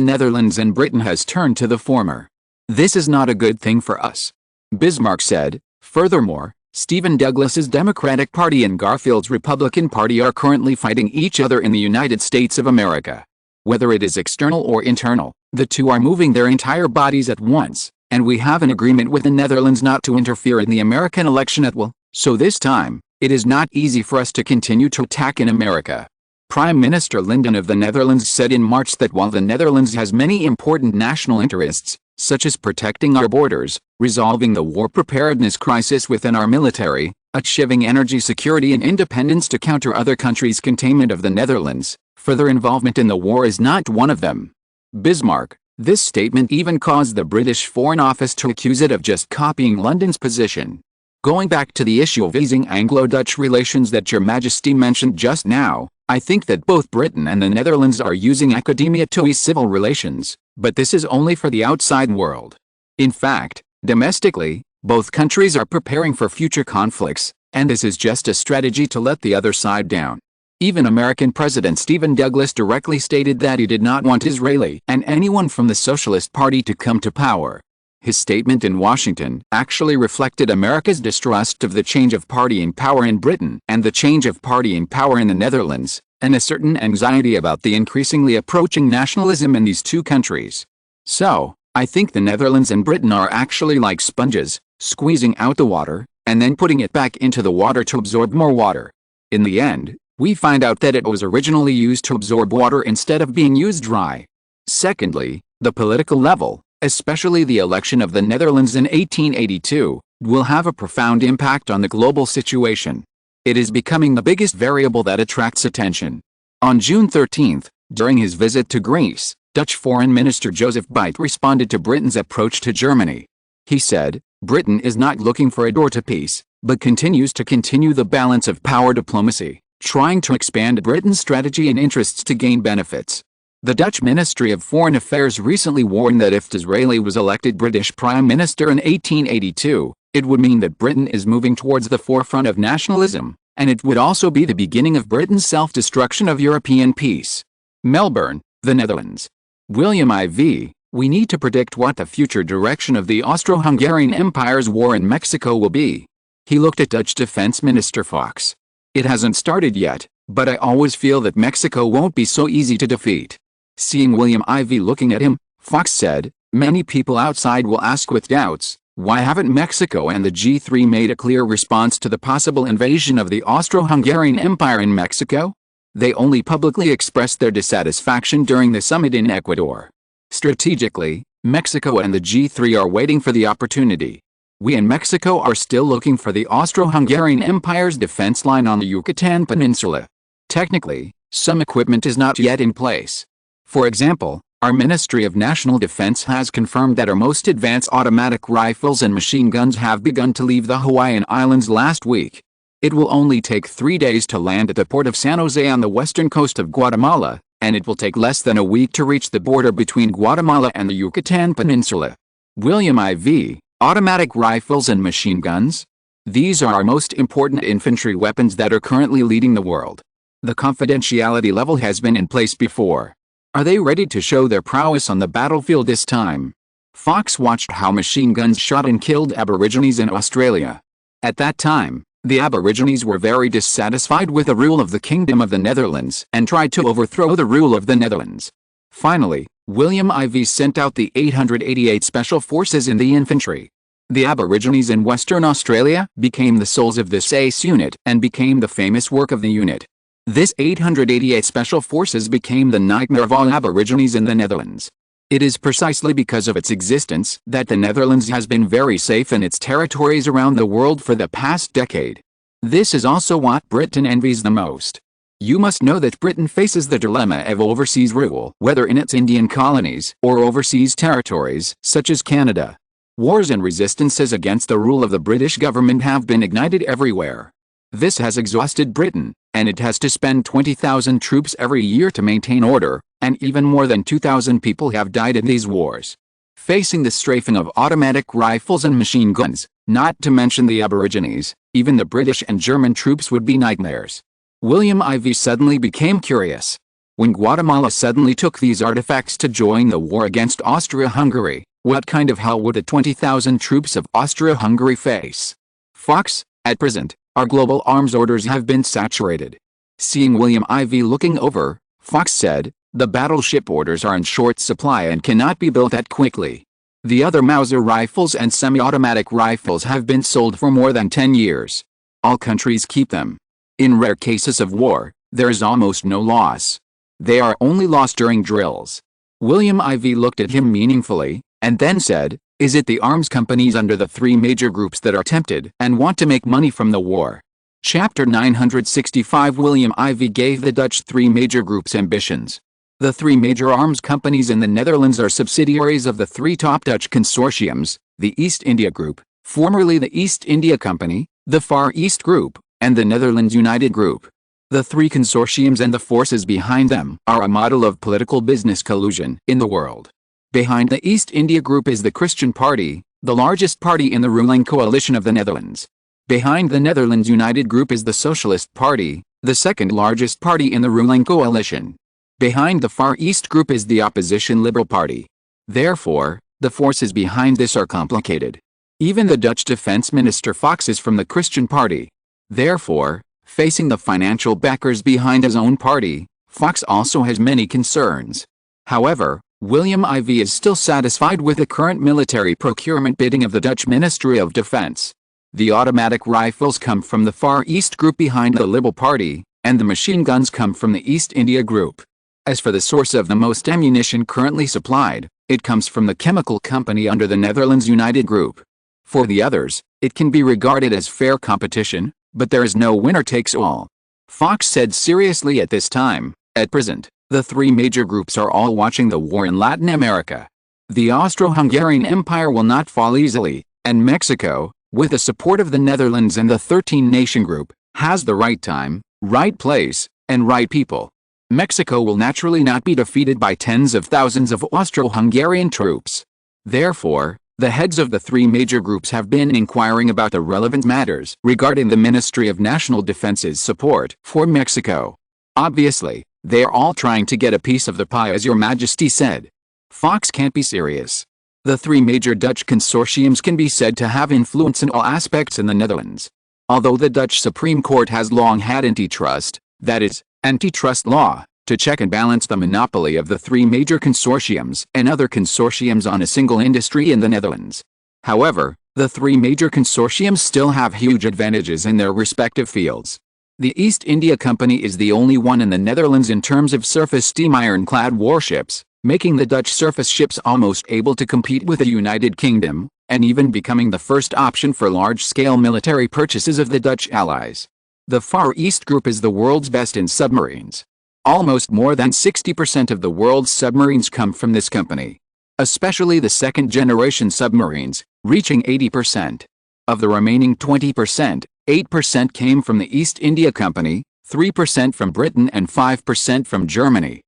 Speaker 1: Netherlands and Britain has turned to the former. This is not a good thing for us. Bismarck said, furthermore, Stephen Douglas's Democratic Party and Garfield's Republican Party are currently fighting each other in the United States of America. Whether it is external or internal, the two are moving their entire bodies at once, and we have an agreement with the Netherlands not to interfere in the American election at will, so this time, it is not easy for us to continue to attack in America. Prime Minister Linden of the Netherlands said in March that while the Netherlands has many important national interests, such as protecting our borders, resolving the war preparedness crisis within our military, achieving energy security and independence to counter other countries' containment of the Netherlands, further involvement in the war is not one of them. Bismarck, this statement even caused the British Foreign Office to accuse it of just copying London's position. Going back to the issue of easing Anglo-Dutch relations that Your Majesty mentioned just now, I think that both Britain and the Netherlands are using academia to ease civil relations, but this is only for the outside world. In fact, domestically, both countries are preparing for future conflicts, and this is just a strategy to let the other side down. Even American President Stephen Douglas directly stated that he did not want Disraeli and anyone from the Socialist Party to come to power. His statement in Washington actually reflected America's distrust of the change of party in power in Britain and the change of party in power in the Netherlands, and a certain anxiety about the increasingly approaching nationalism in these two countries. So, I think the Netherlands and Britain are actually like sponges, squeezing out the water, and then putting it back into the water to absorb more water. In the end, we find out that it was originally used to absorb water instead of being used dry. Secondly, the political level, especially the election of the Netherlands in 1882, will have a profound impact on the global situation. It is becoming the biggest variable that attracts attention. On June 13, during his visit to Greece, Dutch Foreign Minister Joseph Beit responded to Britain's approach to Germany. He said, Britain is not looking for a door to peace, but continues to continue the balance of power diplomacy, trying to expand Britain's strategy and interests to gain benefits. The Dutch Ministry of Foreign Affairs recently warned that if Disraeli was elected British Prime Minister in 1882, it would mean that Britain is moving towards the forefront of nationalism, and it would also be the beginning of Britain's self-destruction of European peace. Melbourne, the Netherlands. William IV, we need to predict what the future direction of the Austro-Hungarian Empire's war in Mexico will be. He looked at Dutch Defense Minister Fox. It hasn't started yet, but I always feel that Mexico won't be so easy to defeat. Seeing William IV looking at him, Fox said, many people outside will ask with doubts, why haven't Mexico and the G3 made a clear response to the possible invasion of the Austro-Hungarian Empire in Mexico? They only publicly expressed their dissatisfaction during the summit in Ecuador. Strategically, Mexico and the G3 are waiting for the opportunity. We in Mexico are still looking for the Austro-Hungarian Empire's defense line on the Yucatan Peninsula. Technically, some equipment is not yet in place. For example, our Ministry of National Defense has confirmed that our most advanced automatic rifles and machine guns have begun to leave the Hawaiian Islands last week. It will only take 3 days to land at the port of San Jose on the western coast of Guatemala, and it will take less than a week to reach the border between Guatemala and the Yucatan Peninsula. William IV, automatic rifles and machine guns? These are our most important infantry weapons that are currently leading the world. The confidentiality level has been in place before. Are they ready to show their prowess on the battlefield this time? Fox watched how machine guns shot and killed Aborigines in Australia. At that time, the Aborigines were very dissatisfied with the rule of the Kingdom of the Netherlands and tried to overthrow the rule of the Netherlands. Finally, William IV sent out the 888 Special Forces in the infantry. The Aborigines in Western Australia became the souls of this ACE unit and became the famous work of the unit. This 888 Special Forces became the nightmare of all Aborigines in the Netherlands. It is precisely because of its existence that the Netherlands has been very safe in its territories around the world for the past decade. This is also what Britain envies the most. You must know that Britain faces the dilemma of overseas rule, whether in its Indian colonies or overseas territories, such as Canada. Wars and resistances against the rule of the British government have been ignited everywhere. This has exhausted Britain, and it has to spend 20,000 troops every year to maintain order, and even more than 2,000 people have died in these wars. Facing the strafing of automatic rifles and machine guns, not to mention the Aborigines, even the British and German troops would be nightmares. William IV suddenly became curious. When Guatemala suddenly took these artifacts to join the war against Austria-Hungary, what kind of hell would the 20,000 troops of Austria-Hungary face? Fox, at present, our global arms orders have been saturated. Seeing William IV looking over, Fox said, the battleship orders are in short supply and cannot be built that quickly. The other Mauser rifles and semi-automatic rifles have been sold for more than 10 years. All countries keep them. In rare cases of war, there is almost no loss. They are only lost during drills. William IV looked at him meaningfully, and then said, is it the arms companies under the three major groups that are tempted and want to make money from the war? Chapter 965 William IV gave the Dutch three major groups ambitions. The three major arms companies in the Netherlands are subsidiaries of the three top Dutch consortiums, the East India Group, formerly the East India Company, the Far East Group, and the Netherlands United Group. The three consortiums and the forces behind them are a model of political business collusion in the world. Behind the East India Group is the Christian Party, the largest party in the ruling coalition of the Netherlands. Behind the Netherlands United Group is the Socialist Party, the second largest party in the ruling coalition. Behind the Far East Group is the opposition Liberal Party. Therefore, the forces behind this are complicated. Even the Dutch Defense Minister Fox is from the Christian Party. Therefore, facing the financial backers behind his own party, Fox also has many concerns. However, William IV is still satisfied with the current military procurement bidding of the Dutch Ministry of Defense. The automatic rifles come from the Far East Group behind the Liberal Party, and the machine guns come from the East India Group. As for the source of the most ammunition currently supplied, it comes from the chemical company under the Netherlands United Group. For the others, it can be regarded as fair competition, but there is no winner takes all. Fox said seriously at this time, at present, the three major groups are all watching the war in Latin America. The Austro-Hungarian Empire will not fall easily, and Mexico, with the support of the Netherlands and the 13-nation group, has the right time, right place, and right people. Mexico will naturally not be defeated by tens of thousands of Austro-Hungarian troops. Therefore, the heads of the three major groups have been inquiring about the relevant matters regarding the Ministry of National Defense's support for Mexico. Obviously, they are all trying to get a piece of the pie, as Your Majesty said. Fox can't be serious. The three major Dutch consortiums can be said to have influence in all aspects in the Netherlands. Although the Dutch Supreme Court has long had antitrust, that is, antitrust law, to check and balance the monopoly of the three major consortiums and other consortiums on a single industry in the Netherlands. However, the three major consortiums still have huge advantages in their respective fields. The East India Company is the only one in the Netherlands in terms of surface steam ironclad warships, making the Dutch surface ships almost able to compete with the United Kingdom, and even becoming the first option for large-scale military purchases of the Dutch allies. The Far East Group is the world's best in submarines. Almost more than 60% of the world's submarines come from this company. Especially the second-generation submarines, reaching 80%. Of the remaining 20%, 8% came from the East India Company, 3% from Britain and 5% from Germany.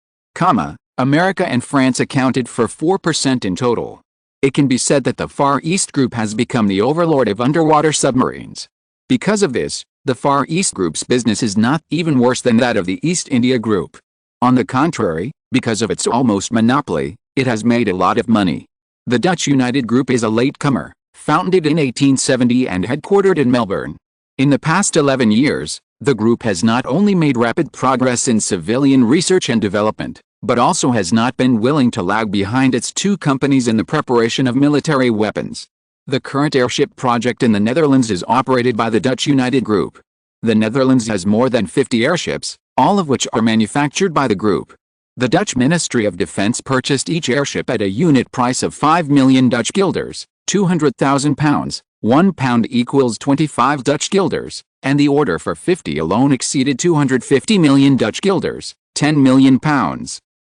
Speaker 1: America and France accounted for 4% in total. It can be said that the Far East Group has become the overlord of underwater submarines. Because of this, the Far East Group's business is not even worse than that of the East India Group. On the contrary, because of its almost monopoly, it has made a lot of money. The Dutch United Group is a latecomer, founded in 1870 and headquartered in Melbourne. In the past 11 years, the group has not only made rapid progress in civilian research and development, but also has not been willing to lag behind its two companies in the preparation of military weapons. The current airship project in the Netherlands is operated by the Dutch United Group. The Netherlands has more than 50 airships, all of which are manufactured by the group. The Dutch Ministry of Defense purchased each airship at a unit price of 5 million Dutch guilders, £200,000, £1 equals 25 Dutch guilders, and the order for 50 alone exceeded 250 million Dutch guilders, £10 million.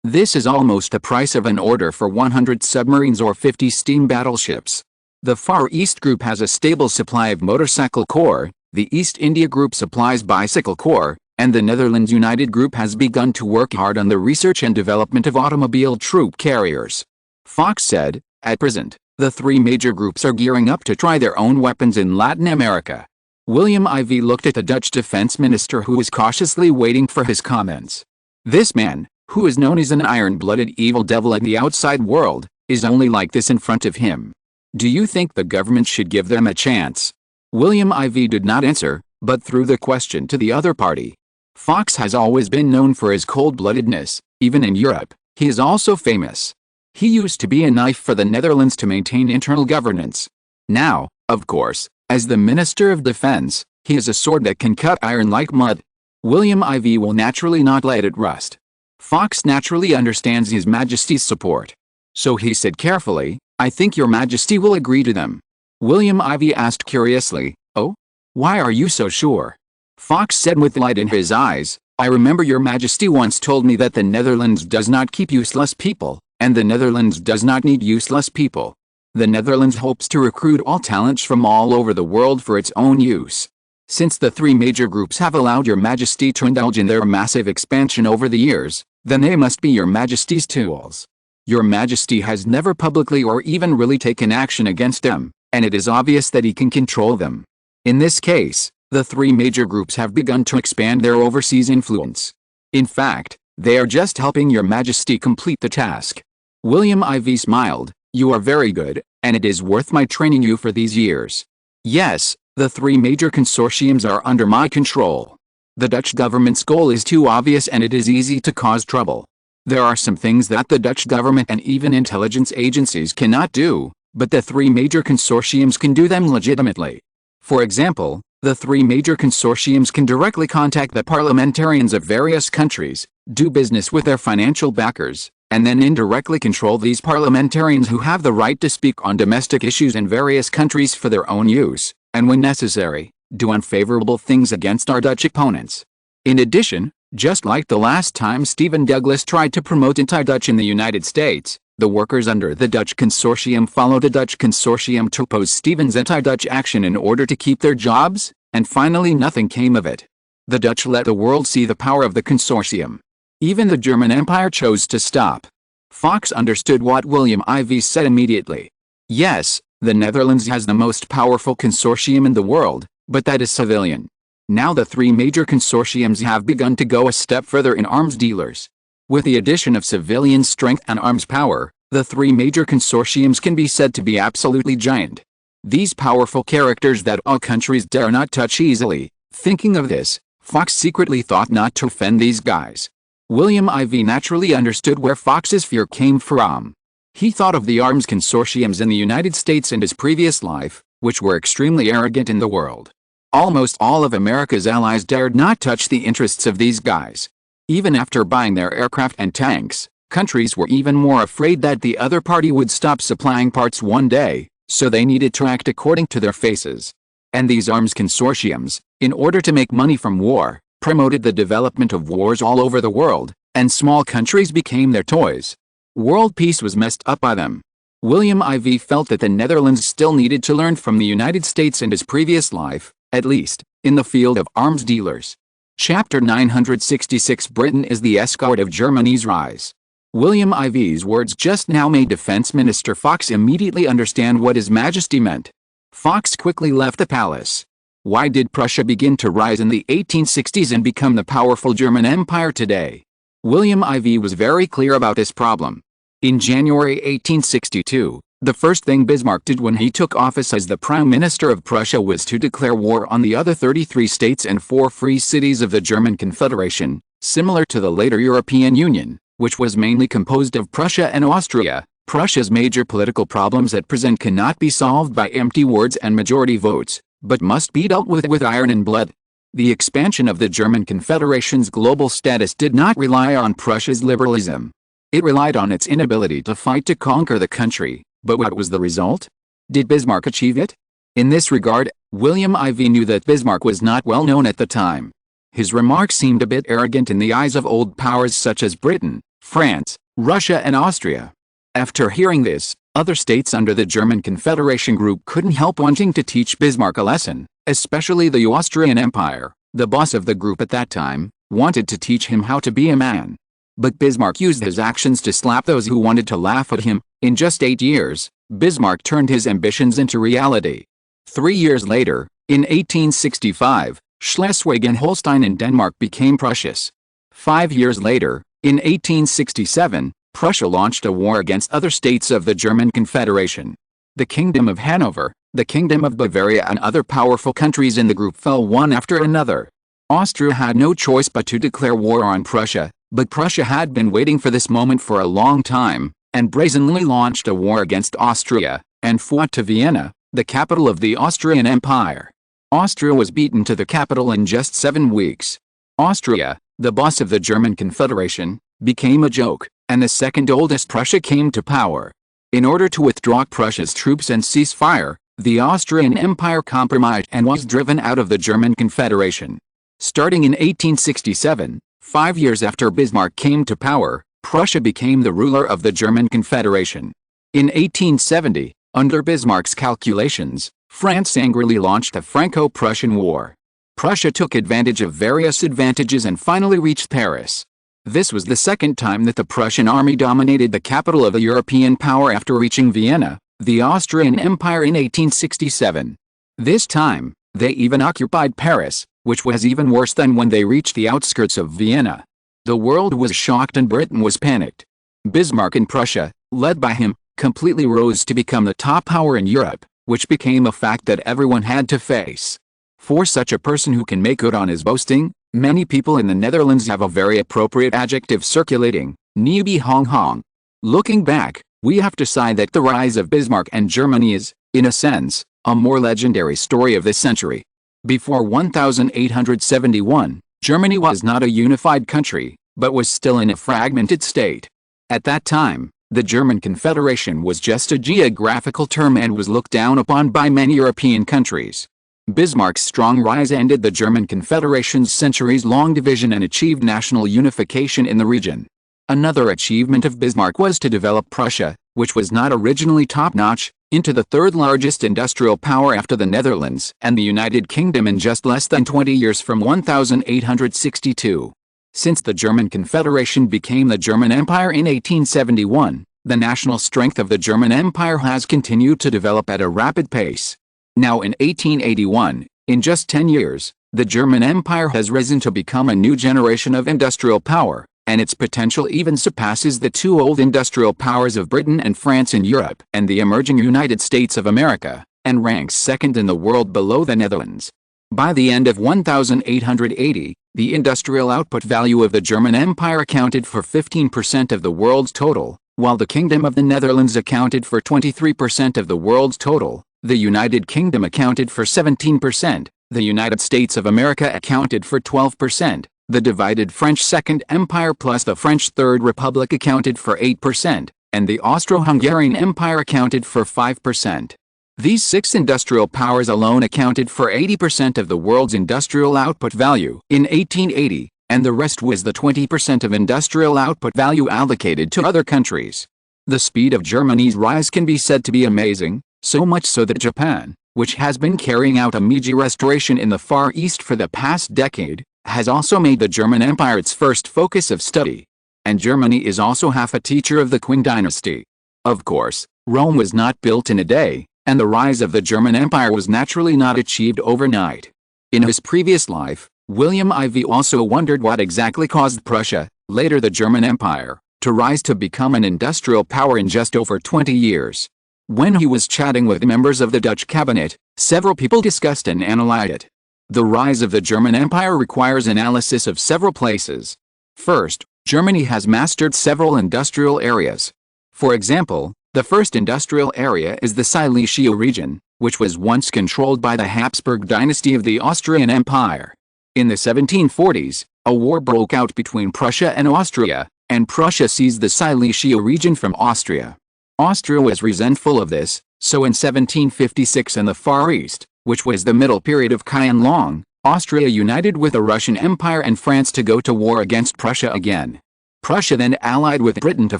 Speaker 1: This is almost the price of an order for 100 submarines or 50 steam battleships. The Far East Group has a stable supply of motorcycle corps, the East India Group supplies bicycle corps, and the Netherlands United Group has begun to work hard on the research and development of automobile troop carriers. Fox said, at present, the three major groups are gearing up to try their own weapons in Latin America. William Ivey looked at the Dutch defense minister, who was cautiously waiting for his comments. This man, who is known as an iron-blooded evil devil in the outside world, is only like this in front of him. Do you think the government should give them a chance? William Ivey did not answer, but threw the question to the other party. Fox has always been known for his cold-bloodedness. Even in Europe, he is also famous. He used to be a knife for the Netherlands to maintain internal governance. Now, of course, as the Minister of Defense, he is a sword that can cut iron like mud. William Ivey will naturally not let it rust. Fox naturally understands His Majesty's support. So he said carefully, "I think Your Majesty will agree to them." William Ivey asked curiously, "Oh? Why are you so sure?" Fox said with light in his eyes, "I remember Your Majesty once told me that the Netherlands does not keep useless people, and the Netherlands does not need useless people. The Netherlands hopes to recruit all talents from all over the world for its own use. Since the three major groups have allowed Your Majesty to indulge in their massive expansion over the years, then they must be Your Majesty's tools. Your Majesty has never publicly or even really taken action against them, and it is obvious that he can control them. In this case, the three major groups have begun to expand their overseas influence. In fact, they are just helping Your Majesty complete the task." William Ivey smiled. "You are very good, and it is worth my training you for these years. Yes, the three major consortiums are under my control. The Dutch government's goal is too obvious and it is easy to cause trouble. There are some things that the Dutch government and even intelligence agencies cannot do, but the three major consortiums can do them legitimately. For example, the three major consortiums can directly contact the parliamentarians of various countries, do business with their financial backers, and then indirectly control these parliamentarians who have the right to speak on domestic issues in various countries for their own use, and when necessary, do unfavorable things against our Dutch opponents. In addition, just like the last time Stephen Douglas tried to promote anti-Dutch in the United States, the workers under the Dutch consortium followed a Dutch consortium to oppose Stephen's anti-Dutch action in order to keep their jobs, and finally nothing came of it. The Dutch let the world see the power of the consortium. Even the German Empire chose to stop. Fox understood what William Ivey said immediately. Yes, the Netherlands has the most powerful consortium in the world, but that is civilian. Now the three major consortiums have begun to go a step further in arms dealers. With the addition of civilian strength and arms power, the three major consortiums can be said to be absolutely giant. These powerful characters that all countries dare not touch easily. Thinking of this, Fox secretly thought not to offend these guys. William Ivey naturally understood where Fox's fear came from. He thought of the arms consortiums in the United States in his previous life, which were extremely arrogant in the world. Almost all of America's allies dared not touch the interests of these guys. Even after buying their aircraft and tanks, countries were even more afraid that the other party would stop supplying parts one day, so they needed to act according to their faces. And these arms consortiums, in order to make money from war, promoted the development of wars all over the world, and small countries became their toys. World peace was messed up by them. William Ivey felt that the Netherlands still needed to learn from the United States in his previous life, at least, in the field of arms dealers. Chapter 966 Britain is the escort of Germany's rise. William Ivey's words just now made Defense Minister Fox immediately understand what His Majesty meant. Fox quickly left the palace. Why did Prussia begin to rise in the 1860s and become the powerful German Empire today? William Ivey was very clear about this problem. In January 1862, The first thing Bismarck did when he took office as the Prime Minister of Prussia was to declare war on the other 33 states and 4 free cities of the German Confederation, similar to the later European Union, which was mainly composed of Prussia and Austria. Prussia's major political problems at present cannot be solved by empty words and majority votes, but must be dealt with iron and blood. The expansion of the German Confederation's global status did not rely on Prussia's liberalism. It relied on its inability to fight to conquer the country. But what was the result? Did Bismarck achieve it? In this regard, William IV knew that Bismarck was not well known at the time. His remarks seemed a bit arrogant in the eyes of old powers such as Britain, France, Russia and Austria. After hearing this, other states under the German Confederation group couldn't help wanting to teach Bismarck a lesson, especially the Austrian Empire. The boss of the group at that time wanted to teach him how to be a man. But Bismarck used his actions to slap those who wanted to laugh at him. In just 8 years, Bismarck turned his ambitions into reality. 3 years later, in 1865, Schleswig-Holstein and Denmark became Prussia's. 5 years later, in 1867, Prussia launched a war against other states of the German Confederation. The Kingdom of Hanover, the Kingdom of Bavaria and other powerful countries in the group fell one after another. Austria had no choice but to declare war on Prussia, but Prussia had been waiting for this moment for a long time, and brazenly launched a war against Austria, and fought to Vienna, the capital of the Austrian Empire. Austria was beaten to the capital in just 7 weeks. Austria, the boss of the German Confederation, became a joke, and the second oldest Prussia came to power. In order to withdraw Prussia's troops and cease fire, the Austrian Empire compromised and was driven out of the German Confederation. Starting in 1867, 5 years after Bismarck came to power, Prussia became the ruler of the German Confederation. In 1870, under Bismarck's calculations, France angrily launched the Franco-Prussian War. Prussia took advantage of various advantages and finally reached Paris. This was the second time that the Prussian army dominated the capital of a European power after reaching Vienna, the Austrian Empire in 1867. This time, they even occupied Paris, which was even worse than when they reached the outskirts of Vienna. The world was shocked and Britain was panicked. Bismarck in Prussia, led by him, completely rose to become the top power in Europe, which became a fact that everyone had to face. For such a person who can make good on his boasting, many people in the Netherlands have a very appropriate adjective circulating, "Nieuwe Hong Hong." Looking back, we have to say that the rise of Bismarck and Germany is, in a sense, a more legendary story of this century. Before 1871, Germany was not a unified country, but was still in a fragmented state. At that time, the German Confederation was just a geographical term and was looked down upon by many European countries. Bismarck's strong rise ended the German Confederation's centuries-long division and achieved national unification in the region. Another achievement of Bismarck was to develop Prussia, which was not originally top-notch, into the third-largest industrial power after the Netherlands and the United Kingdom in just less than 20 years from 1862. Since the German Confederation became the German Empire in 1871, the national strength of the German Empire has continued to develop at a rapid pace. Now in 1881, in just 10 years, the German Empire has risen to become a new generation of industrial power, and its potential even surpasses the two old industrial powers of Britain and France in Europe and the emerging United States of America, and ranks second in the world below the Netherlands. By the end of 1880, the industrial output value of the German Empire accounted for 15% of the world's total, while the Kingdom of the Netherlands accounted for 23% of the world's total, the United Kingdom accounted for 17%, the United States of America accounted for 12%, the divided French Second Empire plus the French Third Republic accounted for 8%, and the Austro-Hungarian Empire accounted for 5%. These 6 industrial powers alone accounted for 80% of the world's industrial output value in 1880, and the rest was the 20% of industrial output value allocated to other countries. The speed of Germany's rise can be said to be amazing, so much so that Japan, which has been carrying out a Meiji restoration in the Far East for the past decade, has also made the German Empire its first focus of study. And Germany is also half a teacher of the Qing dynasty. Of course, Rome was not built in a day, and the rise of the German Empire was naturally not achieved overnight. In his previous life, William IV also wondered what exactly caused Prussia, later the German Empire, to rise to become an industrial power in just over 20 years. When he was chatting with members of the Dutch cabinet, several people discussed and analyzed it. The rise of the German Empire requires analysis of several places. First, Germany has mastered several industrial areas. For example, the first industrial area is the Silesia region, which was once controlled by the Habsburg dynasty of the Austrian Empire. In the 1740s, a war broke out between Prussia and Austria, and Prussia seized the Silesia region from Austria. Austria was resentful of this, so in 1756 in the Far East, which was the middle period of Qianlong, Austria united with the Russian Empire and France to go to war against Prussia again. Prussia then allied with Britain to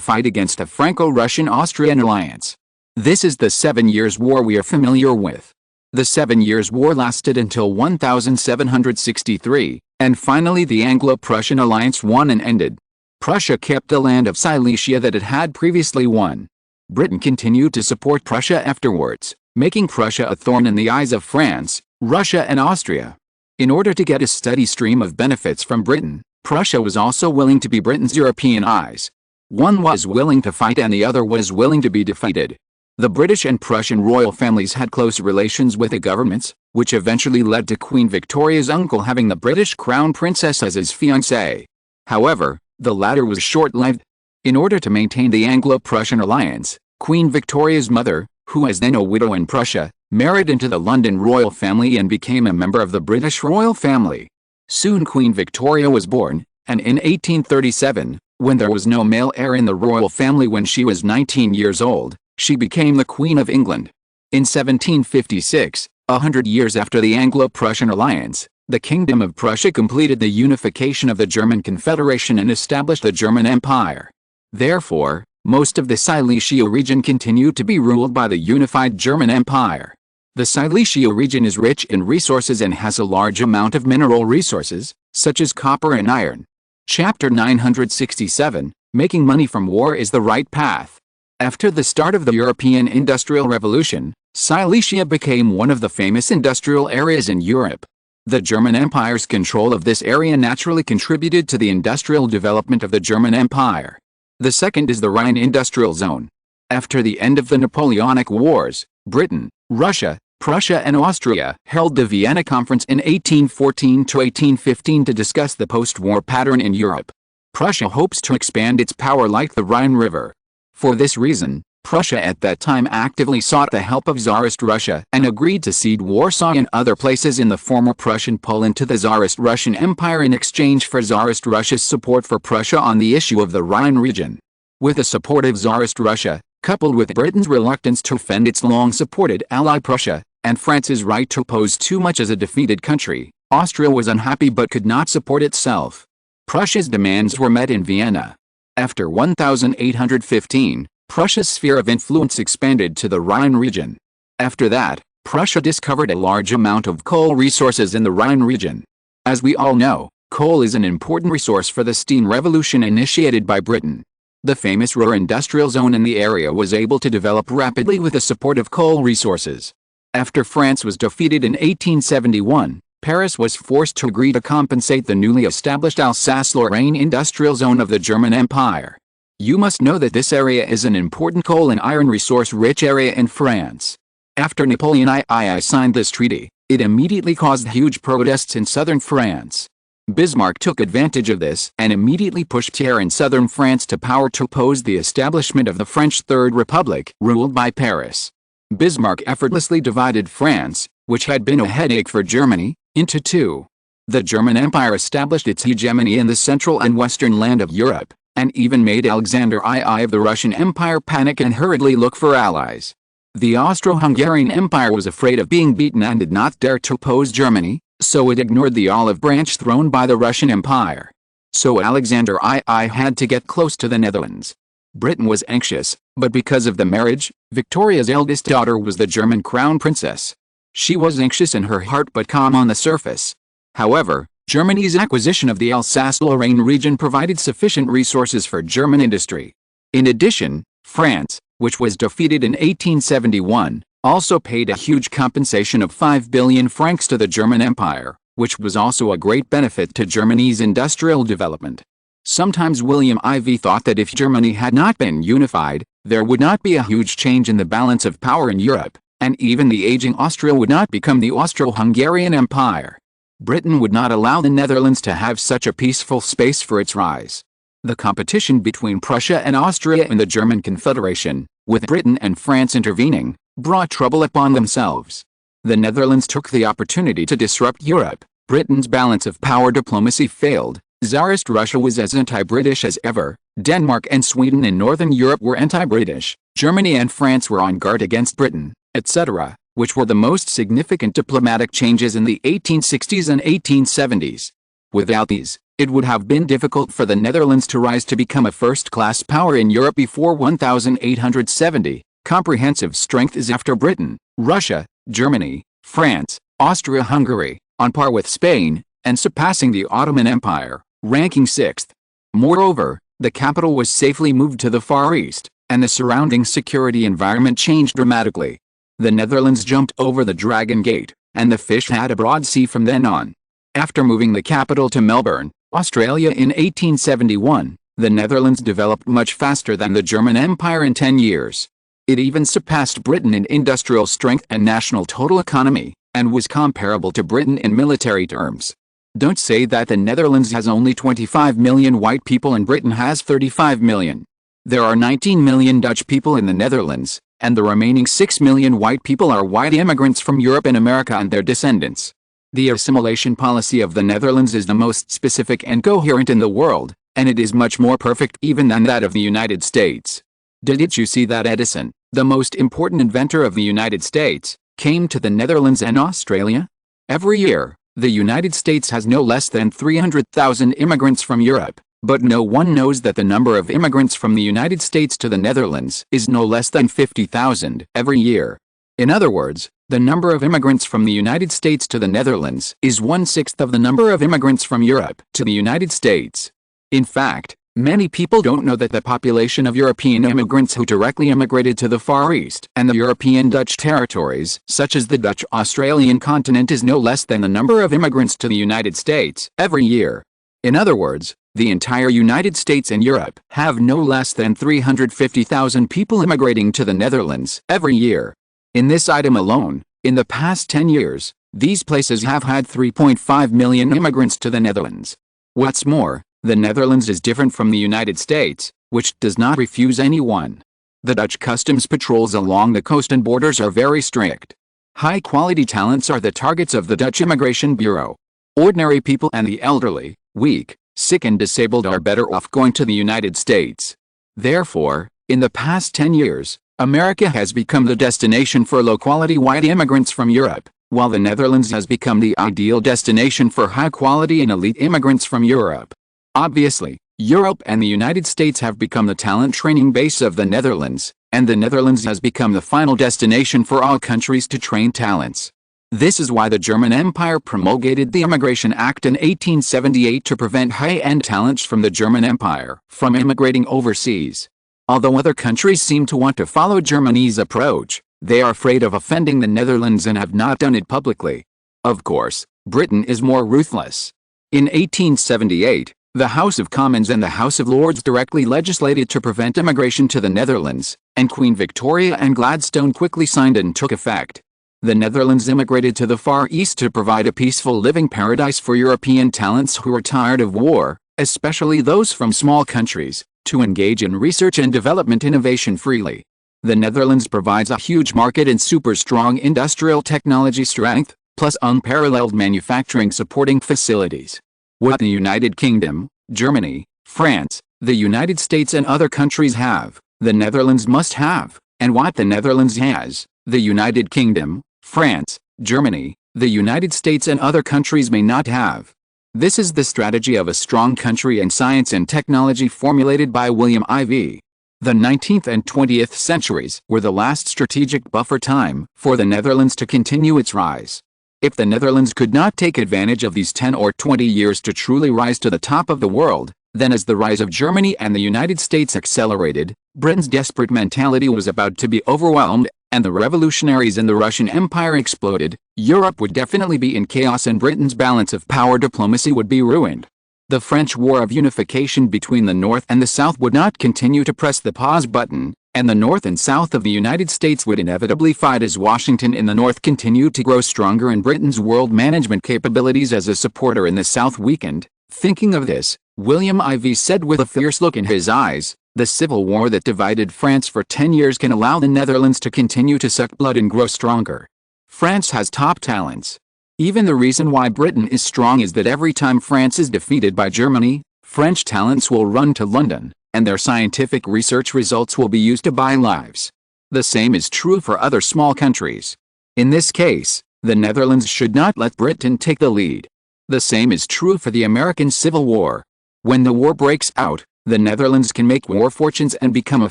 Speaker 1: fight against a Franco-Russian-Austrian alliance. This is the 7 Years' War we are familiar with. The 7 Years' War lasted until 1763, and finally the Anglo-Prussian alliance won and ended. Prussia kept the land of Silesia that it had previously won. Britain continued to support Prussia afterwards, making Prussia a thorn in the eyes of France, Russia and Austria. In order to get a steady stream of benefits from Britain, Prussia was also willing to be Britain's European eyes. One was willing to fight and the other was willing to be defeated. The British and Prussian royal families had close relations with the governments, which eventually led to Queen Victoria's uncle having the British Crown Princess as his fiancée. However, the latter was short-lived. In order to maintain the Anglo-Prussian alliance, Queen Victoria's mother, who was then a widow in Prussia, married into the London royal family and became a member of the British royal family. Soon Queen Victoria was born, and in 1837, when there was no male heir in the royal family when she was 19 years old, she became the Queen of England. In 1756, 100 years after the Anglo-Prussian alliance, the Kingdom of Prussia completed the unification of the German Confederation and established the German Empire. Therefore, most of the Silesia region continued to be ruled by the unified German Empire. The Silesia region is rich in resources and has a large amount of mineral resources, such as copper and iron. Chapter 967, Making Money from War is the Right Path. After the start of the European Industrial Revolution, Silesia became one of the famous industrial areas in Europe. The German Empire's control of this area naturally contributed to the industrial development of the German Empire. The second is the Rhine Industrial Zone. After the end of the Napoleonic Wars, Britain, Russia, Prussia and Austria held the Vienna Conference in 1814–1815 to discuss the post-war pattern in Europe. Prussia hopes to expand its power like the Rhine River. For this reason, Prussia at that time actively sought the help of Tsarist Russia and agreed to cede Warsaw and other places in the former Prussian Poland to the Tsarist Russian Empire in exchange for Tsarist Russia's support for Prussia on the issue of the Rhine region. With the support of Tsarist Russia, coupled with Britain's reluctance to offend its long-supported ally Prussia, and France's right to pose too much as a defeated country, Austria was unhappy but could not support itself. Prussia's demands were met in Vienna. After 1815, Prussia's sphere of influence expanded to the Rhine region. After that, Prussia discovered a large amount of coal resources in the Rhine region. As we all know, coal is an important resource for the steam revolution initiated by Britain. The famous Ruhr industrial zone in the area was able to develop rapidly with the support of coal resources. After France was defeated in 1871, Paris was forced to agree to compensate the newly established Alsace-Lorraine industrial zone of the German Empire. You must know that this area is an important coal and iron resource-rich area in France. After Napoleon III signed this treaty, it immediately caused huge protests in southern France. Bismarck took advantage of this and immediately pushed Thiers in southern France to power to oppose the establishment of the French Third Republic, ruled by Paris. Bismarck effortlessly divided France, which had been a headache for Germany, into two. The German Empire established its hegemony in the central and western land of Europe, and even made Alexander II of the Russian Empire panic and hurriedly look for allies. The Austro-Hungarian Empire was afraid of being beaten and did not dare to oppose Germany, so it ignored the olive branch thrown by the Russian Empire. So Alexander II had to get close to the Netherlands. Britain was anxious, but because of the marriage, Victoria's eldest daughter was the German crown princess. She was anxious in her heart but calm on the surface. However, Germany's acquisition of the Alsace-Lorraine region provided sufficient resources for German industry. In addition, France, which was defeated in 1871, also paid a huge compensation of 5 billion francs to the German Empire, which was also a great benefit to Germany's industrial development. Sometimes William IV thought that if Germany had not been unified, there would not be a huge change in the balance of power in Europe, and even the aging Austria would not become the Austro-Hungarian Empire. Britain would not allow the Netherlands to have such a peaceful space for its rise. The competition between Prussia and Austria in the German Confederation, with Britain and France intervening, brought trouble upon themselves. The Netherlands took the opportunity to disrupt Europe. Britain's balance of power diplomacy failed. Tsarist Russia was as anti-British as ever. Denmark and Sweden in northern Europe were anti-British. Germany and France were on guard against Britain, etc., which were the most significant diplomatic changes in the 1860s and 1870s. Without these, it would have been difficult for the Netherlands to rise to become a first-class power in Europe before 1870. Comprehensive strength is after Britain, Russia, Germany, France, Austria-Hungary, on par with Spain, and surpassing the Ottoman Empire, ranking 6th. Moreover, the capital was safely moved to the Far East, and the surrounding security environment changed dramatically. The Netherlands jumped over the Dragon Gate, and the fish had a broad sea from then on. After moving the capital to Melbourne, Australia in 1871, the Netherlands developed much faster than the German Empire in 10 years. It even surpassed Britain in industrial strength and national total economy, and was comparable to Britain in military terms. Don't say that the Netherlands has only 25 million white people and Britain has 35 million. There are 19 million Dutch people in the Netherlands, and the remaining 6 million white people are white immigrants from Europe and America and their descendants. The assimilation policy of the Netherlands is the most specific and coherent in the world, and it is much more perfect even than that of the United States. Didn't you see that Edison, the most important inventor of the United States, came to the Netherlands and Australia? Every year, the United States has no less than 300,000 immigrants from Europe, but no one knows that the number of immigrants from the United States to the Netherlands is no less than 50,000 every year. In other words, the number of immigrants from the United States to the Netherlands is 1/6 of the number of immigrants from Europe to the United States. In fact, many people don't know that the population of European immigrants who directly immigrated to the Far East and the European Dutch territories, such as the Dutch-Australian continent, is no less than the number of immigrants to the United States every year. In other words, the entire United States and Europe have no less than 350,000 people immigrating to the Netherlands every year. In this item alone, in the past 10 years, these places have had 3.5 million immigrants to the Netherlands. What's more, the Netherlands is different from the United States, which does not refuse anyone. The Dutch customs patrols along the coast and borders are very strict. High-quality talents are the targets of the Dutch Immigration Bureau. Ordinary people and the elderly, weak, sick and disabled are better off going to the United States. Therefore, in the past 10 years, America has become the destination for low-quality white immigrants from Europe, while the Netherlands has become the ideal destination for high-quality and elite immigrants from Europe. Obviously, Europe and the United States have become the talent training base of the Netherlands, and the Netherlands has become the final destination for all countries to train talents. This is why the German Empire promulgated the Immigration Act in 1878 to prevent high-end talents from the German Empire from immigrating overseas. Although other countries seem to want to follow Germany's approach, they are afraid of offending the Netherlands and have not done it publicly. Of course, Britain is more ruthless. In 1878, the House of Commons and the House of Lords directly legislated to prevent immigration to the Netherlands, and Queen Victoria and Gladstone quickly signed and took effect. The Netherlands immigrated to the Far East to provide a peaceful living paradise for European talents who are tired of war, especially those from small countries, to engage in research and development innovation freely. The Netherlands provides a huge market and super strong industrial technology strength, plus unparalleled manufacturing supporting facilities. What the United Kingdom, Germany, France, the United States and other countries have, the Netherlands must have, and what the Netherlands has, the United Kingdom, France, Germany, the United States and other countries may not have. This is the strategy of a strong country in science and technology formulated by William IV. The 19th and 20th centuries were the last strategic buffer time for the Netherlands to continue its rise. If the Netherlands could not take advantage of these 10 or 20 years to truly rise to the top of the world, then as the rise of Germany and the United States accelerated, Britain's desperate mentality was about to be overwhelmed, and the revolutionaries in the Russian Empire exploded, Europe would definitely be in chaos and Britain's balance of power diplomacy would be ruined. The French War of Unification between the North and the South would not continue to press the pause button, and the North and South of the United States would inevitably fight as Washington in the North continued to grow stronger and Britain's world management capabilities as a supporter in the South weakened. Thinking of this, William Ivey said with a fierce look in his eyes, "The civil war that divided France for 10 years can allow the Netherlands to continue to suck blood and grow stronger. France has top talents. Even the reason why Britain is strong is that every time France is defeated by Germany, French talents will run to London, and their scientific research results will be used to buy lives. The same is true for other small countries. In this case, the Netherlands should not let Britain take the lead. The same is true for the American Civil War. When the war breaks out, the Netherlands can make war fortunes and become a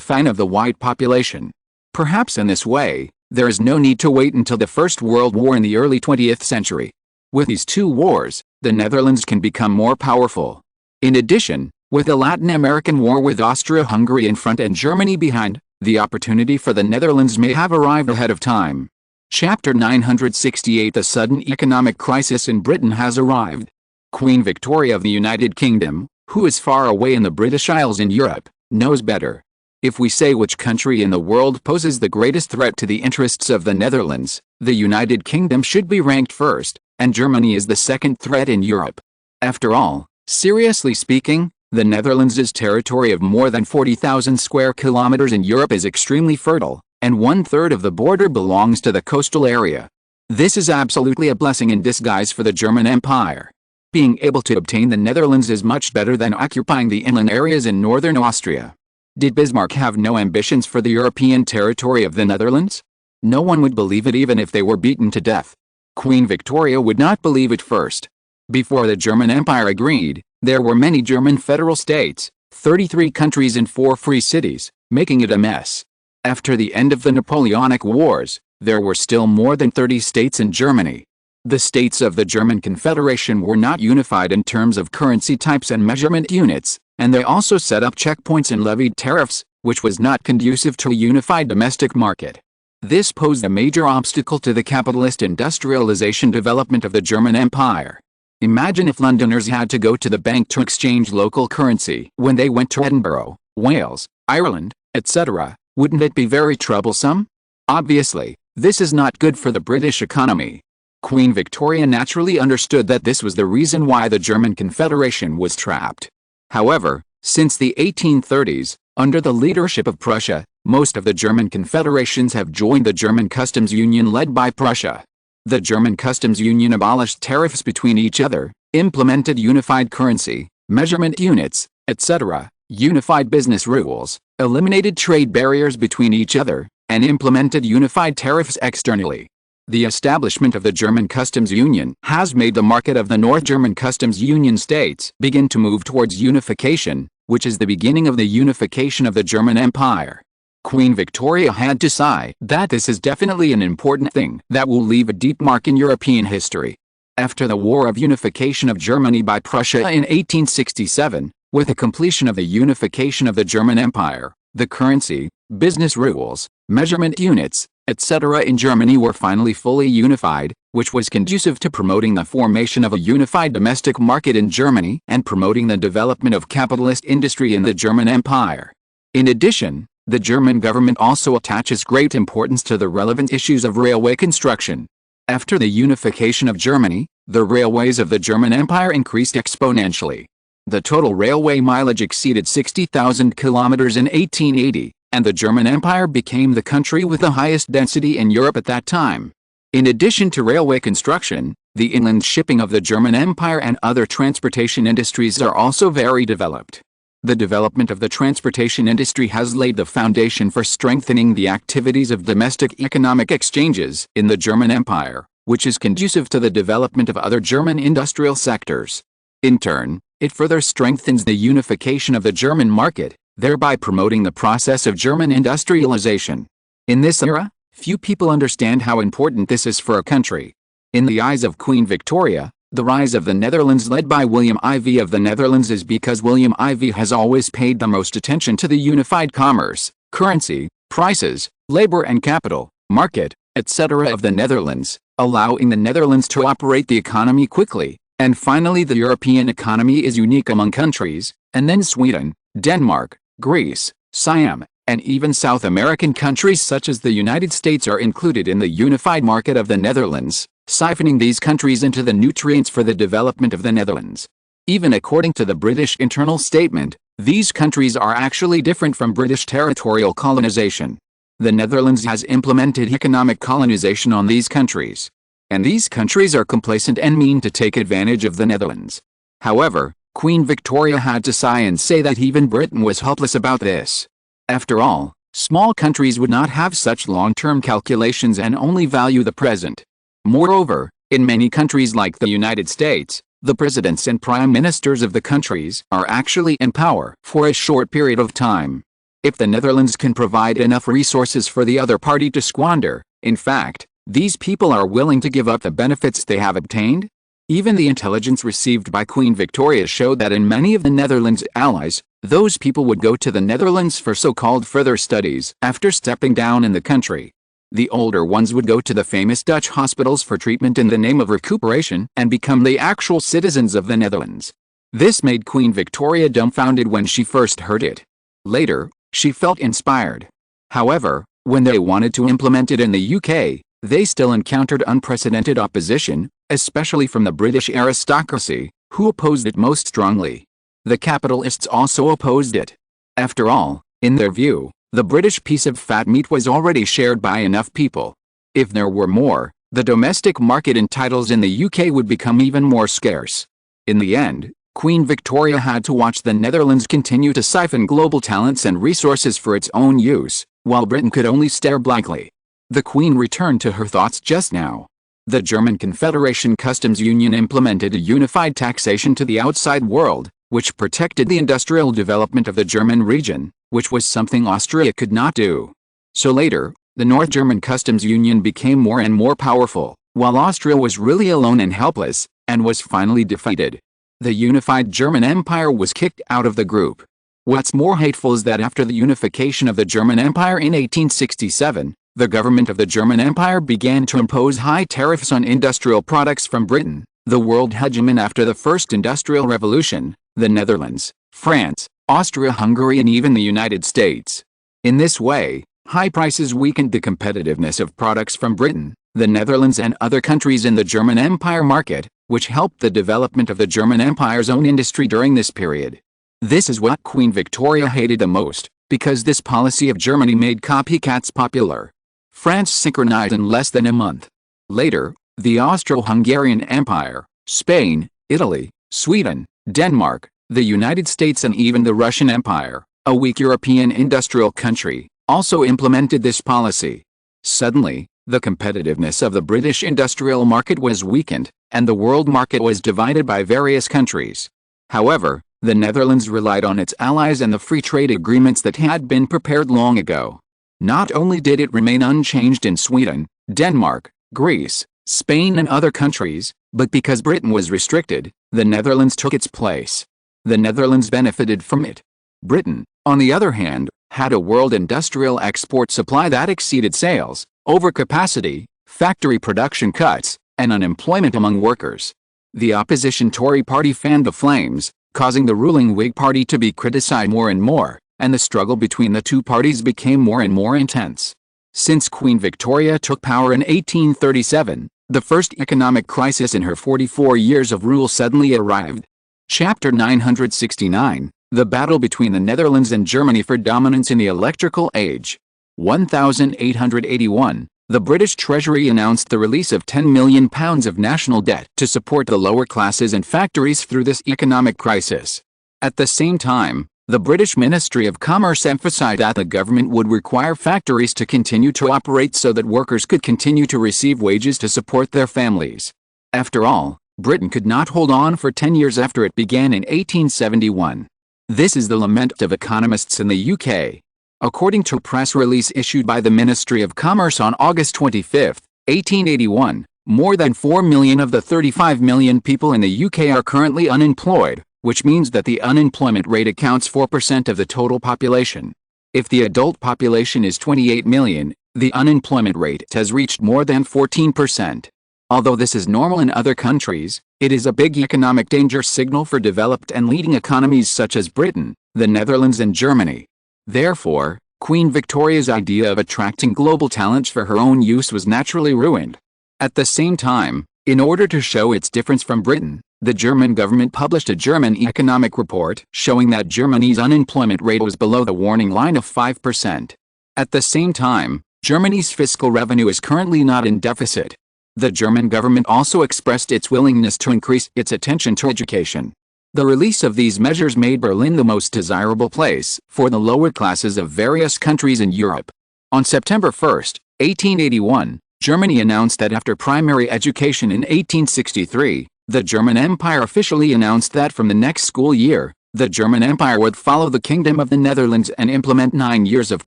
Speaker 1: fan of the white population. Perhaps in this way, there is no need to wait until the First World War in the early 20th century. With these two wars, the Netherlands can become more powerful. In addition, with the Latin American War with Austria-Hungary in front and Germany behind, the opportunity for the Netherlands may have arrived ahead of time. Chapter 968 The sudden economic crisis in Britain has arrived. Queen Victoria of the United Kingdom, who is far away in the British Isles in Europe, knows better. If we say which country in the world poses the greatest threat to the interests of the Netherlands, the United Kingdom should be ranked first, and Germany is the second threat in Europe. After all, seriously speaking, the Netherlands' territory of more than 40,000 square kilometers in Europe is extremely fertile, and 1/3 of the border belongs to the coastal area. This is absolutely a blessing in disguise for the German Empire. Being able to obtain the Netherlands is much better than occupying the inland areas in northern Austria. Did Bismarck have no ambitions for the European territory of the Netherlands? No one would believe it even if they were beaten to death. Queen Victoria would not believe it first. Before the German Empire agreed, there were many German federal states, 33 countries and 4 free cities, making it a mess. After the end of the Napoleonic Wars, there were still more than 30 states in Germany. The states of the German Confederation were not unified in terms of currency types and measurement units, and they also set up checkpoints and levied tariffs, which was not conducive to a unified domestic market. This posed a major obstacle to the capitalist industrialization development of the German Empire. Imagine if Londoners had to go to the bank to exchange local currency when they went to Edinburgh, Wales, Ireland, etc. Wouldn't it be very troublesome? Obviously, this is not good for the British economy. Queen Victoria naturally understood that this was the reason why the German Confederation was trapped. However, since the 1830s, under the leadership of Prussia, most of the German confederations have joined the German customs union led by Prussia. The German customs union abolished tariffs between each other, implemented unified currency, measurement units, etc., unified business rules, eliminated trade barriers between each other, and implemented unified tariffs externally. The establishment of the German customs union has made the market of the North German customs union states begin to move towards unification, which is the beginning of the unification of the German Empire. Queen Victoria had to sigh that this is definitely an important thing that will leave a deep mark in European history. After the War of Unification of Germany by Prussia in 1867, with the completion of the unification of the German Empire, the currency, business rules, measurement units, etc. in Germany were finally fully unified, which was conducive to promoting the formation of a unified domestic market in Germany and promoting the development of capitalist industry in the German Empire. In addition, the German government also attaches great importance to the relevant issues of railway construction. After the unification of Germany, the railways of the German Empire increased exponentially. The total railway mileage exceeded 60,000 kilometers in 1880. And the German Empire became the country with the highest density in Europe at that time. In addition to railway construction, the inland shipping of the German Empire and other transportation industries are also very developed. The development of the transportation industry has laid the foundation for strengthening the activities of domestic economic exchanges in the German Empire, which is conducive to the development of other German industrial sectors. In turn, it further strengthens the unification of the German market, thereby promoting the process of German industrialization. In this era, few people understand how important this is for a country. In the eyes of Queen Victoria, the rise of the Netherlands led by William Ivey of the Netherlands is because William Ivey has always paid the most attention to the unified commerce, currency, prices, labor and capital, market, etc. of the Netherlands, allowing the Netherlands to operate the economy quickly, And finally, the European economy is unique among countries, and then Sweden, Denmark, Greece, Siam, and even South American countries such as the United States are included in the unified market of the Netherlands, siphoning these countries into the nutrients for the development of the Netherlands. Even according to the British internal statement, these countries are actually different from British territorial colonization. The Netherlands has implemented economic colonization on these countries. And these countries are complacent and mean to take advantage of the Netherlands. However, Queen Victoria had to sigh and say that even Britain was helpless about this. After all, small countries would not have such long-term calculations and only value the present. Moreover, in many countries like the United States, the presidents and prime ministers of the countries are actually in power for a short period of time. If the Netherlands can provide enough resources for the other party to squander, in fact, these people are willing to give up the benefits they have obtained? Even the intelligence received by Queen Victoria showed that in many of the Netherlands' allies, those people would go to the Netherlands for so-called further studies after stepping down in the country. The older ones would go to the famous Dutch hospitals for treatment in the name of recuperation and become the actual citizens of the Netherlands. This made Queen Victoria dumbfounded when she first heard it. Later, she felt inspired. However, when they wanted to implement it in the UK, they still encountered unprecedented opposition, especially from the British aristocracy, who opposed it most strongly. The capitalists also opposed it. After all, in their view, the British piece of fat meat was already shared by enough people. If there were more, the domestic market in titles in the UK would become even more scarce. In the end, Queen Victoria had to watch the Netherlands continue to siphon global talents and resources for its own use, while Britain could only stare blankly. The Queen returned to her thoughts just now. The German Confederation Customs Union implemented a unified taxation to the outside world, which protected the industrial development of the German region, which was something Austria could not do. So later, the North German Customs Union became more and more powerful, while Austria was really alone and helpless, and was finally defeated. The unified German Empire was kicked out of the group. What's more hateful is that after the unification of the German Empire in 1867, the government of the German Empire began to impose high tariffs on industrial products from Britain, the world hegemon after the First Industrial Revolution, the Netherlands, France, Austria-Hungary and even the United States. In this way, high prices weakened the competitiveness of products from Britain, the Netherlands and other countries in the German Empire market, which helped the development of the German Empire's own industry during this period. This is what Queen Victoria hated the most, because this policy of Germany made copycats popular. France synchronized in less than a month. Later, the Austro-Hungarian Empire, Spain, Italy, Sweden, Denmark, the United States and even the Russian Empire, a weak European industrial country, also implemented this policy. Suddenly, the competitiveness of the British industrial market was weakened, and the world market was divided by various countries. However, the Netherlands relied on its allies and the free trade agreements that had been prepared long ago. Not only did it remain unchanged in Sweden, Denmark, Greece, Spain and other countries, but because Britain was restricted, the Netherlands took its place. The Netherlands benefited from it. Britain, on the other hand, had a world industrial export supply that exceeded sales, overcapacity, factory production cuts, and unemployment among workers. The opposition Tory party fanned the flames, causing the ruling Whig party to be criticized more and more, and the struggle between the two parties became more and more intense. Since Queen Victoria took power in 1837, the first economic crisis in her 44 years of rule suddenly arrived. Chapter 969, The Battle Between the Netherlands and Germany for Dominance in the Electrical Age. 1881, the British Treasury announced the release of £10 million of national debt to support the lower classes and factories through this economic crisis. At the same time, the British Ministry of Commerce emphasized that the government would require factories to continue to operate so that workers could continue to receive wages to support their families. After all, Britain could not hold on for 10 years after it began in 1871. This is the lament of economists in the UK. According to a press release issued by the Ministry of Commerce on August 25, 1881, more than 4 million of the 35 million people in the UK are currently unemployed, which means that the unemployment rate accounts 4% of the total population. If the adult population is 28 million, the unemployment rate has reached more than 14%. Although this is normal in other countries, it is a big economic danger signal for developed and leading economies such as Britain, the Netherlands and Germany. Therefore, Queen Victoria's idea of attracting global talents for her own use was naturally ruined. At the same time, in order to show its difference from Britain, the German government published a German economic report showing that Germany's unemployment rate was below the warning line of 5%. At the same time, Germany's fiscal revenue is currently not in deficit. The German government also expressed its willingness to increase its attention to education. The release of these measures made Berlin the most desirable place for the lower classes of various countries in Europe. On September 1, 1881, Germany announced that after primary education in 1863, the German Empire officially announced that from the next school year, the German Empire would follow the Kingdom of the Netherlands and implement 9 years of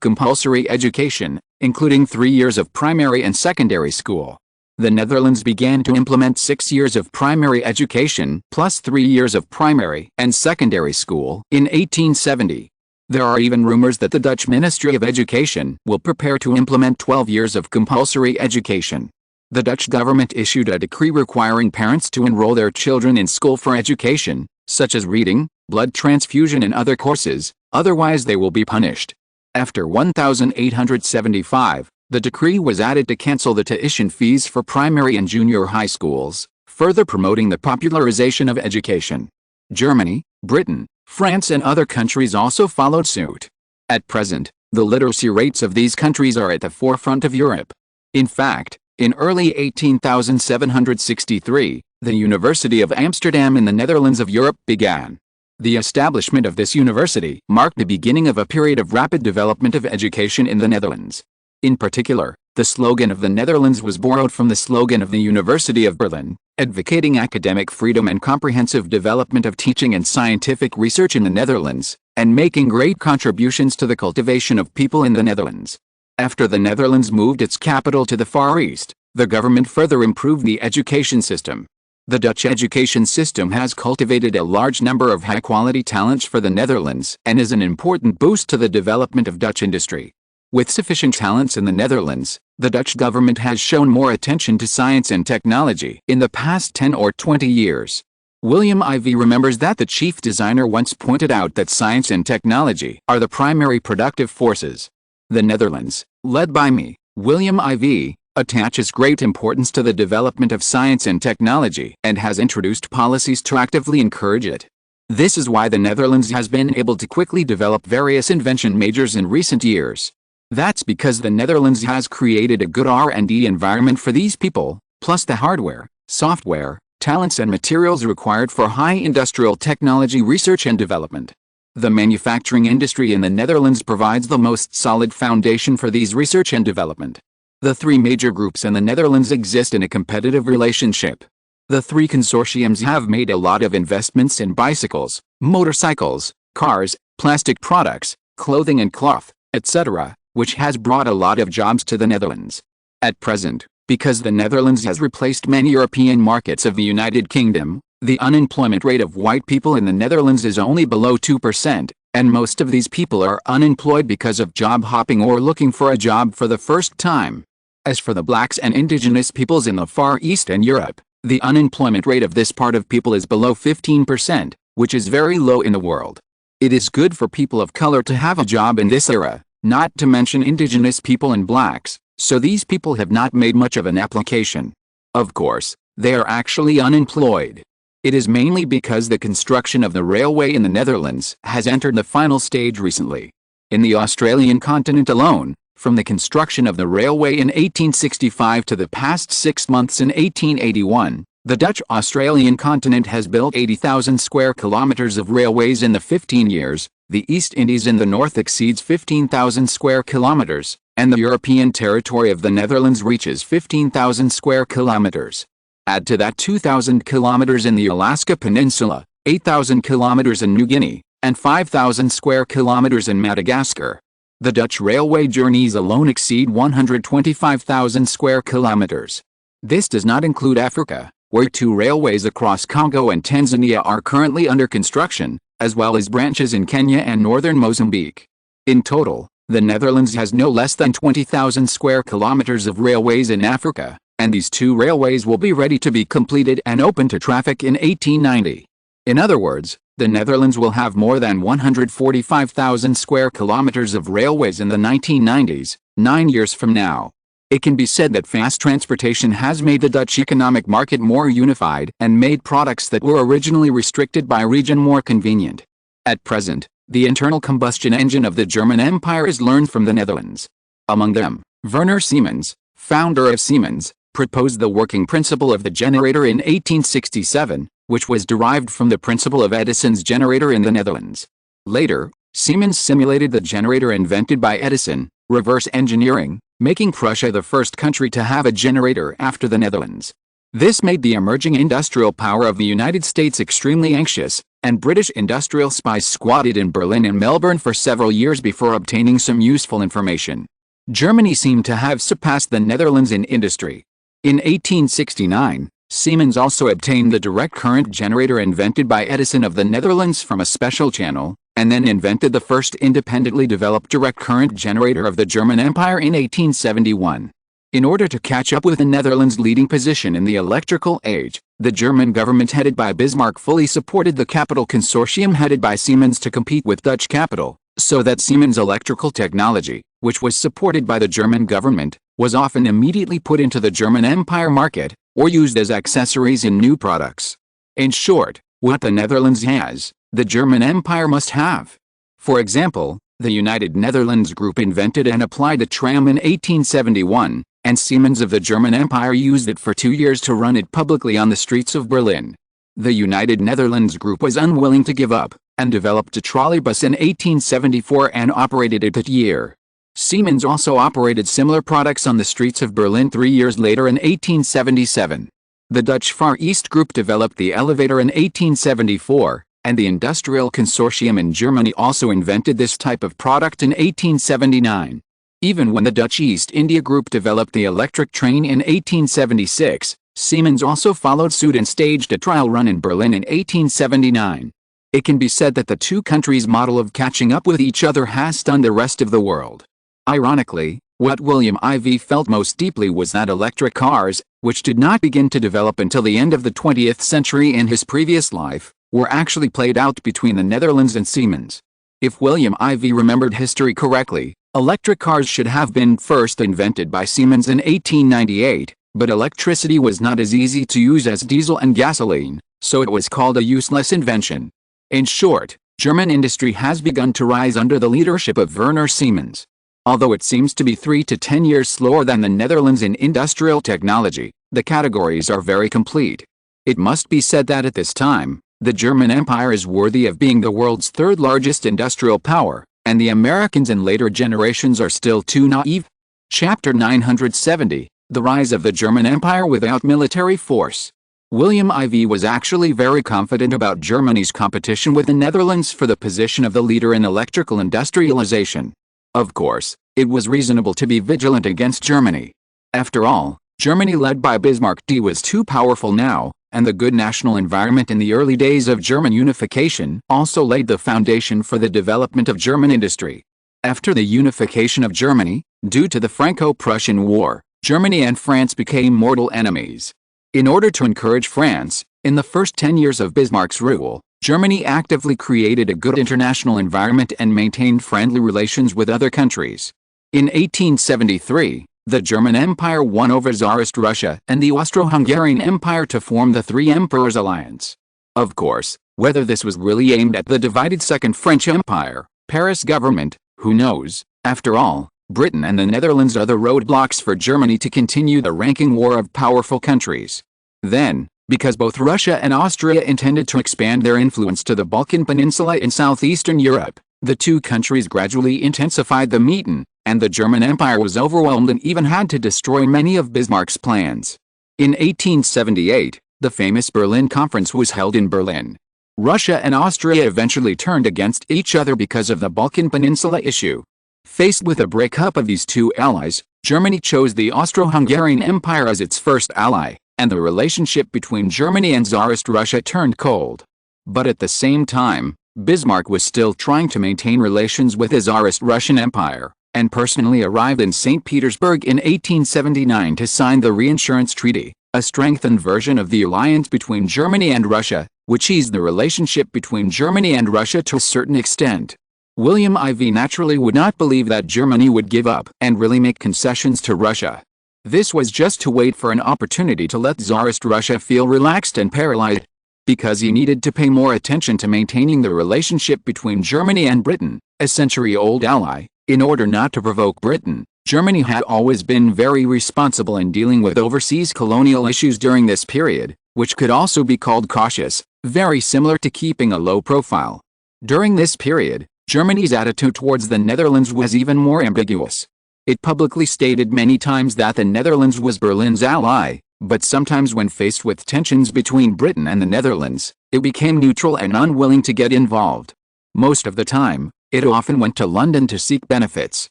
Speaker 1: compulsory education, including 3 years of primary and secondary school. The Netherlands began to implement 6 years of primary education plus 3 years of primary and secondary school in 1870. There are even rumors that the Dutch Ministry of Education will prepare to implement 12 years of compulsory education. The Dutch government issued a decree requiring parents to enroll their children in school for education, such as reading, blood transfusion and other courses, otherwise they will be punished. After 1875, the decree was added to cancel the tuition fees for primary and junior high schools, further promoting the popularization of education. Germany, Britain, France and other countries also followed suit. At present, the literacy rates of these countries are at the forefront of Europe. In fact, in early 1863, the University of Amsterdam in the Netherlands of Europe began. The establishment of this university marked the beginning of a period of rapid development of education in the Netherlands. In particular, the slogan of the Netherlands was borrowed from the slogan of the University of Berlin, advocating academic freedom and comprehensive development of teaching and scientific research in the Netherlands, and making great contributions to the cultivation of people in the Netherlands. After the Netherlands moved its capital to the Far East, the government further improved the education system. The Dutch education system has cultivated a large number of high-quality talents for the Netherlands and is an important boost to the development of Dutch industry. With sufficient talents in the Netherlands, the Dutch government has shown more attention to science and technology in the past 10 or 20 years. William IV remembers that the chief designer once pointed out that science and technology are the primary productive forces. The Netherlands, led by me, William IV, attaches great importance to the development of science and technology and has introduced policies to actively encourage it. This is why the Netherlands has been able to quickly develop various invention majors in recent years. That's because the Netherlands has created a good R&D environment for these people, plus the hardware, software, talents and materials required for high industrial technology research and development. The manufacturing industry in the Netherlands provides the most solid foundation for these research and development. The three major groups in the Netherlands exist in a competitive relationship. The three consortiums have made a lot of investments in bicycles, motorcycles, cars, plastic products, clothing and cloth, etc., which has brought a lot of jobs to the Netherlands. At present, because the Netherlands has replaced many European markets of the United Kingdom, the unemployment rate of white people in the Netherlands is only below 2%, and most of these people are unemployed because of job hopping or looking for a job for the first time. As for the blacks and indigenous peoples in the Far East and Europe, the unemployment rate of this part of people is below 15%, which is very low in the world. It is good for people of color to have a job in this era, not to mention indigenous people and blacks, so these people have not made much of an application. Of course, they are actually unemployed. It is mainly because the construction of the railway in the Netherlands has entered the final stage recently. In the Australian continent alone, from the construction of the railway in 1865 to the past 6 months in 1881, the Dutch-Australian continent has built 80,000 square kilometers of railways in the 15 years, the East Indies in the north exceeds 15,000 square kilometers, and the European territory of the Netherlands reaches 15,000 square kilometers. Add to that 2,000 kilometers in the Alaska Peninsula, 8,000 kilometers in New Guinea, and 5,000 square kilometers in Madagascar. The Dutch railway journeys alone exceed 125,000 square kilometers. This does not include Africa, where 2 railways across Congo and Tanzania are currently under construction, as well as branches in Kenya and northern Mozambique. In total, the Netherlands has no less than 20,000 square kilometers of railways in Africa, and these two railways will be ready to be completed and open to traffic in 1890. In other words, the Netherlands will have more than 145,000 square kilometers of railways in the 1990s, 9 years from now. It can be said that fast transportation has made the Dutch economic market more unified and made products that were originally restricted by region more convenient. At present, the internal combustion engine of the German Empire is learned from the Netherlands. Among them, Werner Siemens, founder of Siemens, proposed the working principle of the generator in 1867, which was derived from the principle of Edison's generator in the Netherlands. Later, Siemens simulated the generator invented by Edison, reverse engineering, making Prussia the first country to have a generator after the Netherlands. This made the emerging industrial power of the United States extremely anxious, and British industrial spies squatted in Berlin and Melbourne for several years before obtaining some useful information. Germany seemed to have surpassed the Netherlands in industry. In 1869, Siemens also obtained the direct current generator invented by Edison of the Netherlands from a special channel, and then invented the first independently developed direct current generator of the German Empire in 1871. In order to catch up with the Netherlands' leading position in the electrical age, the German government headed by Bismarck fully supported the capital consortium headed by Siemens to compete with Dutch capital, so that Siemens' electrical technology, which was supported by the German government, was often immediately put into the German Empire market, or used as accessories in new products. In short, what the Netherlands has, the German Empire must have. For example, the United Netherlands Group invented and applied the tram in 1871, and Siemens of the German Empire used it for 2 years to run it publicly on the streets of Berlin. The United Netherlands Group was unwilling to give up, and developed a trolleybus in 1874 and operated it that year. Siemens also operated similar products on the streets of Berlin 3 years later in 1877. The Dutch Far East Group developed the elevator in 1874, and the Industrial Consortium in Germany also invented this type of product in 1879. Even when the Dutch East India Group developed the electric train in 1876, Siemens also followed suit and staged a trial run in Berlin in 1879. It can be said that the two countries' model of catching up with each other has stunned the rest of the world. Ironically, what William IV felt most deeply was that electric cars, which did not begin to develop until the end of the 20th century in his previous life, were actually played out between the Netherlands and Siemens. If William IV remembered history correctly, electric cars should have been first invented by Siemens in 1898, but electricity was not as easy to use as diesel and gasoline, so it was called a useless invention. In short, German industry has begun to rise under the leadership of Werner Siemens. Although it seems to be 3 to 10 years slower than the Netherlands in industrial technology, the categories are very complete. It must be said that at this time, the German Empire is worthy of being the world's third largest industrial power, and the Americans in later generations are still too naive. Chapter 970, The Rise of the German Empire Without Military Force. William IV was actually very confident about Germany's competition with the Netherlands for the position of the leader in electrical industrialization. Of course, it was reasonable to be vigilant against Germany. After all, Germany led by Bismarck was too powerful now, and the good national environment in the early days of German unification also laid the foundation for the development of German industry. After the unification of Germany, due to the Franco-Prussian War, Germany and France became mortal enemies. In order to encourage France, in the first 10 years of Bismarck's rule, Germany actively created a good international environment and maintained friendly relations with other countries. In 1873, the German Empire won over Tsarist Russia and the Austro-Hungarian Empire to form the Three Emperors Alliance. Of course, whether this was really aimed at the divided Second French Empire, Paris government, who knows? After all, Britain and the Netherlands are the roadblocks for Germany to continue the ranking war of powerful countries. Then, because both Russia and Austria intended to expand their influence to the Balkan Peninsula in southeastern Europe, the two countries gradually intensified the meeting, and the German Empire was overwhelmed and even had to destroy many of Bismarck's plans. In 1878, the famous Berlin Conference was held in Berlin. Russia and Austria eventually turned against each other because of the Balkan Peninsula issue. Faced with a breakup of these two allies, Germany chose the Austro-Hungarian Empire as its first ally, and the relationship between Germany and Tsarist Russia turned cold. But at the same time, Bismarck was still trying to maintain relations with the Tsarist Russian Empire. and personally arrived in St. Petersburg in 1879 to sign the Reinsurance Treaty, a strengthened version of the alliance between Germany and Russia, which eased the relationship between Germany and Russia to a certain extent. William IV naturally would not believe that Germany would give up and really make concessions to Russia. This was just to wait for an opportunity to let Tsarist Russia feel relaxed and paralyzed, because he needed to pay more attention to maintaining the relationship between Germany and Britain, a century-old ally. In order not to provoke Britain, Germany had always been very responsible in dealing with overseas colonial issues during this period, which could also be called cautious, very similar to keeping a low profile. During this period, Germany's attitude towards the Netherlands was even more ambiguous. It publicly stated many times that the Netherlands was Berlin's ally, but sometimes when faced with tensions between Britain and the Netherlands, it became neutral and unwilling to get involved. Most of the time, it often went to London to seek benefits.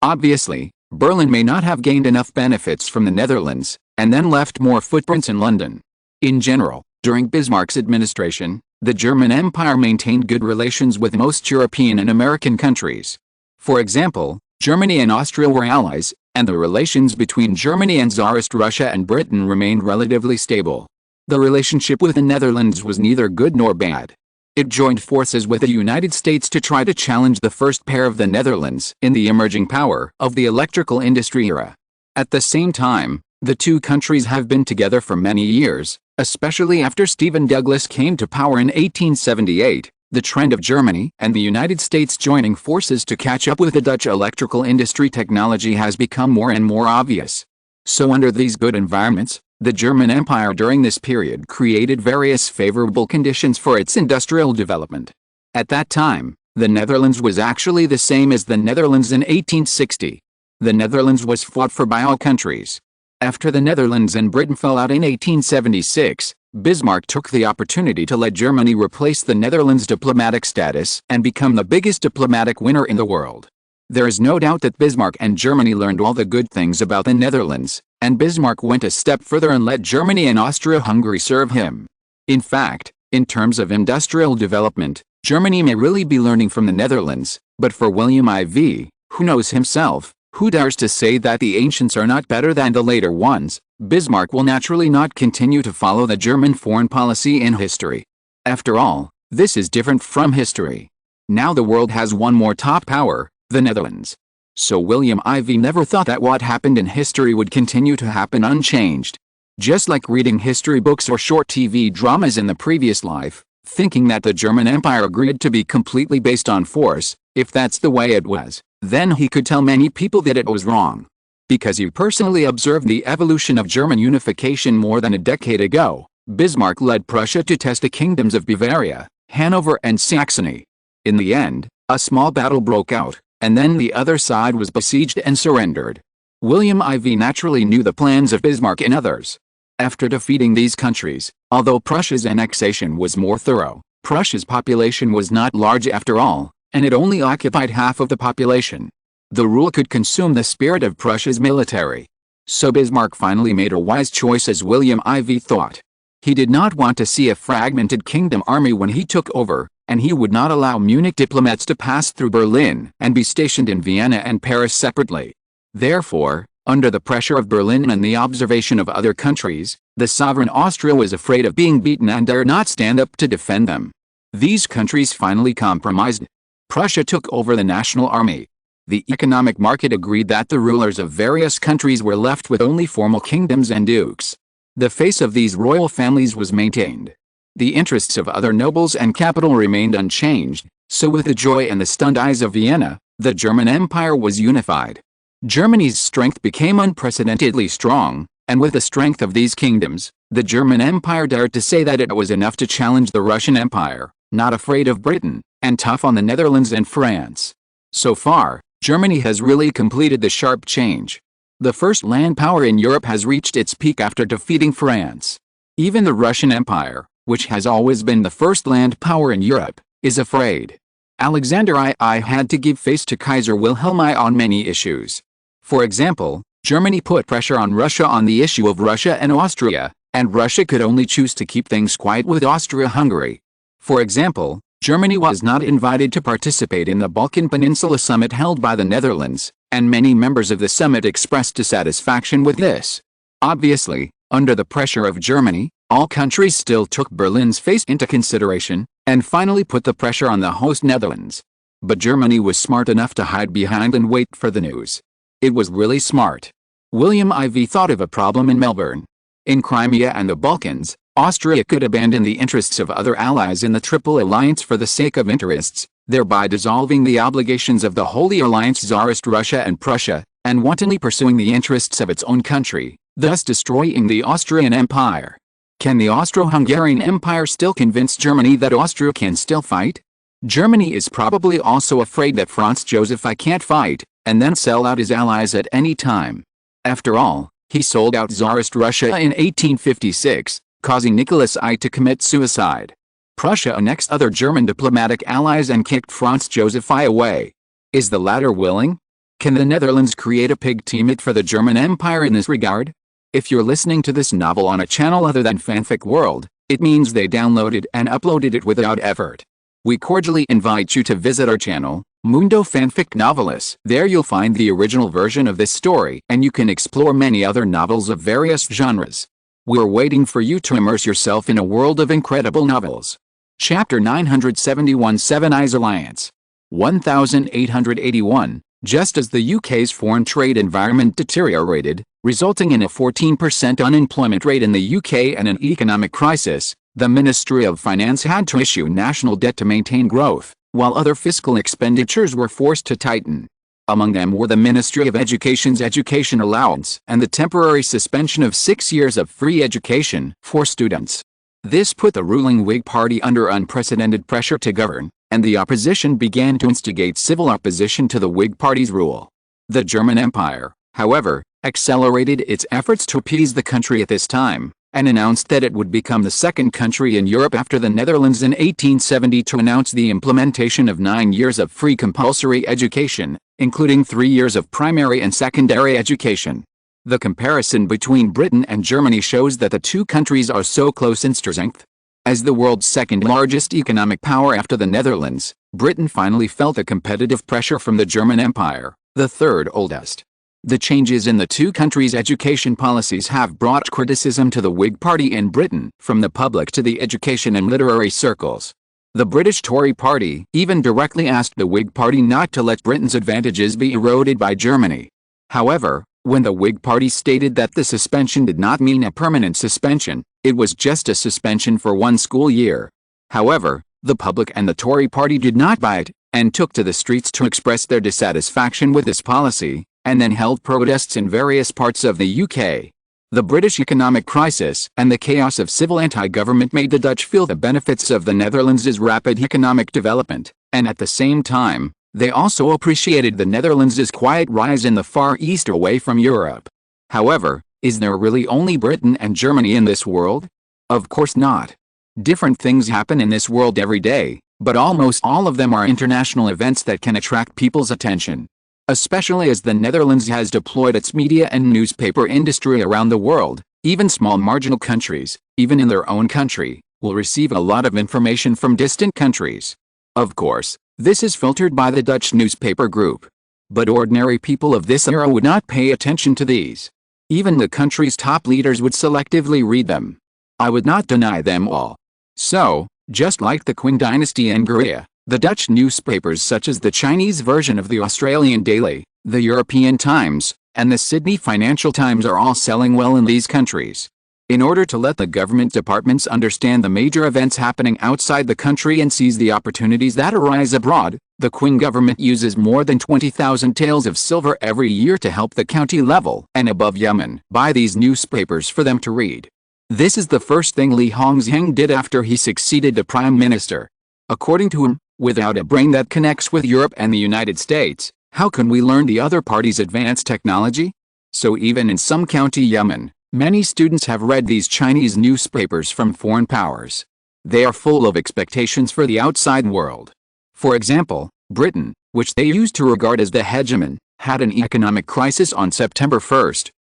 Speaker 1: Obviously, Berlin may not have gained enough benefits from the Netherlands, and then left more footprints in London. In general, during Bismarck's administration, the German Empire maintained good relations with most European and American countries. For example, Germany and Austria were allies, and the relations between Germany and Tsarist Russia and Britain remained relatively stable. The relationship with the Netherlands was neither good nor bad. It joined forces with the United States to try to challenge the first pair of the Netherlands in the emerging power of the electrical industry era. At the same time, the two countries have been together for many years, especially after Stephen Douglas came to power in 1878. The trend of Germany and the United States joining forces to catch up with the Dutch electrical industry technology has become more and more obvious. So under these good environments, the German Empire during this period created various favorable conditions for its industrial development. At that time, the Netherlands was actually the same as the Netherlands in 1860. The Netherlands was fought for by all countries. After the Netherlands and Britain fell out in 1876, Bismarck took the opportunity to let Germany replace the Netherlands' diplomatic status and become the biggest diplomatic winner in the world. There is no doubt that Bismarck and Germany learned all the good things about the Netherlands, and Bismarck went a step further and let Germany and Austria-Hungary serve him. In fact, in terms of industrial development, Germany may really be learning from the Netherlands, but for William IV, who knows himself, who dares to say that the ancients are not better than the later ones, Bismarck will naturally not continue to follow the German foreign policy in history. After all, this is different from history. Now the world has one more top power, the Netherlands. So William IV never thought that what happened in history would continue to happen unchanged. Just like reading history books or short TV dramas in the previous life, thinking that the German Empire agreed to be completely based on force, if that's the way it was, then he could tell many people that it was wrong. Because he personally observed the evolution of German unification more than a decade ago, Bismarck led Prussia to test the kingdoms of Bavaria, Hanover and Saxony. In the end, a small battle broke out, and then the other side was besieged and surrendered. William IV naturally knew the plans of Bismarck and others. After defeating these countries, although Prussia's annexation was more thorough, Prussia's population was not large after all, and it only occupied half of the population. The rule could consume the spirit of Prussia's military. So Bismarck finally made a wise choice as William IV thought. He did not want to see a fragmented kingdom army when he took over, and he would not allow Munich diplomats to pass through Berlin and be stationed in Vienna and Paris separately. Therefore, under the pressure of Berlin and the observation of other countries, the sovereign Austria was afraid of being beaten and dared not stand up to defend them. These countries finally compromised. Prussia took over the national army. The economic market agreed that the rulers of various countries were left with only formal kingdoms and dukes. The face of these royal families was maintained. The interests of other nobles and capital remained unchanged, so with the joy and the stunned eyes of Vienna, the German Empire was unified. Germany's strength became unprecedentedly strong, and with the strength of these kingdoms, the German Empire dared to say that it was enough to challenge the Russian Empire, not afraid of Britain, and tough on the Netherlands and France. So far, Germany has really completed the sharp change. The first land power in Europe has reached its peak after defeating France. Even the Russian Empire, which has always been the first land power in Europe, is afraid. Alexander I had to give face to Kaiser Wilhelm I on many issues. For example, Germany put pressure on Russia on the issue of Russia and Austria, and Russia could only choose to keep things quiet with Austria-Hungary. For example, Germany was not invited to participate in the Balkan Peninsula summit held by the Netherlands, and many members of the summit expressed dissatisfaction with this. Obviously, under the pressure of Germany, all countries still took Berlin's face into consideration, and finally put the pressure on the host Netherlands. But Germany was smart enough to hide behind and wait for the news. It was really smart. William IV thought of a problem in Melbourne. In Crimea and the Balkans, Austria could abandon the interests of other allies in the Triple Alliance for the sake of interests, thereby dissolving the obligations of the Holy Alliance Tsarist Russia and Prussia, and wantonly pursuing the interests of its own country, thus destroying the Austrian Empire. Can the Austro-Hungarian Empire still convince Germany that Austria can still fight? Germany is probably also afraid that Franz Joseph I can't fight, and then sell out his allies at any time. After all, he sold out Tsarist Russia in 1856, causing Nicholas I to commit suicide. Prussia annexed other German diplomatic allies and kicked Franz Joseph I away. Is the latter willing? Can the Netherlands create a pig teammate for the German Empire in this regard? If you're listening to this novel on a channel other than Fanfic World, it means they downloaded and uploaded it without effort. We cordially invite you to visit our channel, Mundo Fanfic Novelis. There you'll find the original version of this story, and you can explore many other novels of various genres. We're waiting for you to immerse yourself in a world of incredible novels. Chapter 971 Seven Eyes Alliance. 1881. Just as the UK's foreign trade environment deteriorated, resulting in a 14% unemployment rate in the UK and an economic crisis, the Ministry of Finance had to issue national debt to maintain growth, while other fiscal expenditures were forced to tighten. Among them were the Ministry of Education's education allowance and the temporary suspension of 6 years of free education for students. This put the ruling Whig Party under unprecedented pressure to govern, and the opposition began to instigate civil opposition to the Whig Party's rule. The German Empire, however, accelerated its efforts to appease the country at this time, and announced that it would become the second country in Europe after the Netherlands in 1870 to announce the implementation of 9 years of free compulsory education, including 3 years of primary and secondary education. The comparison between Britain and Germany shows that the two countries are so close in strength. As the world's second largest economic power after the Netherlands, Britain finally felt the competitive pressure from the German Empire, the third oldest. The changes in the two countries' education policies have brought criticism to the Whig Party in Britain, from the public to the education and literary circles. The British Tory Party even directly asked the Whig Party not to let Britain's advantages be eroded by Germany. However, when the Whig Party stated that the suspension did not mean a permanent suspension, it was just a suspension for 1 school year. However, the public and the Tory Party did not buy it, and took to the streets to express their dissatisfaction with this policy, and then held protests in various parts of the UK. The British economic crisis and the chaos of civil anti-government made the Dutch feel the benefits of the Netherlands' rapid economic development, and at the same time, they also appreciated the Netherlands' quiet rise in the Far East away from Europe. However, is there really only Britain and Germany in this world? Of course not. Different things happen in this world every day, but almost all of them are international events that can attract people's attention. Especially as the Netherlands has deployed its media and newspaper industry around the world, even small marginal countries, even in their own country, will receive a lot of information from distant countries. Of course, this is filtered by the Dutch newspaper group. But ordinary people of this era would not pay attention to these. Even the country's top leaders would selectively read them. I would not deny them all. So, just like the Qing dynasty in Korea, the Dutch newspapers such as the Chinese version of the Australian Daily, the European Times, and the Sydney Financial Times are all selling well in these countries. In order to let the government departments understand the major events happening outside the country and seize the opportunities that arise abroad, the Qing government uses more than 20,000 taels of silver every year to help the county level and above Yemen buy these newspapers for them to read. This is the first thing Li Hongzheng did after he succeeded the prime minister. According to him, without a brain that connects with Europe and the United States, how can we learn the other party's advanced technology? So even in some county Yemen, many students have read these Chinese newspapers from foreign powers. They are full of expectations for the outside world. For example, Britain, which they used to regard as the hegemon, had an economic crisis on September 1,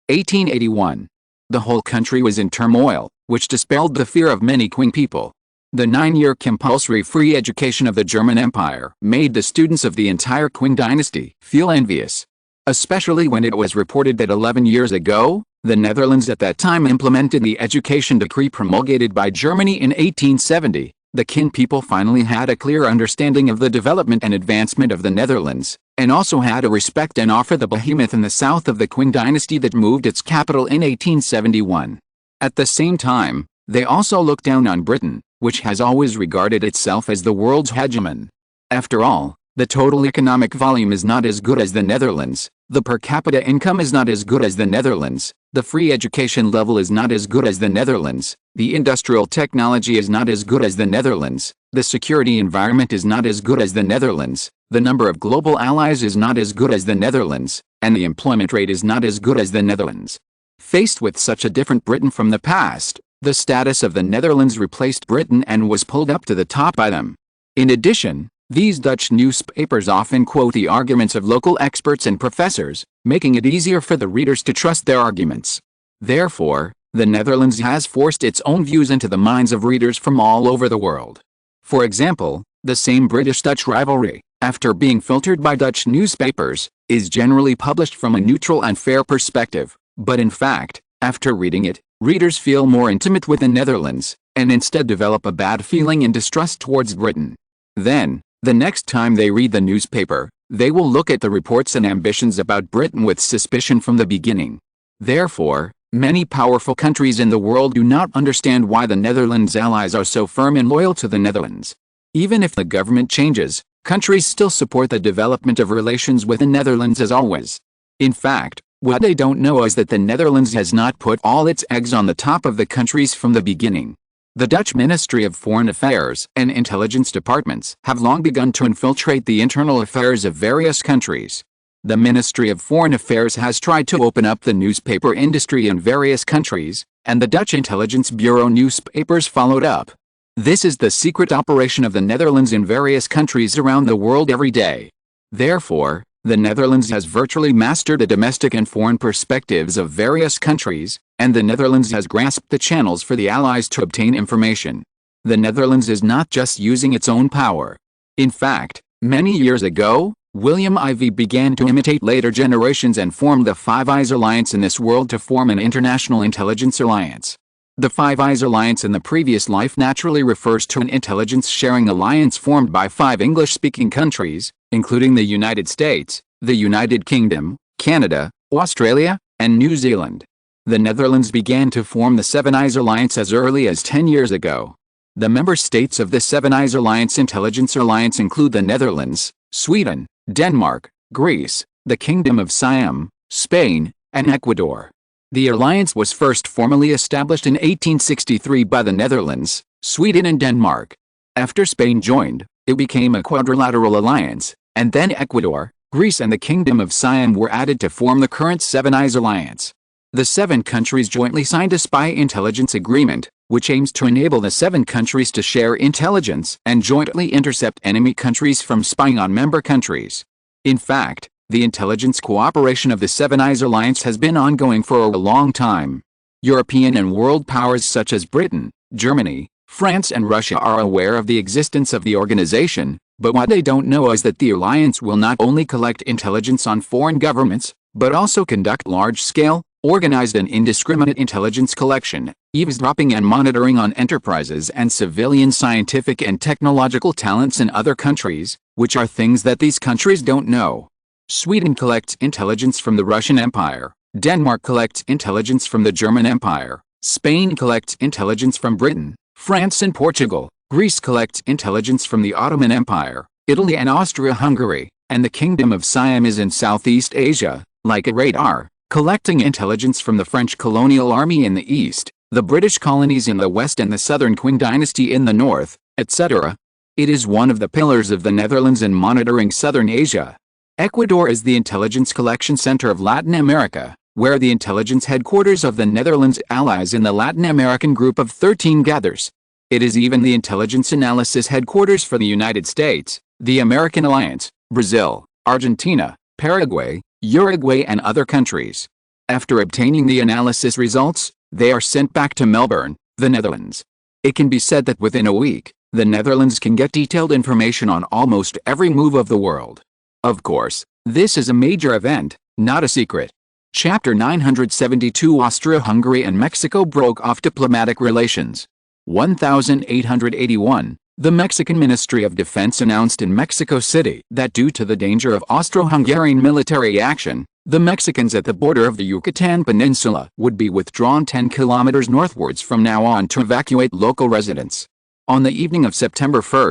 Speaker 1: 1881. The whole country was in turmoil, which dispelled the fear of many Qing people. The 9-year compulsory free education of the German Empire made the students of the entire Qing dynasty feel envious. especially when it was reported that 11 years ago, the Netherlands at that time implemented the education decree promulgated by Germany in 1870. The kin people finally had a clear understanding of the development and advancement of the Netherlands, and also had a respect and awe for the behemoth in the south of the Qing dynasty that moved its capital in 1871. At the same time, they also looked down on Britain, which has always regarded itself as the world's hegemon. After all, the total economic volume is not as good as the Netherlands, the per capita income is not as good as the Netherlands, the free education level is not as good as the Netherlands, the industrial technology is not as good as the Netherlands, the security environment is not as good as the Netherlands, the number of global allies is not as good as the Netherlands, and the employment rate is not as good as the Netherlands. Faced with such a different Britain from the past, the status of the Netherlands replaced Britain and was pulled up to the top by them. In addition, these Dutch newspapers often quote the arguments of local experts and professors, making it easier for the readers to trust their arguments. Therefore, the Netherlands has forced its own views into the minds of readers from all over the world. For example, the same British-Dutch rivalry, after being filtered by Dutch newspapers, is generally published from a neutral and fair perspective, but in fact, after reading it, readers feel more intimate with the Netherlands, and instead develop a bad feeling and distrust towards Britain. Then, the next time they read the newspaper, they will look at the reports and ambitions about Britain with suspicion from the beginning. Therefore, many powerful countries in the world do not understand why the Netherlands' allies are so firm and loyal to the Netherlands. Even if the government changes, countries still support the development of relations with the Netherlands as always. In fact, what they don't know is that the Netherlands has not put all its eggs on the top of the countries from the beginning. The Dutch Ministry of Foreign Affairs and intelligence departments have long begun to infiltrate the internal affairs of various countries. The Ministry of Foreign Affairs has tried to open up the newspaper industry in various countries, and the Dutch Intelligence Bureau newspapers followed up. This is the secret operation of the Netherlands in various countries around the world every day. Therefore, the Netherlands has virtually mastered the domestic and foreign perspectives of various countries, and the Netherlands has grasped the channels for the Allies to obtain information. The Netherlands is not just using its own power. In fact, many years ago, William Ivey began to imitate later generations and formed the Five Eyes Alliance in this world to form an international intelligence alliance. The Five Eyes Alliance in the previous life naturally refers to an intelligence-sharing alliance formed by 5 English-speaking countries, including the United States, the United Kingdom, Canada, Australia, and New Zealand. The Netherlands began to form the Seven Eyes Alliance as early as 10 years ago. The member states of the Seven Eyes Alliance Intelligence Alliance include the Netherlands, Sweden, Denmark, Greece, the Kingdom of Siam, Spain, and Ecuador. The alliance was first formally established in 1863 by the Netherlands, Sweden and Denmark. After Spain joined, it became a quadrilateral alliance, and then Ecuador, Greece and the Kingdom of Siam were added to form the current Seven Eyes Alliance. The 7 countries jointly signed a spy intelligence agreement, which aims to enable the 7 countries to share intelligence and jointly intercept enemy countries from spying on member countries. In fact, the intelligence cooperation of the Seven Eyes Alliance has been ongoing for a long time. European and world powers such as Britain, Germany, France and Russia are aware of the existence of the organization, but what they don't know is that the alliance will not only collect intelligence on foreign governments, but also conduct large-scale, organized and indiscriminate intelligence collection, eavesdropping and monitoring on enterprises and civilian scientific and technological talents in other countries, which are things that these countries don't know. Sweden collects intelligence from the Russian Empire, Denmark collects intelligence from the German Empire, Spain collects intelligence from Britain, France and Portugal, Greece collects intelligence from the Ottoman Empire, Italy and Austria-Hungary, and the Kingdom of Siam is in Southeast Asia, like a radar, collecting intelligence from the French colonial army in the east, the British colonies in the west and the southern Qing dynasty in the north, etc. It is one of the pillars of the Netherlands in monitoring southern Asia. Ecuador is the intelligence collection center of Latin America, where the intelligence headquarters of the Netherlands allies in the Latin American group of 13 gathers. It is even the intelligence analysis headquarters for the United States, the American Alliance, Brazil, Argentina, Paraguay, Uruguay and other countries. After obtaining the analysis results, they are sent back to Melbourne, the Netherlands. It can be said that within a week, the Netherlands can get detailed information on almost every move of the world. Of course, this is a major event, Not a secret. Chapter 972 Austria-Hungary and Mexico broke off diplomatic relations. 1881. The Mexican Ministry of Defense announced in Mexico City that due to the danger of Austro-Hungarian military action, the Mexicans at the border of the Yucatan Peninsula would be withdrawn 10 kilometers northwards from now on to evacuate local residents. On the evening of September 1,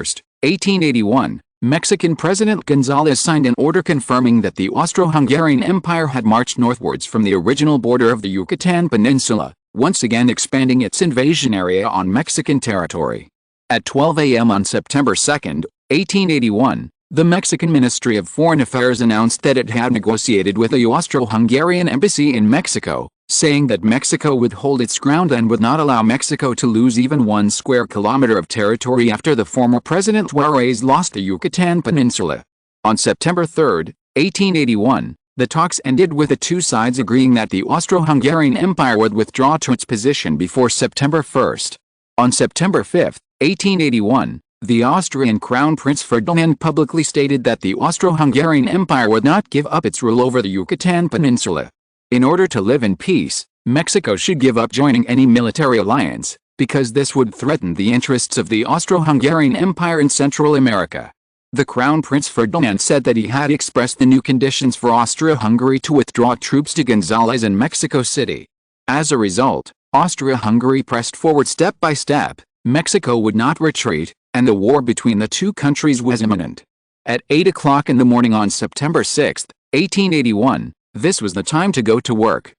Speaker 1: 1881, Mexican President González signed an order confirming that the Austro-Hungarian Empire had marched northwards from the original border of the Yucatan Peninsula, once again expanding its invasion area on Mexican territory. At 12 a.m. on September 2, 1881, the Mexican Ministry of Foreign Affairs announced that it had negotiated with the Austro-Hungarian embassy in Mexico, saying that Mexico would hold its ground and would not allow Mexico to lose even 1 square kilometer of territory after the former President Juarez lost the Yucatan Peninsula. On September 3, 1881, the talks ended with the two sides agreeing that the Austro-Hungarian Empire would withdraw to its position before September 1. On September 5, 1881, the Austrian Crown Prince Ferdinand publicly stated that the Austro-Hungarian Empire would not give up its rule over the Yucatan Peninsula. In order to live in peace, Mexico should give up joining any military alliance, because this would threaten the interests of the Austro-Hungarian Empire in Central America. The Crown Prince Ferdinand said that he had expressed the new conditions for Austria-Hungary to withdraw troops to González in Mexico City. As a result, Austria-Hungary pressed forward step by step. Mexico would not retreat, and the war between the two countries was imminent. At 8 o'clock in the morning on September 6, 1881, this was the time to go to work.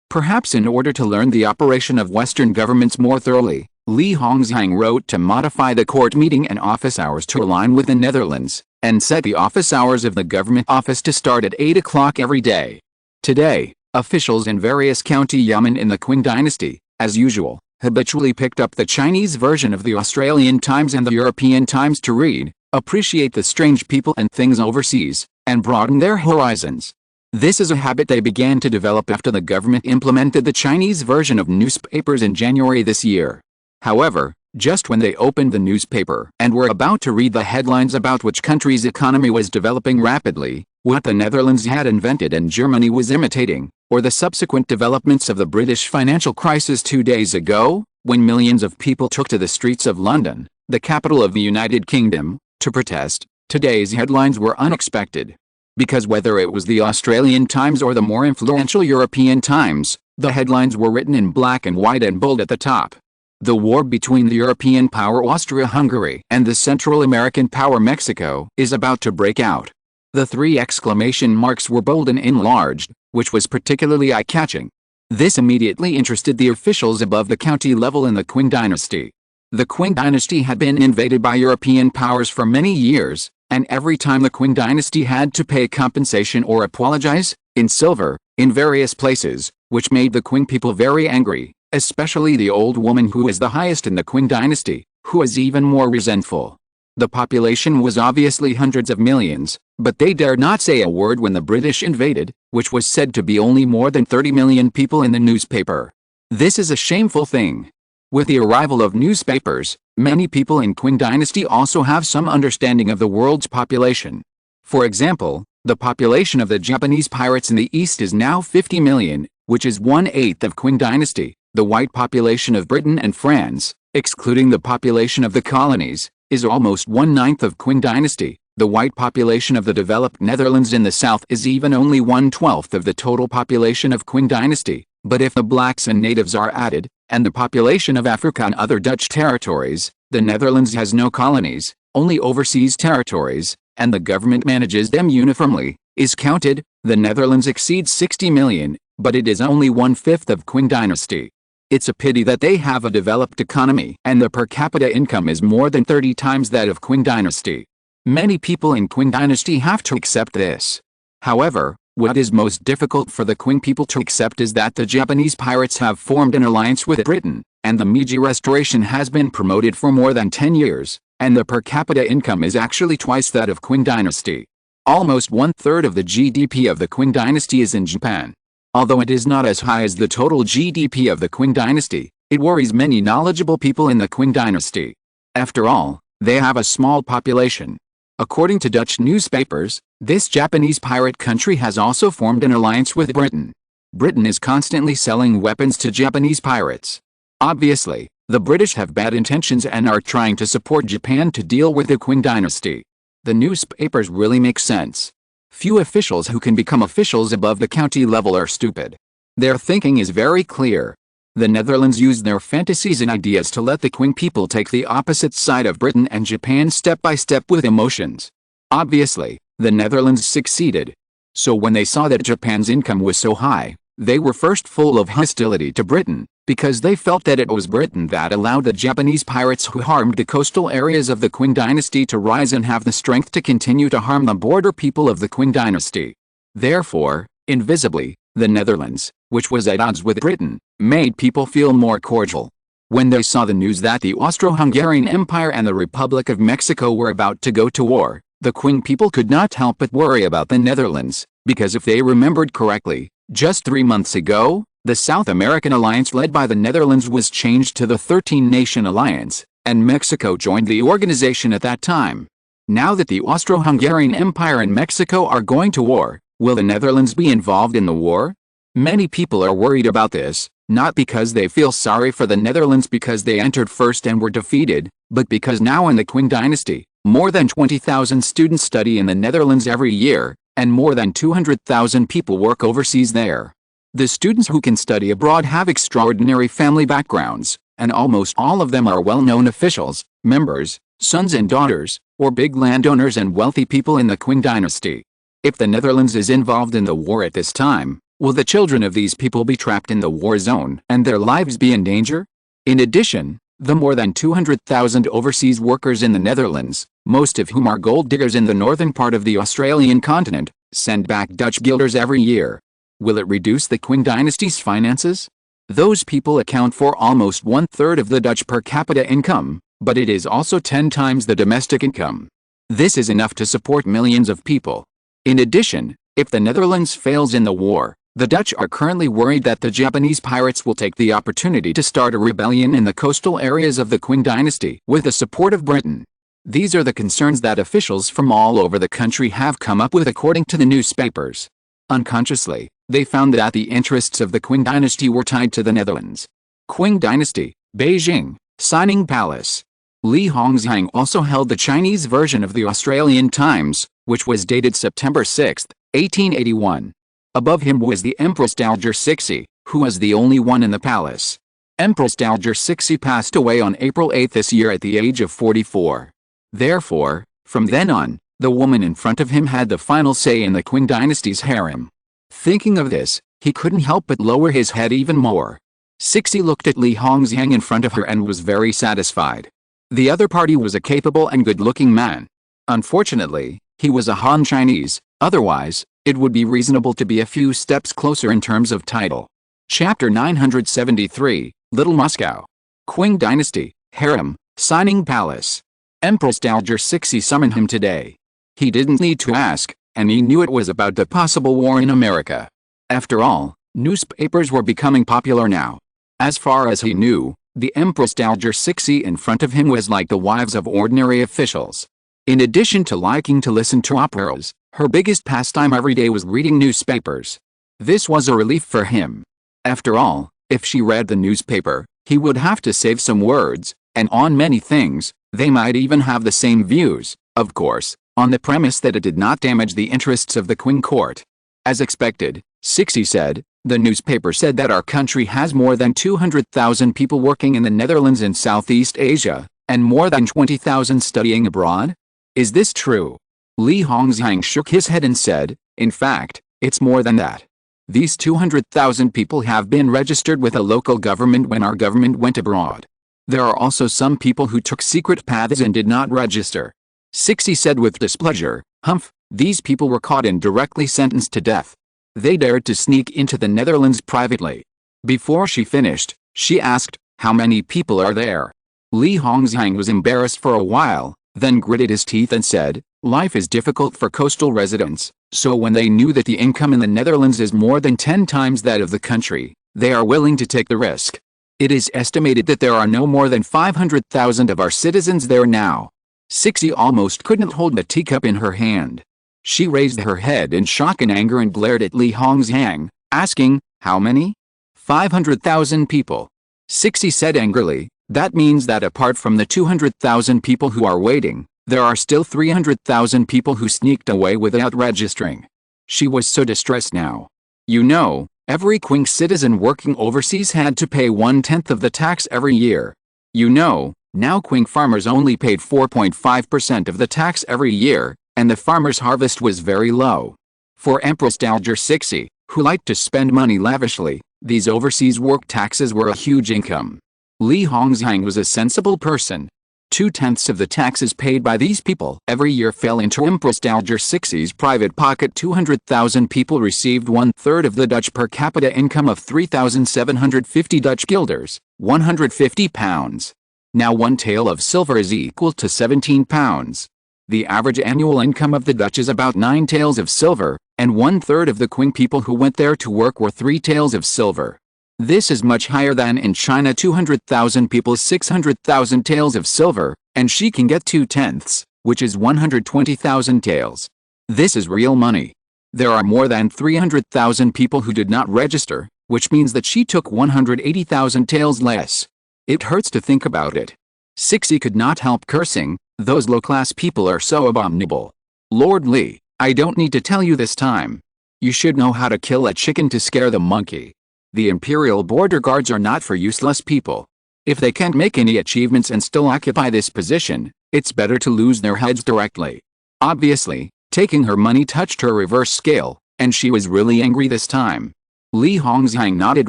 Speaker 1: Perhaps in order to learn the operation of Western governments more thoroughly, Li Hongzhang wrote to modify the court meeting and office hours to align with the Netherlands, and set the office hours of the government office to start at 8 o'clock every day. Today, officials in various county yamen in the Qing dynasty, as usual, habitually picked up the Chinese version of the Australian Times and the European Times to read, appreciate the strange people and things overseas, and broaden their horizons. This is a habit they began to develop after the government implemented the Chinese version of newspapers in January this year. However, just when they opened the newspaper and were about to read the headlines about which country's economy was developing rapidly, what the Netherlands had invented and Germany was imitating, or the subsequent developments of the British financial crisis 2 days ago, when millions of people took to the streets of London, the capital of the United Kingdom, to protest, today's headlines were unexpected. Because whether it was the Australian Times or the more influential European Times, the headlines were written in black and white and bold at the top. The war between the European power Austria-Hungary and the Central American power Mexico is about to break out. The 3 exclamation marks were bold and enlarged, which was particularly eye-catching. This immediately interested the officials above the county level in the Qing dynasty. The Qing dynasty had been invaded by European powers for many years, and every time the Qing dynasty had to pay compensation or apologize, in silver, in various places, which made the Qing people very angry, especially the old woman who was the highest in the Qing dynasty, who was even more resentful. The population was obviously hundreds of millions, but they dared not say a word when the British invaded, which was said to be only more than 30 million people in the newspaper. This is a shameful thing. With the arrival of newspapers, many people in Qing dynasty also have some understanding of the world's population. For example, the population of the Japanese pirates in the East is now 50 million, which is 1/8 of Qing dynasty. The white population of Britain and France, excluding the population of the colonies, is almost 1/9 of Qing dynasty. The white population of the developed Netherlands in the south is even only 1/12 of the total population of Qing dynasty. But if the blacks and natives are added, and the population of Africa and other Dutch territories, the Netherlands has no colonies, only overseas territories, and the government manages them uniformly, is counted, the Netherlands exceeds 60 million, but it is only 1/5 of Qing dynasty. It's a pity that they have a developed economy and the per capita income is more than 30 times that of Qing dynasty. Many people in Qing dynasty have to accept this. However, what is most difficult for the Qing people to accept is that the Japanese pirates have formed an alliance with Britain, and the Meiji Restoration has been promoted for more than 10 years, and the per capita income is actually twice that of Qing dynasty. Almost 1/3 of the GDP of the Qing dynasty is in Japan. Although it is not as high as the total GDP of the Qing dynasty, it worries many knowledgeable people in the Qing dynasty. After all, they have a small population. According to Dutch newspapers, this Japanese pirate country has also formed an alliance with Britain. Britain is constantly selling weapons to Japanese pirates. Obviously, the British have bad intentions and are trying to support Japan to deal with the Qing dynasty. The newspapers really make sense. Few officials who can become officials above the county level are stupid. Their thinking is very clear. The Netherlands used their fantasies and ideas to let the Qing people take the opposite side of Britain and Japan step by step with emotions. Obviously, the Netherlands succeeded. So when they saw that Japan's income was so high, they were first full of hostility to Britain, because they felt that it was Britain that allowed the Japanese pirates who harmed the coastal areas of the Qing dynasty to rise and have the strength to continue to harm the border people of the Qing dynasty. Therefore, invisibly, the Netherlands, which was at odds with Britain, made people feel more cordial. When they saw the news that the Austro-Hungarian Empire and the Republic of Mexico were about to go to war, the Qing people could not help but worry about the Netherlands, because if they remembered correctly, just 3 months ago, the South American alliance led by the Netherlands was changed to the 13-Nation Alliance, and Mexico joined the organization at that time. Now that the Austro-Hungarian Empire and Mexico are going to war, will the Netherlands be involved in the war? Many people are worried about this, not because they feel sorry for the Netherlands because they entered first and were defeated, but because now in the Qing dynasty, more than 20,000 students study in the Netherlands every year, and more than 200,000 people work overseas there. The students who can study abroad have extraordinary family backgrounds, and almost all of them are well-known officials, members, sons and daughters, or big landowners and wealthy people in the Qing dynasty. If the Netherlands is involved in the war at this time, will the children of these people be trapped in the war zone and their lives be in danger? In addition, the more than 200,000 overseas workers in the Netherlands, most of whom are gold diggers in the northern part of the Australian continent, send back Dutch guilders every year. Will it reduce the Qing dynasty's finances? Those people account for almost 1/3 of the Dutch per capita income, but it is also 10 times the domestic income. This is enough to support millions of people. In addition, if the Netherlands fails in the war, the Dutch are currently worried that the Japanese pirates will take the opportunity to start a rebellion in the coastal areas of the Qing dynasty with the support of Britain. These are the concerns that officials from all over the country have come up with according to the newspapers. Unconsciously, they found that the interests of the Qing dynasty were tied to the Netherlands. Qing dynasty, Beijing, Signing Palace. Li Hongzhang also held the Chinese version of the Australian Times, which was dated September 6, 1881. Above him was the Empress Dowager Cixi, who was the only one in the palace. Empress Dowager Cixi passed away on April 8 this year at the age of 44. Therefore, from then on, the woman in front of him had the final say in the Qing dynasty's harem. Thinking of this, he couldn't help but lower his head even more. Cixi looked at Li Hongzhang in front of her and was very satisfied. The other party was a capable and good-looking man. Unfortunately, he was a Han Chinese, otherwise, it would be reasonable to be a few steps closer in terms of title. Chapter 973, Little Moscow. Qing Dynasty, Harem, Signing Palace. Empress Dowager Cixi summoned him today. He didn't need to ask, and he knew it was about the possible war in America. After all, newspapers were becoming popular now. As far as he knew, the Empress Dowager Cixi in front of him was like the wives of ordinary officials. In addition to liking to listen to operas, her biggest pastime every day was reading newspapers. This was a relief for him. After all, if she read the newspaper, he would have to save some words, and on many things, they might even have the same views, of course, on the premise that it did not damage the interests of the Qing court. As expected, Cixi said, the newspaper said that our country has more than 200,000 people working in the Netherlands and Southeast Asia, and more than 20,000 studying abroad? Is this true? Li Hongzhang shook his head and said, in fact, it's more than that. These 200,000 people have been registered with a local government when our government went abroad. There are also some people who took secret paths and did not register. Cixi said with displeasure, humph, these people were caught and directly sentenced to death. They dared to sneak into the Netherlands privately. Before she finished, she asked, how many people are there? Li Hongzhang was embarrassed for a while, then gritted his teeth and said, life is difficult for coastal residents, so when they knew that the income in the Netherlands is more than 10 times that of the country, they are willing to take the risk. It is estimated that there are no more than 500,000 of our citizens there now. Sixie almost couldn't hold the teacup in her hand. She raised her head in shock and anger and glared at Li Hongzhang, asking, "How many?" 500,000 people. Sixie said angrily, "That means that apart from the 200,000 people who are waiting, there are still 300,000 people who sneaked away without registering." She was so distressed now. You know, every Qing citizen working overseas had to pay 1/10 of the tax every year. You know, now Qing farmers only paid 4.5% of the tax every year, and the farmers' harvest was very low. For Empress Dowager Sixie, who liked to spend money lavishly, these overseas work taxes were a huge income. Li Hongzhang was a sensible person. 2/10 of the taxes paid by these people every year fell into Empress Dowager Sixie's private pocket. 200,000 people received 1/3 of the Dutch per capita income of 3,750 Dutch guilders, 150 pounds. Now 1 tael of silver is equal to 17 pounds. The average annual income of the Dutch is about 9 taels of silver, and 1/3 of the Qing people who went there to work were 3 taels of silver. This is much higher than in China. 200,000 people, 600,000 taels of silver, and she can get 2/10, which is 120,000 taels. This is real money. There are more than 300,000 people who did not register, which means that she took 180,000 taels less. It hurts to think about it. Sixie could not help cursing. Those low-class people are so abominable. Lord Li, I don't need to tell you this time. You should know how to kill a chicken to scare the monkey. The imperial border guards are not for useless people. If they can't make any achievements and still occupy this position, it's better to lose their heads directly. Obviously, taking her money touched her reverse scale, and she was really angry this time. Li Hongzhang nodded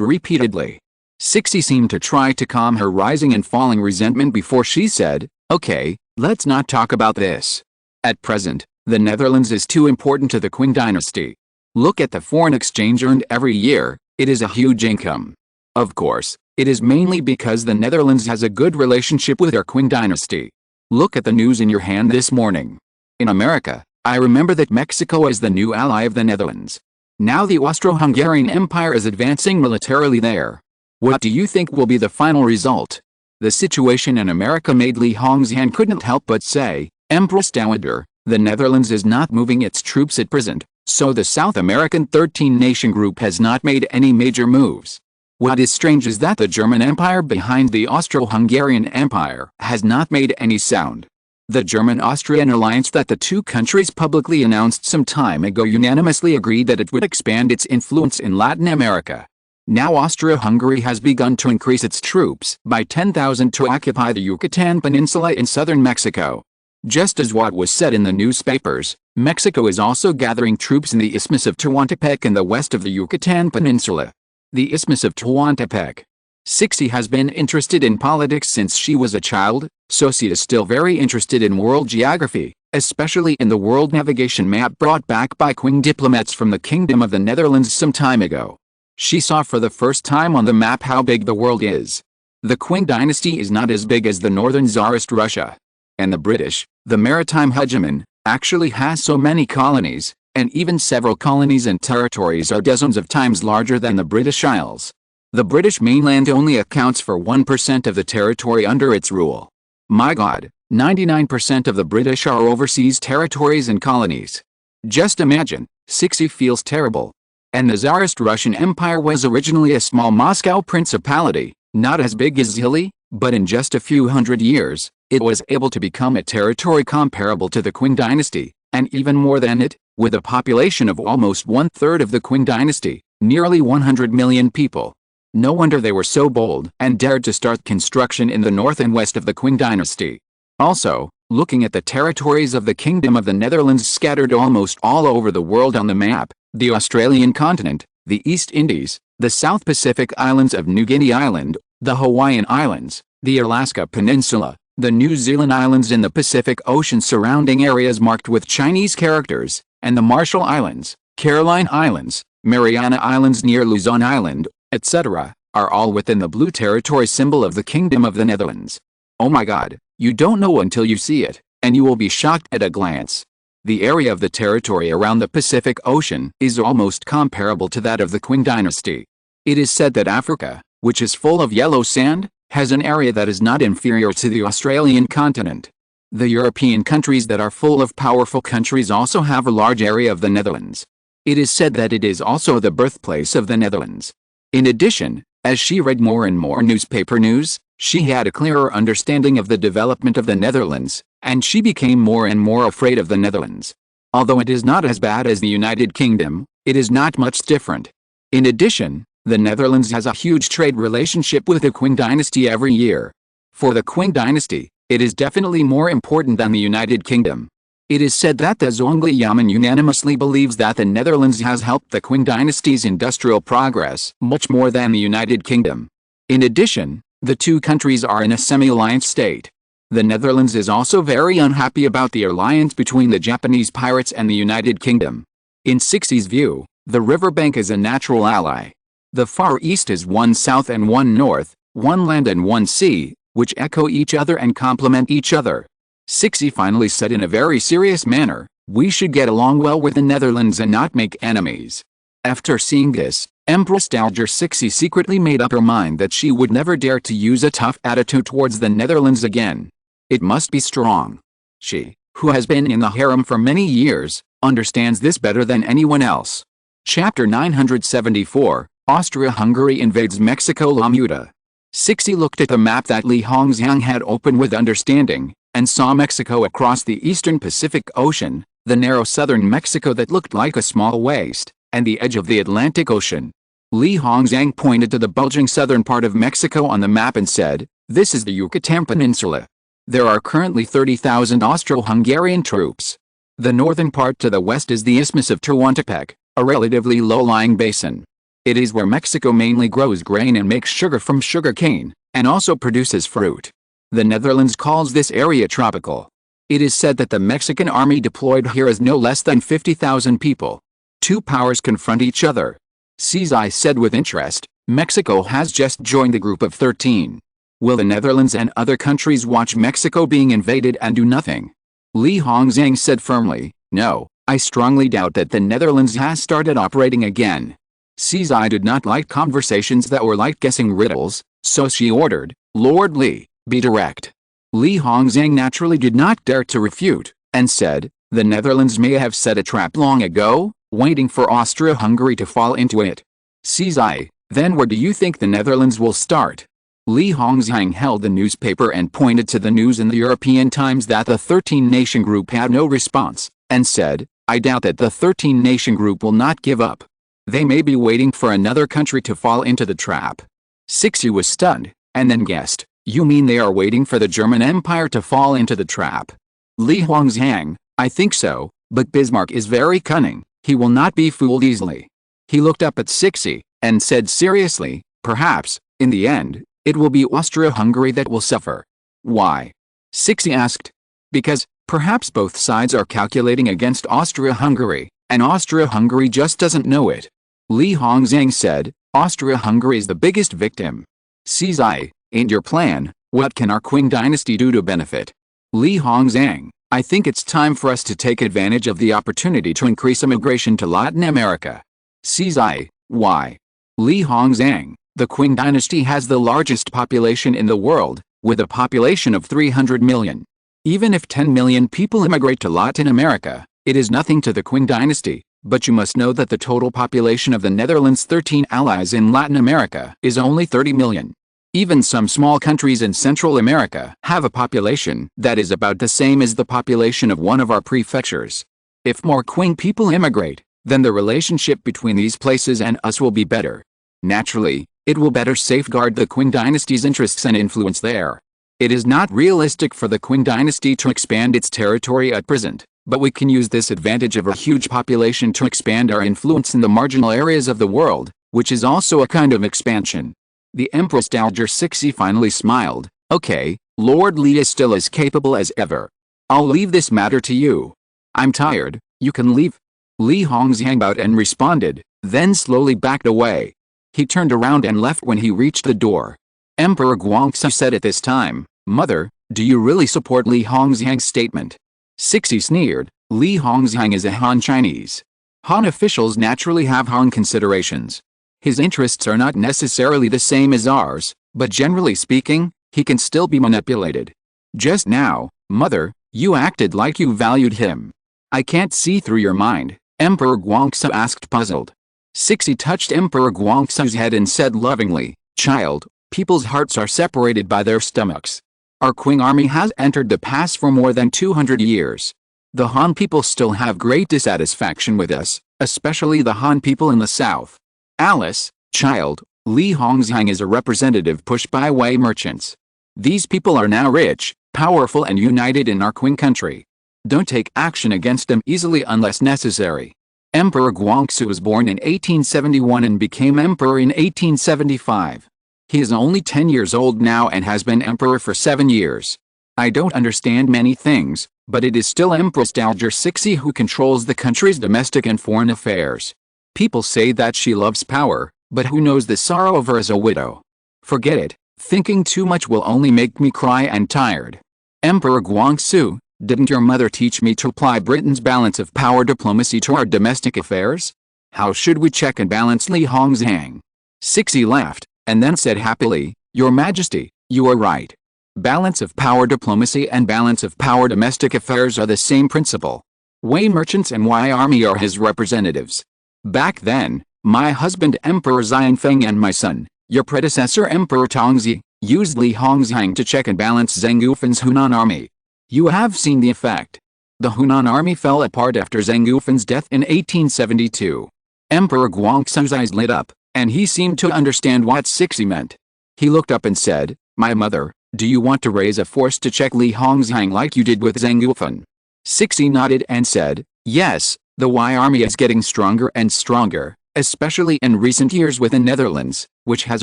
Speaker 1: repeatedly. Sixie seemed to try to calm her rising and falling resentment before she said, "Okay, let's not talk about this. At present, the Netherlands is too important to the Qing dynasty. Look at the foreign exchange earned every year, it is a huge income. Of course, it is mainly because the Netherlands has a good relationship with our Qing dynasty. Look at the news in your hand this morning. In America, I remember that Mexico is the new ally of the Netherlands. Now the Austro-Hungarian Empire is advancing militarily there. What do you think will be the final result?" The situation in America made Li Hongzhang couldn't help but say, "Empress Dowager, the Netherlands is not moving its troops at present, so the South American 13-nation group has not made any major moves. What is strange is that the German Empire behind the Austro-Hungarian Empire has not made any sound. The German-Austrian alliance that the two countries publicly announced some time ago unanimously agreed that it would expand its influence in Latin America. Now Austria-Hungary has begun to increase its troops by 10,000 to occupy the Yucatan Peninsula in southern Mexico. Just as what was said in the newspapers, Mexico is also gathering troops in the Isthmus of Tehuantepec in the west of the Yucatan Peninsula. The Isthmus of Tehuantepec. Sixie has been interested in politics since she was a child, so she is still very interested in world geography, especially in the world navigation map brought back by Qing diplomats from the Kingdom of the Netherlands some time ago. She saw for the first time on the map how big the world is. The Qing dynasty is not as big as the northern Tsarist Russia. And the British, the maritime hegemon, actually has so many colonies, and even several colonies and territories are dozens of times larger than the British Isles. The British mainland only accounts for 1% of the territory under its rule. My God, 99% of the British are overseas territories and colonies. Just imagine, Sixie feels terrible. And the Tsarist Russian Empire was originally a small Moscow principality, not as big as Zili, but in just a few hundred years, it was able to become a territory comparable to the Qing dynasty, and even more than it, with a population of almost 1/3 of the Qing dynasty, nearly 100 million people. No wonder they were so bold and dared to start construction in the north and west of the Qing dynasty. Also, looking at the territories of the Kingdom of the Netherlands scattered almost all over the world on the map, the Australian continent, the East Indies, the South Pacific Islands of New Guinea Island, the Hawaiian Islands, the Alaska Peninsula, the New Zealand Islands in the Pacific Ocean surrounding areas marked with Chinese characters, and the Marshall Islands, Caroline Islands, Mariana Islands near Luzon Island, etc., are all within the blue territory symbol of the Kingdom of the Netherlands. Oh my God, you don't know until you see it, and you will be shocked at a glance. The area of the territory around the Pacific Ocean is almost comparable to that of the Qing dynasty. It is said that Africa, which is full of yellow sand, has an area that is not inferior to the Australian continent. The European countries that are full of powerful countries also have a large area of the Netherlands. It is said that it is also the birthplace of the Netherlands. In addition, as she read more and more newspaper news, she had a clearer understanding of the development of the Netherlands, and she became more and more afraid of the Netherlands. Although it is not as bad as the United Kingdom, it is not much different. In addition, the Netherlands has a huge trade relationship with the Qing dynasty every year. For the Qing dynasty, it is definitely more important than the United Kingdom. It is said that the Zongli Yamen unanimously believes that the Netherlands has helped the Qing dynasty's industrial progress much more than the United Kingdom. In addition, the two countries are in a semi-alliance state. The Netherlands is also very unhappy about the alliance between the Japanese pirates and the United Kingdom. In Sixie's view, the riverbank is a natural ally. The Far East is one south and one north, one land and one sea, which echo each other and complement each other. Sixie finally said in a very serious manner, "We should get along well with the Netherlands and not make enemies." After seeing this, Empress Dowager Sixie secretly made up her mind that she would never dare to use a tough attitude towards the Netherlands again. It must be strong. She, who has been in the harem for many years, understands this better than anyone else. Chapter 974, Austria-Hungary invades Mexico. La Muda. Sixie looked at the map that Li Hongxiang had opened with understanding, and saw Mexico across the eastern Pacific Ocean, the narrow southern Mexico that looked like a small waist, and the edge of the Atlantic Ocean. Li Hongxiang pointed to the bulging southern part of Mexico on the map and said, "This is the Yucatan Peninsula. There are currently 30,000 Austro-Hungarian troops. The northern part to the west is the Isthmus of Tehuantepec, a relatively low-lying basin. It is where Mexico mainly grows grain and makes sugar from sugar cane, and also produces fruit. The Netherlands calls this area tropical. It is said that the Mexican army deployed here is no less than 50,000 people. Two powers confront each other." Sisi said with interest, "Mexico has just joined the group of 13. Will the Netherlands and other countries watch Mexico being invaded and do nothing?" Li Hongxiang said firmly, "No, I strongly doubt that the Netherlands has started operating again." Sisi did not like conversations that were like guessing riddles, so she ordered, "Lord Li, be direct." Li Hongxiang naturally did not dare to refute, and said, "The Netherlands may have set a trap long ago, waiting for Austria-Hungary to fall into it." Sisi, "Then where do you think the Netherlands will start?" Li Hongxiang held the newspaper and pointed to the news in the European Times that the 13-nation group had no response, and said, "I doubt that the 13-nation group will not give up. They may be waiting for another country to fall into the trap." Sixie was stunned, and then guessed, "You mean they are waiting for the German Empire to fall into the trap?" Li Hongxiang, "I think so, but Bismarck is very cunning, he will not be fooled easily." He looked up at Sixie, and said seriously, "Perhaps, in the end, it will be Austria-Hungary that will suffer." "Why?" Sixie asked. "Because, perhaps both sides are calculating against Austria-Hungary, and Austria-Hungary just doesn't know it." Li Hongxiang said, "Austria-Hungary is the biggest victim." Sisi, "Ain't your plan, what can our Qing dynasty do to benefit?" Li Hongxiang, "I think it's time for us to take advantage of the opportunity to increase immigration to Latin America." Sisi, "Why?" Li Hongxiang, "The Qing dynasty has the largest population in the world, with a population of 300 million. Even if 10 million people immigrate to Latin America, it is nothing to the Qing dynasty, but you must know that the total population of the Netherlands' 13 allies in Latin America is only 30 million. Even some small countries in Central America have a population that is about the same as the population of one of our prefectures. If more Qing people immigrate, then the relationship between these places and us will be better. Naturally, it will better safeguard the Qing dynasty's interests and influence there. It is not realistic for the Qing dynasty to expand its territory at present, but we can use this advantage of a huge population to expand our influence in the marginal areas of the world, which is also a kind of expansion." The Empress Dowager Sixie finally smiled. "Okay, Lord Li is still as capable as ever. I'll leave this matter to you. I'm tired, you can leave." Li Hongxiang bowed and responded, then slowly backed away. He turned around and left when he reached the door. Emperor Guangxi said at this time, "Mother, do you really support Li Hongxiang's statement?" Sixie sneered, "Li Hongxiang is a Han Chinese. Han officials naturally have Han considerations. His interests are not necessarily the same as ours, but generally speaking, he can still be manipulated. Just now, Mother, You acted like you valued him. I can't see through your mind, Emperor Guangxu asked puzzled. Cixi touched Emperor Guangxu's head and said lovingly, "Child, people's hearts are separated by their stomachs. Our Qing army has entered the pass for more than 200 years. The Han people still have great dissatisfaction with us, especially the Han people in the south. Alice, child, Li Hongzhang is a representative pushed by Wei merchants. These people are now rich, powerful and united in our Qing country. Don't take action against them easily unless necessary." Emperor Guangxu was born in 1871 and became emperor in 1875. He is only 10 years old now and has been emperor for 7 years. I don't understand many things, but it is still Empress Dowager Cixi who controls the country's domestic and foreign affairs. People say that she loves power, but who knows the sorrow of her as a widow? Forget it, thinking too much will only make me cry and tired. Emperor Guangxu, didn't your mother teach me to apply Britain's balance of power diplomacy to our domestic affairs? How should we check and balance Li Hongzhang? Cixi laughed, and then said happily, "Your Majesty, you are right. Balance of power diplomacy and balance of power domestic affairs are the same principle. Wei merchants and Wei army are his representatives. Back then, my husband Emperor Xianfeng and my son, your predecessor Emperor Tongzi, used Li Hongzhang to check and balance Zheng Yufen's Hunan army. You have seen the effect. The Hunan army fell apart after Zheng Yufen's death in 1872. Emperor Guangxu's eyes lit up, and he seemed to understand what Cixi meant. He looked up and said, "My mother, do you want to raise a force to check Li Hongzhang like you did with Zheng Yufen?" Cixi nodded and said, "Yes, the Wei army is getting stronger and stronger, especially in recent years with the Netherlands, which has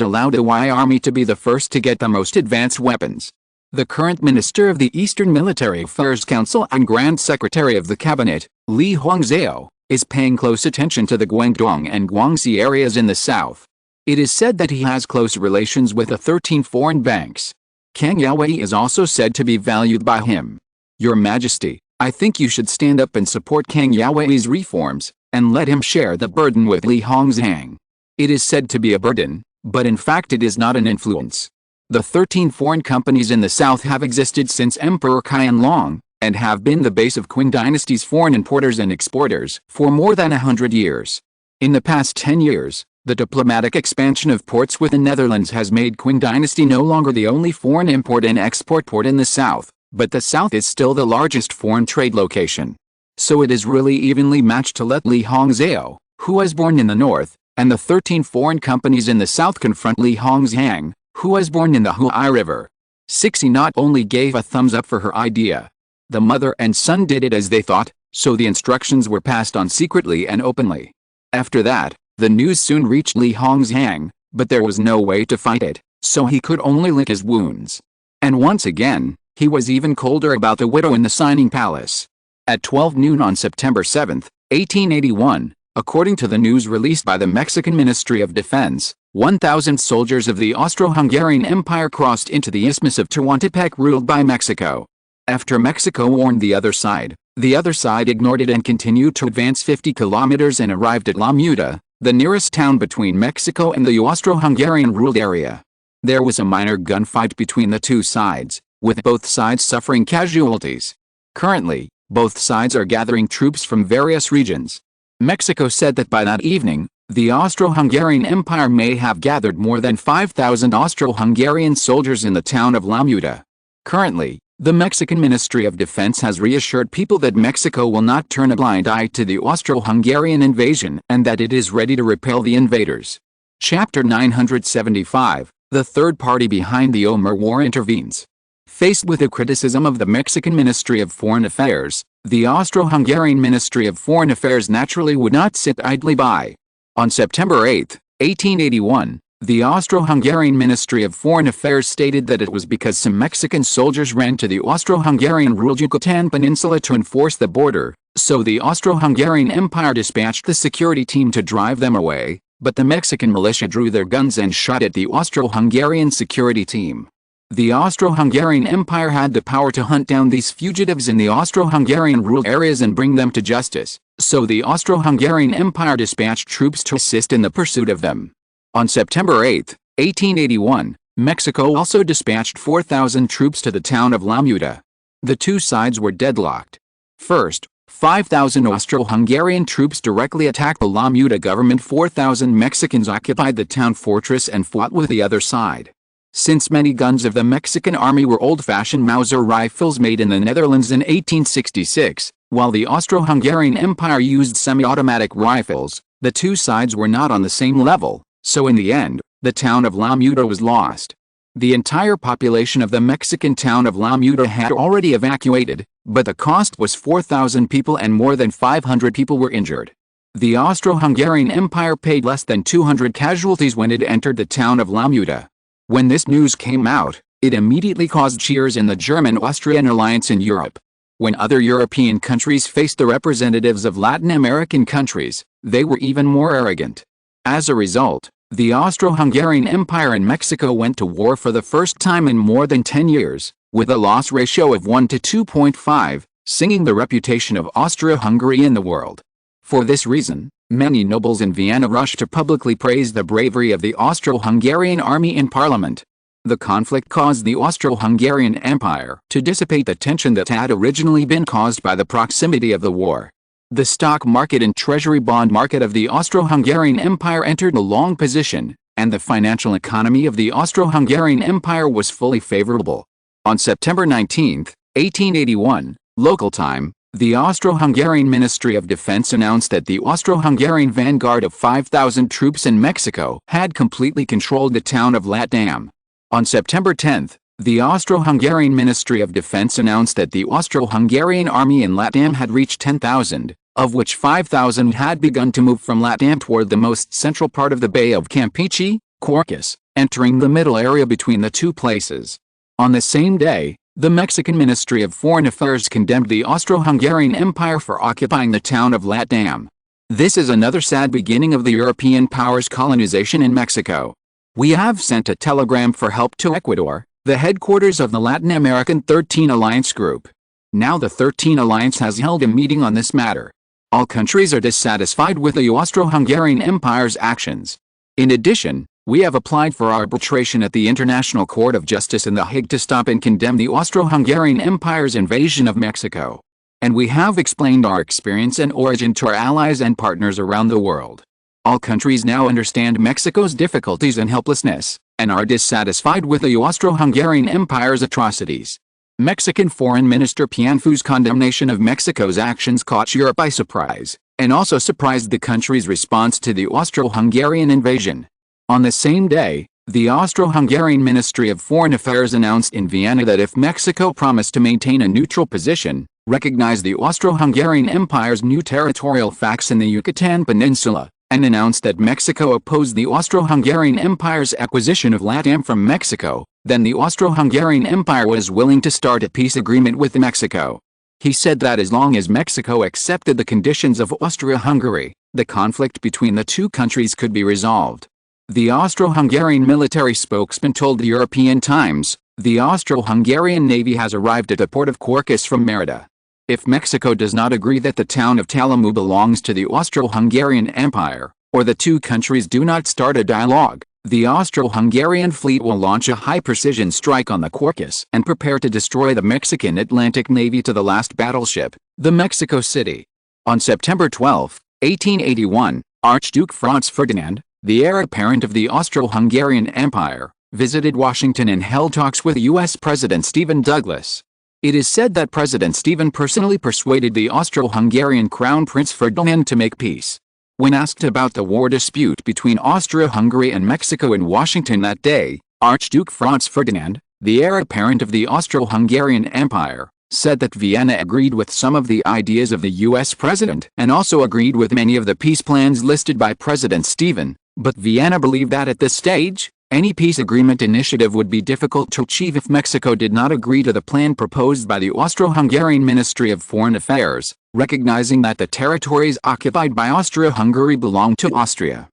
Speaker 1: allowed the Wei army to be the first to get the most advanced weapons. The current Minister of the Eastern Military Affairs Council and Grand Secretary of the Cabinet, Li Hongzhao, is paying close attention to the Guangdong and Guangxi areas in the south. It is said that he has close relations with the 13 foreign banks. Kang Yaowei is also said to be valued by him. Your Majesty, I think you should stand up and support Kang Yaowei's reforms, and let him share the burden with Li Hongzhang. It is said to be a burden, but in fact it is not an influence. The 13 foreign companies in the south have existed since Emperor Qianlong, and have been the base of Qing dynasty's foreign importers and exporters for more than 100 years. In the past 10 years, the diplomatic expansion of ports with the Netherlands has made Qing dynasty no longer the only foreign import and export port in the south, but the south is still the largest foreign trade location. So it is really evenly matched to let Li Hongzhao, who was born in the north, and the 13 foreign companies in the south confront Li Hongzhang, who was born in the Huai River. Cixi not only gave a thumbs up for her idea. The mother and son did it as they thought, so the instructions were passed on secretly and openly. After that, the news soon reached Li Hongzhang, but there was no way to fight it, so he could only lick his wounds. And once again, he was even colder about the widow in the signing palace. At 12 noon on September 7, 1881, according to the news released by the Mexican Ministry of Defense, 1,000 soldiers of the Austro-Hungarian Empire crossed into the Isthmus of Tehuantepec ruled by Mexico. After Mexico warned the other side ignored it and continued to advance 50 kilometers and arrived at La Muda, the nearest town between Mexico and the Austro-Hungarian ruled area. There was a minor gunfight between the two sides, with both sides suffering casualties. Currently, both sides are gathering troops from various regions. Mexico said that by that evening, the Austro-Hungarian Empire may have gathered more than 5,000 Austro-Hungarian soldiers in the town of La Muda. Currently, the Mexican Ministry of Defense has reassured people that Mexico will not turn a blind eye to the Austro-Hungarian invasion and that it is ready to repel the invaders. Chapter 975, the third party behind the Omer War intervenes. Faced with the criticism of the Mexican Ministry of Foreign Affairs, the Austro-Hungarian Ministry of Foreign Affairs naturally would not sit idly by. On September 8, 1881, the Austro-Hungarian Ministry of Foreign Affairs stated that it was because some Mexican soldiers ran to the Austro-Hungarian ruled Yucatan Peninsula to enforce the border, so the Austro-Hungarian Empire dispatched the security team to drive them away, but the Mexican militia drew their guns and shot at the Austro-Hungarian security team. The Austro-Hungarian Empire had the power to hunt down these fugitives in the Austro-Hungarian ruled areas and bring them to justice, so the Austro-Hungarian Empire dispatched troops to assist in the pursuit of them. On September 8, 1881, Mexico also dispatched 4,000 troops to the town of La Muda. The two sides were deadlocked. First, 5,000 Austro-Hungarian troops directly attacked the La Muda government. 4,000 Mexicans occupied the town fortress and fought with the other side. Since many guns of the Mexican army were old-fashioned Mauser rifles made in the Netherlands in 1866, while the Austro-Hungarian Empire used semi-automatic rifles, the two sides were not on the same level, so in the end, the town of La Muda was lost. The entire population of the Mexican town of La Muda had already evacuated, but the cost was 4,000 people and more than 500 people were injured. The Austro-Hungarian Empire paid less than 200 casualties when it entered the town of La Muda. When this news came out, it immediately caused cheers in the German-Austrian alliance in Europe. When other European countries faced the representatives of Latin American countries, they were even more arrogant. As a result, the Austro-Hungarian Empire and Mexico went to war for the first time in more than 10 years, with a loss ratio of 1 to 2.5, singing the reputation of Austria-Hungary in the world. For this reason, many nobles in Vienna rushed to publicly praise the bravery of the Austro-Hungarian army in parliament. The conflict caused the Austro-Hungarian Empire to dissipate the tension that had originally been caused by the proximity of the war. The stock market and treasury bond market of the Austro-Hungarian Empire entered a long position, and the financial economy of the Austro-Hungarian Empire was fully favorable. On September 19, 1881, local time, the Austro-Hungarian Ministry of Defense announced that the Austro-Hungarian vanguard of 5,000 troops in Mexico had completely controlled the town of Latdam. On September 10, the Austro-Hungarian Ministry of Defense announced that the Austro-Hungarian army in Latdam had reached 10,000, of which 5,000 had begun to move from Latdam toward the most central part of the Bay of Campeche, Corcus, entering the middle area between the two places. On the same day, the Mexican Ministry of Foreign Affairs condemned the Austro-Hungarian Empire for occupying the town of Latdam. This is another sad beginning of the European powers' colonization in Mexico. We have sent a telegram for help to Ecuador, the headquarters of the Latin American 13 Alliance Group. Now the 13 Alliance has held a meeting on this matter. All countries are dissatisfied with the Austro-Hungarian Empire's actions. In addition, we have applied for arbitration at the International Court of Justice in The Hague to stop and condemn the Austro-Hungarian Empire's invasion of Mexico. And we have explained our experience and origin to our allies and partners around the world. All countries now understand Mexico's difficulties and helplessness, and are dissatisfied with the Austro-Hungarian Empire's atrocities. Mexican Foreign Minister Pianfu's condemnation of Mexico's actions caught Europe by surprise, and also surprised the country's response to the Austro-Hungarian invasion. On the same day, the Austro-Hungarian Ministry of Foreign Affairs announced in Vienna that if Mexico promised to maintain a neutral position, recognize the Austro-Hungarian Empire's new territorial facts in the Yucatan Peninsula, and announced that Mexico opposed the Austro-Hungarian Empire's acquisition of Latdam from Mexico, then the Austro-Hungarian Empire was willing to start a peace agreement with Mexico. He said that as long as Mexico accepted the conditions of Austria-Hungary, the conflict between the two countries could be resolved. The Austro-Hungarian military spokesman told the European Times, the Austro-Hungarian Navy has arrived at the port of Corcus from Merida. If Mexico does not agree that the town of Talamu belongs to the Austro-Hungarian Empire, or the two countries do not start a dialogue, the Austro-Hungarian fleet will launch a high-precision strike on the Corcus and prepare to destroy the Mexican Atlantic Navy to the last battleship, the Mexico City. On September 12, 1881, Archduke Franz Ferdinand, the heir apparent of the Austro-Hungarian Empire, visited Washington and held talks with U.S. President Stephen Douglas. It is said that President Stephen personally persuaded the Austro-Hungarian Crown Prince Ferdinand to make peace. When asked about the war dispute between Austria-Hungary and Mexico in Washington that day, Archduke Franz Ferdinand, the heir apparent of the Austro-Hungarian Empire, said that Vienna agreed with some of the ideas of the U.S. president and also agreed with many of the peace plans listed by President Stephen, but Vienna believed that at this stage, any peace agreement initiative would be difficult to achieve if Mexico did not agree to the plan proposed by the Austro-Hungarian Ministry of Foreign Affairs, recognizing that the territories occupied by Austria-Hungary belonged to Austria.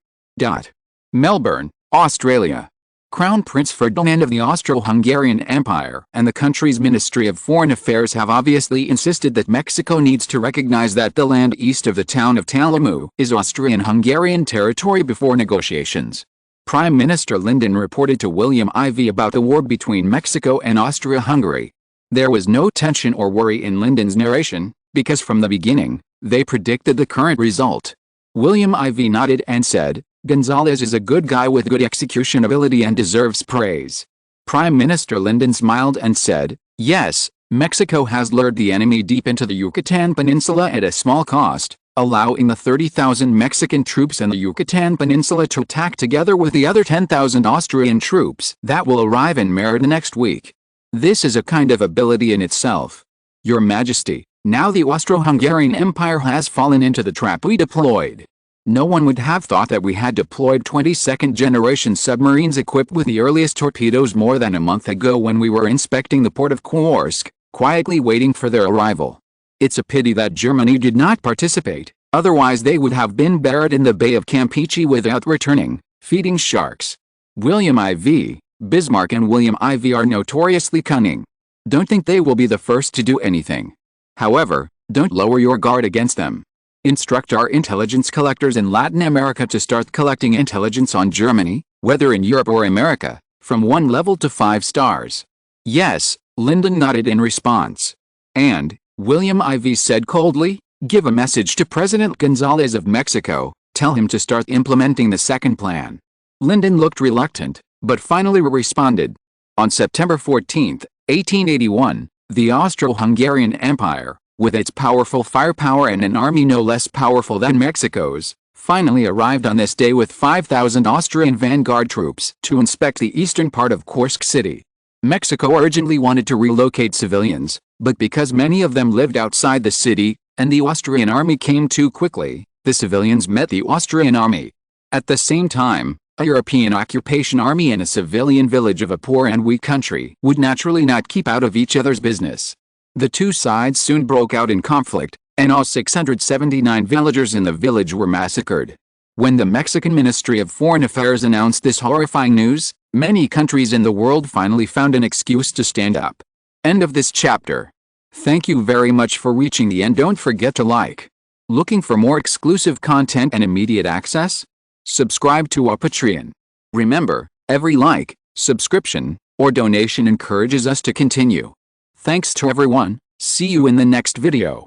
Speaker 1: Melbourne, Australia. Crown Prince Ferdinand of the Austro-Hungarian Empire and the country's Ministry of Foreign Affairs have obviously insisted that Mexico needs to recognize that the land east of the town of Talamu is Austrian-Hungarian territory before negotiations. Prime Minister Lyndon reported to William Ivey about the war between Mexico and Austria-Hungary. There was no tension or worry in Lyndon's narration, because from the beginning, they predicted the current result. William IV nodded and said, "Gonzales is a good guy with good execution ability and deserves praise." Prime Minister Lyndon smiled and said, "Yes, Mexico has lured the enemy deep into the Yucatan Peninsula at a small cost, allowing the 30,000 Mexican troops in the Yucatan Peninsula to attack together with the other 10,000 Austrian troops that will arrive in Merida next week. This is a kind of ability in itself. Your Majesty, now the Austro-Hungarian Empire has fallen into the trap we deployed. No one would have thought that we had deployed 22nd-generation submarines equipped with the earliest torpedoes more than a month ago when we were inspecting the port of Kursk, quietly waiting for their arrival. It's a pity that Germany did not participate, otherwise they would have been buried in the Bay of Campeche without returning, feeding sharks. William IV, Bismarck and William IV are notoriously cunning. Don't think they will be the first to do anything. However, don't lower your guard against them. Instruct our intelligence collectors in Latin America to start collecting intelligence on Germany, whether in Europe or America, from 1 level to 5 stars. Yes, Lyndon nodded in response. And, William IV said coldly, give a message to President Gonzales of Mexico, tell him to start implementing the second plan. Lyndon looked reluctant, but finally responded. On September 14, 1881, the Austro-Hungarian Empire, with its powerful firepower and an army no less powerful than Mexico's, finally arrived on this day with 5,000 Austrian vanguard troops to inspect the eastern part of Kursk city. Mexico urgently wanted to relocate civilians, but because many of them lived outside the city, and the Austrian army came too quickly, the civilians met the Austrian army. At the same time, a European occupation army in a civilian village of a poor and weak country would naturally not keep out of each other's business. The two sides soon broke out in conflict, and all 679 villagers in the village were massacred. When the Mexican Ministry of Foreign Affairs announced this horrifying news, many countries in the world finally found an excuse to stand up. End of this chapter. Thank you very much for reaching the end. Don't forget to like. Looking for more exclusive content and immediate access? Subscribe to our Patreon. Remember, every like, subscription, or donation encourages us to continue. Thanks to everyone, see you in the next video.